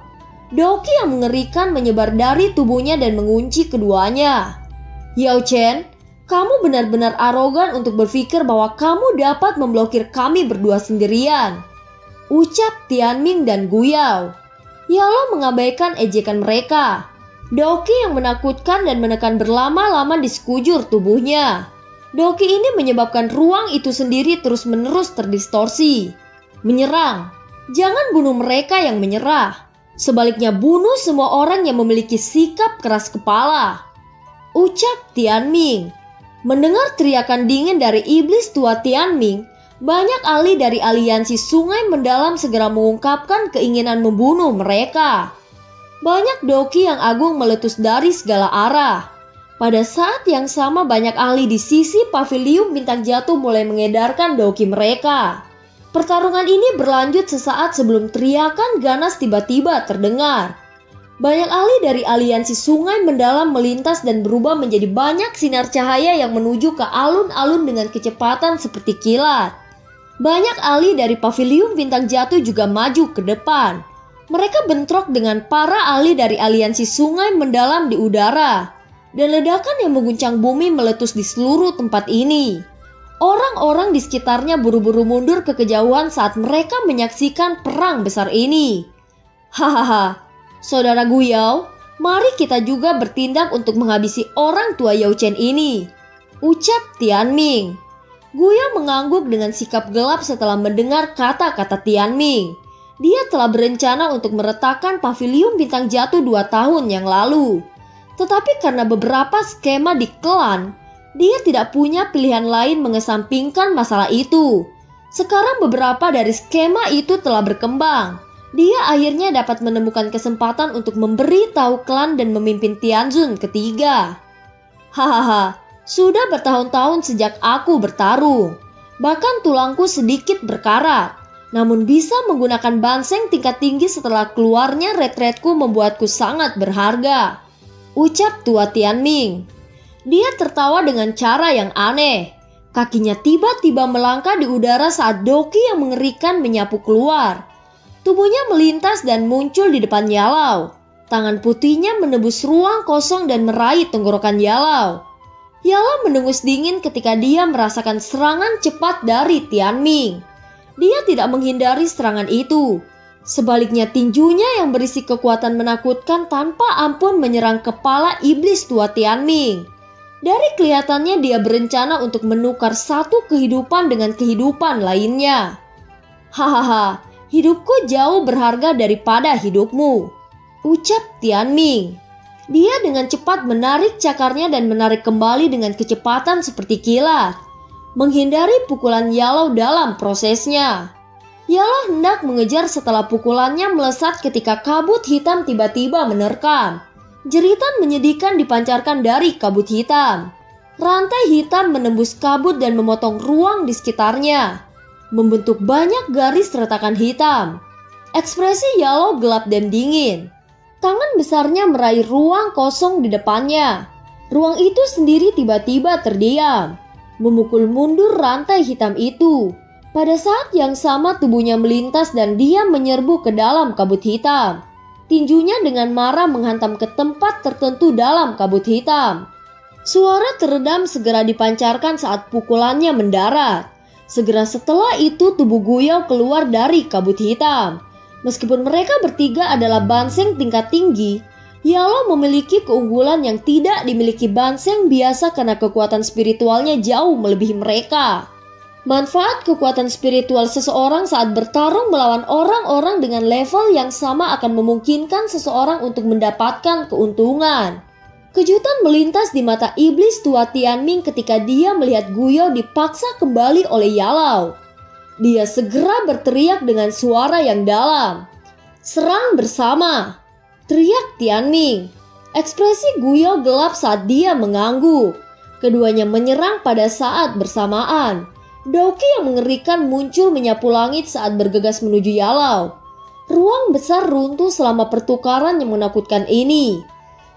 A: Doki yang mengerikan menyebar dari tubuhnya dan mengunci keduanya. Yao Chen, kamu benar-benar arogan untuk berpikir bahwa kamu dapat memblokir kami berdua sendirian, ucap Tianming dan Guyao. Yalao mengabaikan ejekan mereka. Doki yang menakutkan dan menekan berlama-lama di sekujur tubuhnya. Doki ini menyebabkan ruang itu sendiri terus-menerus terdistorsi. Menyerang. Jangan bunuh mereka yang menyerah. Sebaliknya bunuh semua orang yang memiliki sikap keras kepala, ucap Tianming. Mendengar teriakan dingin dari iblis tua Tianming, banyak ahli dari aliansi sungai mendalam segera mengungkapkan keinginan membunuh mereka. Banyak doki yang agung meletus dari segala arah. Pada saat yang sama banyak ahli di sisi paviliun bintang jatuh mulai mengedarkan doki mereka. Pertarungan ini berlanjut sesaat sebelum teriakan ganas tiba-tiba terdengar. Banyak ahli dari aliansi sungai mendalam melintas dan berubah menjadi banyak sinar cahaya yang menuju ke alun-alun dengan kecepatan seperti kilat. Banyak ahli dari paviliun bintang jatuh juga maju ke depan. Mereka bentrok dengan para ahli dari aliansi sungai mendalam di udara. Dan ledakan yang mengguncang bumi meletus di seluruh tempat ini. Orang-orang di sekitarnya buru-buru mundur ke kejauhan saat mereka menyaksikan perang besar ini. Hahaha. Saudara Guyao, mari kita juga bertindak untuk menghabisi orang tua Yao Chen ini, ucap Tianming. Guyao mengangguk dengan sikap gelap setelah mendengar kata-kata Tianming. Dia telah berencana untuk meretakkan paviliun bintang jatuh 2 tahun yang lalu. Tetapi karena beberapa skema di klan, dia tidak punya pilihan lain mengesampingkan masalah itu. Sekarang beberapa dari skema itu telah berkembang. Dia akhirnya dapat menemukan kesempatan untuk memberi tahu klan dan memimpin Tianzun ketiga. Hahaha, sudah bertahun-tahun sejak aku bertarung. Bahkan tulangku sedikit berkarat. Namun bisa menggunakan banseng tingkat tinggi setelah keluarnya retretku membuatku sangat berharga, ucap tua Tianming. Dia tertawa dengan cara yang aneh. Kakinya tiba-tiba melangkah di udara saat Doki yang mengerikan menyapu keluar. Tubuhnya melintas dan muncul di depan Yalau. Tangan putihnya menembus ruang kosong dan meraih tenggorokan Yalau. Yalau mendengus dingin ketika dia merasakan serangan cepat dari Tianming. Dia tidak menghindari serangan itu. Sebaliknya tinjunya yang berisi kekuatan menakutkan tanpa ampun menyerang kepala iblis tua Tianming. Dari kelihatannya dia berencana untuk menukar satu kehidupan dengan kehidupan lainnya. Hahaha, hidupku jauh berharga daripada hidupmu, ucap Tianming. Dia dengan cepat menarik cakarnya dan menarik kembali dengan kecepatan seperti kilat, menghindari pukulan Yalau dalam prosesnya. Yalau hendak mengejar setelah pukulannya melesat ketika kabut hitam tiba-tiba menerkam. Jeritan menyedihkan dipancarkan dari kabut hitam. Rantai hitam menembus kabut dan memotong ruang di sekitarnya, membentuk banyak garis retakan hitam. Ekspresi Yalau gelap dan dingin. Tangan besarnya meraih ruang kosong di depannya. Ruang itu sendiri tiba-tiba terdiam, memukul mundur rantai hitam itu. Pada saat yang sama tubuhnya melintas dan dia menyerbu ke dalam kabut hitam. Tinjunya dengan marah menghantam ke tempat tertentu dalam kabut hitam. Suara teredam segera dipancarkan saat pukulannya mendarat. Segera setelah itu tubuh Guyao keluar dari kabut hitam. Meskipun mereka bertiga adalah banseng tingkat tinggi, Yalau memiliki keunggulan yang tidak dimiliki banseng biasa karena kekuatan spiritualnya jauh melebihi mereka. Manfaat kekuatan spiritual seseorang saat bertarung melawan orang-orang dengan level yang sama akan memungkinkan seseorang untuk mendapatkan keuntungan. Kejutan melintas di mata iblis tua Tianming ketika dia melihat Guyao dipaksa kembali oleh Yalau. Dia segera berteriak dengan suara yang dalam. "Serang bersama!" teriak Tianming. Ekspresi Guyao gelap saat dia mengangguk. Keduanya menyerang pada saat bersamaan. Doki yang mengerikan muncul menyapu langit saat bergegas menuju Yalau. Ruang besar runtuh selama pertukaran yang menakutkan ini.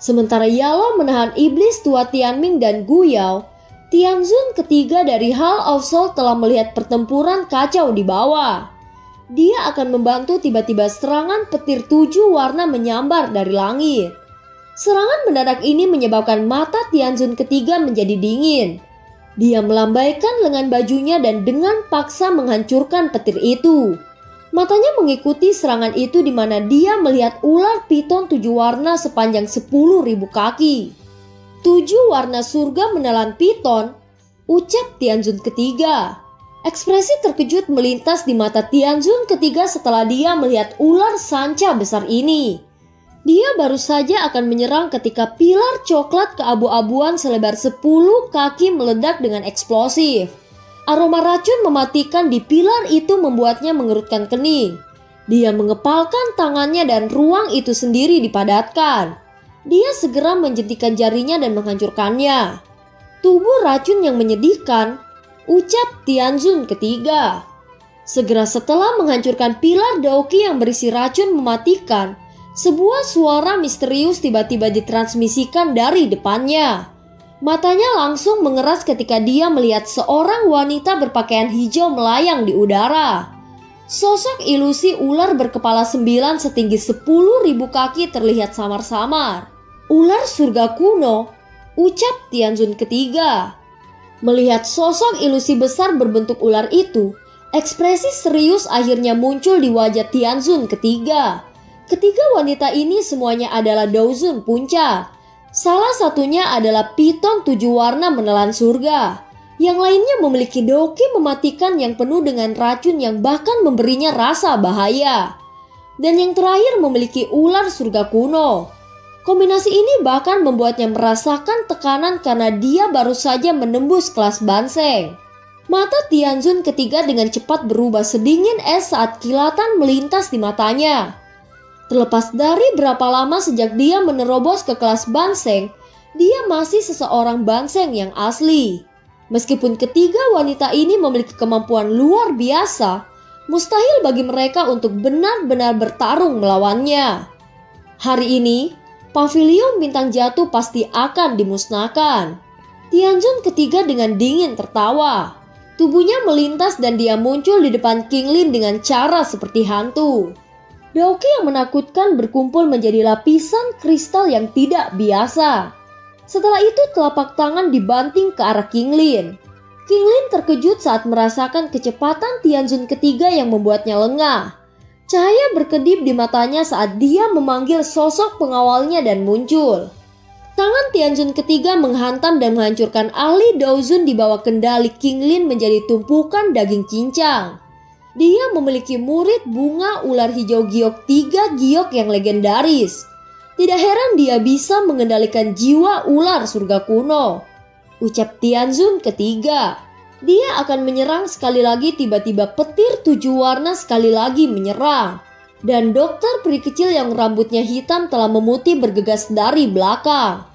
A: Sementara Yalau menahan iblis tua Tianming dan Guyao, Tianzun ketiga dari Hall of Soul telah melihat pertempuran kacau di bawah. Dia akan membantu tiba-tiba serangan petir 7 warna menyambar dari langit. Serangan mendadak ini menyebabkan mata Tianzun ketiga menjadi dingin. Dia melambaikan lengan bajunya dan dengan paksa menghancurkan petir itu. Matanya mengikuti serangan itu di mana dia melihat ular piton 7 warna sepanjang 10.000 kaki. 7 warna surga menelan piton, ucap Tianzun ketiga. Ekspresi terkejut melintas di mata Tianzun ketiga setelah dia melihat ular sanca besar ini. Dia baru saja akan menyerang ketika pilar coklat keabu-abuan selebar 10 kaki meledak dengan eksplosif. Aroma racun mematikan di pilar itu membuatnya mengerutkan kening. Dia mengepalkan tangannya dan ruang itu sendiri dipadatkan. Dia segera menjentikan jarinya dan menghancurkannya. Tubuh racun yang menyedihkan, ucap Tianzun ketiga. Segera setelah menghancurkan pilar Daoki yang berisi racun mematikan, sebuah suara misterius tiba-tiba ditransmisikan dari depannya. Matanya langsung mengeras ketika dia melihat seorang wanita berpakaian hijau melayang di udara. Sosok ilusi ular berkepala 9 setinggi 10.000 kaki terlihat samar-samar. Ular surga kuno, ucap Tianzun ketiga. Melihat sosok ilusi besar berbentuk ular itu, ekspresi serius akhirnya muncul di wajah Tianzun ketiga. Ketiga wanita ini semuanya adalah Daozun puncak. Salah satunya adalah piton 7 warna menelan surga. Yang lainnya memiliki doki mematikan yang penuh dengan racun yang bahkan memberinya rasa bahaya. Dan yang terakhir memiliki ular surga kuno. Kombinasi ini bahkan membuatnya merasakan tekanan karena dia baru saja menembus kelas banseng. Mata Tianzun ketiga dengan cepat berubah sedingin es saat kilatan melintas di matanya. Terlepas dari berapa lama sejak dia menerobos ke kelas banseng, dia masih seseorang banseng yang asli. Meskipun ketiga wanita ini memiliki kemampuan luar biasa, Mustahil bagi mereka untuk benar-benar bertarung melawannya. Hari ini, pavilion bintang jatuh pasti akan dimusnahkan. Tianjun ketiga dengan dingin tertawa. Tubuhnya melintas dan dia muncul di depan King Lin dengan cara seperti hantu. Daoki yang menakutkan berkumpul menjadi lapisan kristal yang tidak biasa. Setelah itu telapak tangan dibanting ke arah King Lin. King Lin terkejut saat merasakan kecepatan Tianjun ketiga yang membuatnya lengah. Cahaya berkedip di matanya saat dia memanggil sosok pengawalnya dan muncul. Tangan Tianjun ketiga menghantam dan menghancurkan ahli Daozun di bawah kendali King Lin menjadi tumpukan daging cincang. Dia memiliki murid bunga ular hijau giok 3 giok yang legendaris. Tidak heran dia bisa mengendalikan jiwa ular surga kuno. Ucap Tianjun ketiga. Dia akan menyerang sekali lagi, tiba-tiba petir 7 warna sekali lagi menyerang. Dan dokter peri kecil yang rambutnya hitam telah memutih bergegas dari belakang.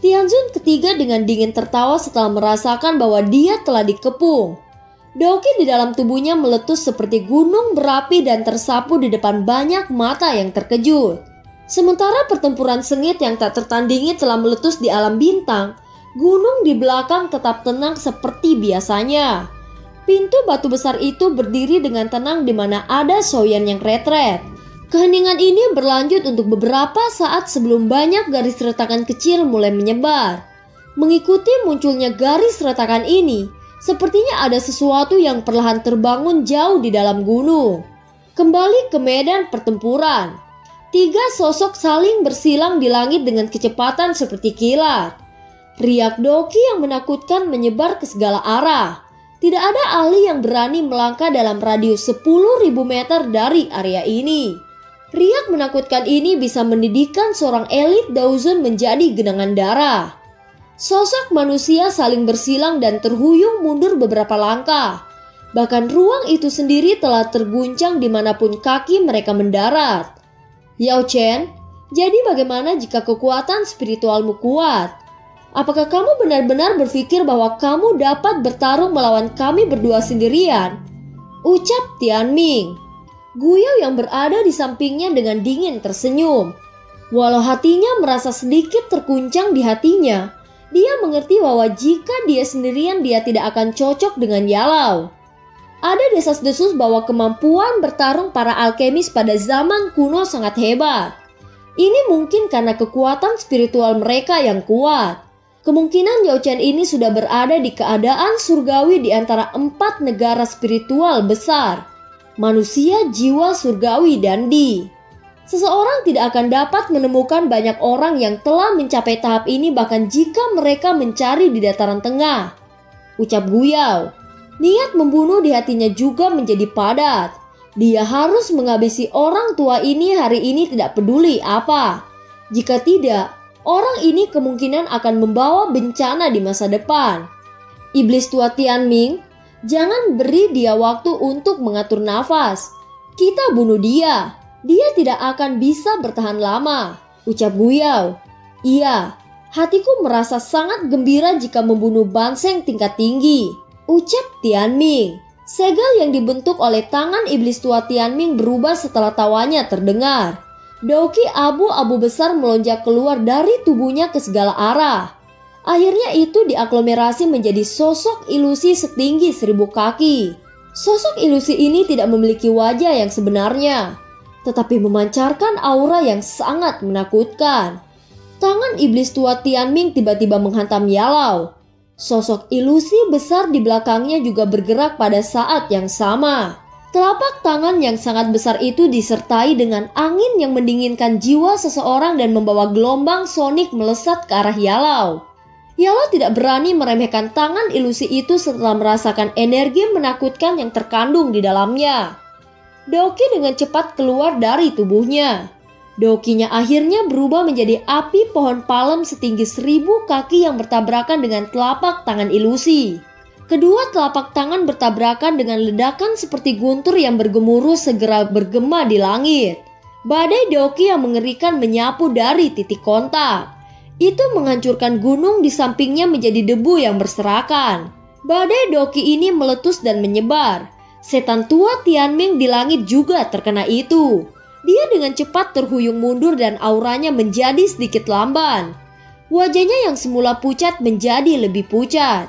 A: Tianjun ketiga dengan dingin tertawa setelah merasakan bahwa dia telah dikepung. Daoki di dalam tubuhnya meletus seperti gunung berapi dan tersapu di depan banyak mata yang terkejut. Sementara pertempuran sengit yang tak tertandingi telah meletus di alam bintang, gunung di belakang tetap tenang seperti biasanya. Pintu batu besar itu berdiri dengan tenang di mana ada Soyan yang retret. Keheningan ini berlanjut untuk beberapa saat sebelum banyak garis retakan kecil mulai menyebar. Mengikuti munculnya garis retakan ini, sepertinya ada sesuatu yang perlahan terbangun jauh di dalam gunung. Kembali ke medan pertempuran. 3 sosok saling bersilang di langit dengan kecepatan seperti kilat. Riak Daoki yang menakutkan menyebar ke segala arah. Tidak ada ahli yang berani melangkah dalam radius 10.000 meter dari area ini. Riak menakutkan ini bisa mendidihkan seorang elit Daozun menjadi genangan darah. Sosok manusia saling bersilang dan terhuyung mundur beberapa langkah. Bahkan ruang itu sendiri telah terguncang dimanapun kaki mereka mendarat. Yao Chen, jadi bagaimana jika kekuatan spiritualmu kuat? Apakah kamu benar-benar berpikir bahwa kamu dapat bertarung melawan kami berdua sendirian? Ucap Tianming. Guyao yang berada di sampingnya dengan dingin tersenyum. Walau hatinya merasa sedikit terguncang di hatinya, dia mengerti bahwa jika dia sendirian dia tidak akan cocok dengan Yalau. Ada desas-desus bahwa kemampuan bertarung para alkemis pada zaman kuno sangat hebat. Ini mungkin karena kekuatan spiritual mereka yang kuat. Kemungkinan Yao Chen ini sudah berada di keadaan surgawi di antara 4 negara spiritual besar. Manusia, jiwa, surgawi, dan Di. Seseorang tidak akan dapat menemukan banyak orang yang telah mencapai tahap ini bahkan jika mereka mencari di dataran tengah. Ucap Guyao. Niat membunuh di hatinya juga menjadi padat. Dia harus menghabisi orang tua ini hari ini tidak peduli apa. Jika tidak, orang ini kemungkinan akan membawa bencana di masa depan. Iblis tua Tianming, jangan beri dia waktu untuk mengatur nafas. Kita bunuh dia. Dia tidak akan bisa bertahan lama. Ucap Guyao. Iya, hatiku merasa sangat gembira jika membunuh Banseng tingkat tinggi. Ucap Tianming. Segel yang dibentuk oleh tangan iblis tua Tianming berubah setelah tawanya terdengar. Daoki abu-abu besar melonjak keluar dari tubuhnya ke segala arah. Akhirnya itu diaglomerasi menjadi sosok ilusi setinggi 1000 kaki. Sosok ilusi ini tidak memiliki wajah yang sebenarnya, tetapi memancarkan aura yang sangat menakutkan. Tangan iblis tua Tianming tiba-tiba menghantam Yalau. Sosok ilusi besar di belakangnya juga bergerak pada saat yang sama. Telapak tangan yang sangat besar itu disertai dengan angin yang mendinginkan jiwa seseorang dan membawa gelombang sonik melesat ke arah Yalau. Yalau tidak berani meremehkan tangan ilusi itu setelah merasakan energi menakutkan yang terkandung di dalamnya. Daoki dengan cepat keluar dari tubuhnya. Daokinya akhirnya berubah menjadi api pohon palem setinggi 1000 kaki yang bertabrakan dengan telapak tangan ilusi. Kedua telapak tangan bertabrakan dengan ledakan seperti guntur yang bergemuruh segera bergema di langit. Badai Daoki yang mengerikan menyapu dari titik kontak. Itu menghancurkan gunung di sampingnya menjadi debu yang berserakan. Badai Daoki ini meletus dan menyebar. Setan tua Tianming di langit juga terkena itu. Dia dengan cepat terhuyung mundur dan auranya menjadi sedikit lamban. Wajahnya yang semula pucat menjadi lebih pucat.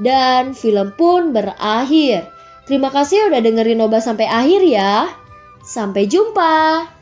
A: Dan film pun berakhir. Terima kasih udah dengerin Noba sampai akhir ya. Sampai jumpa.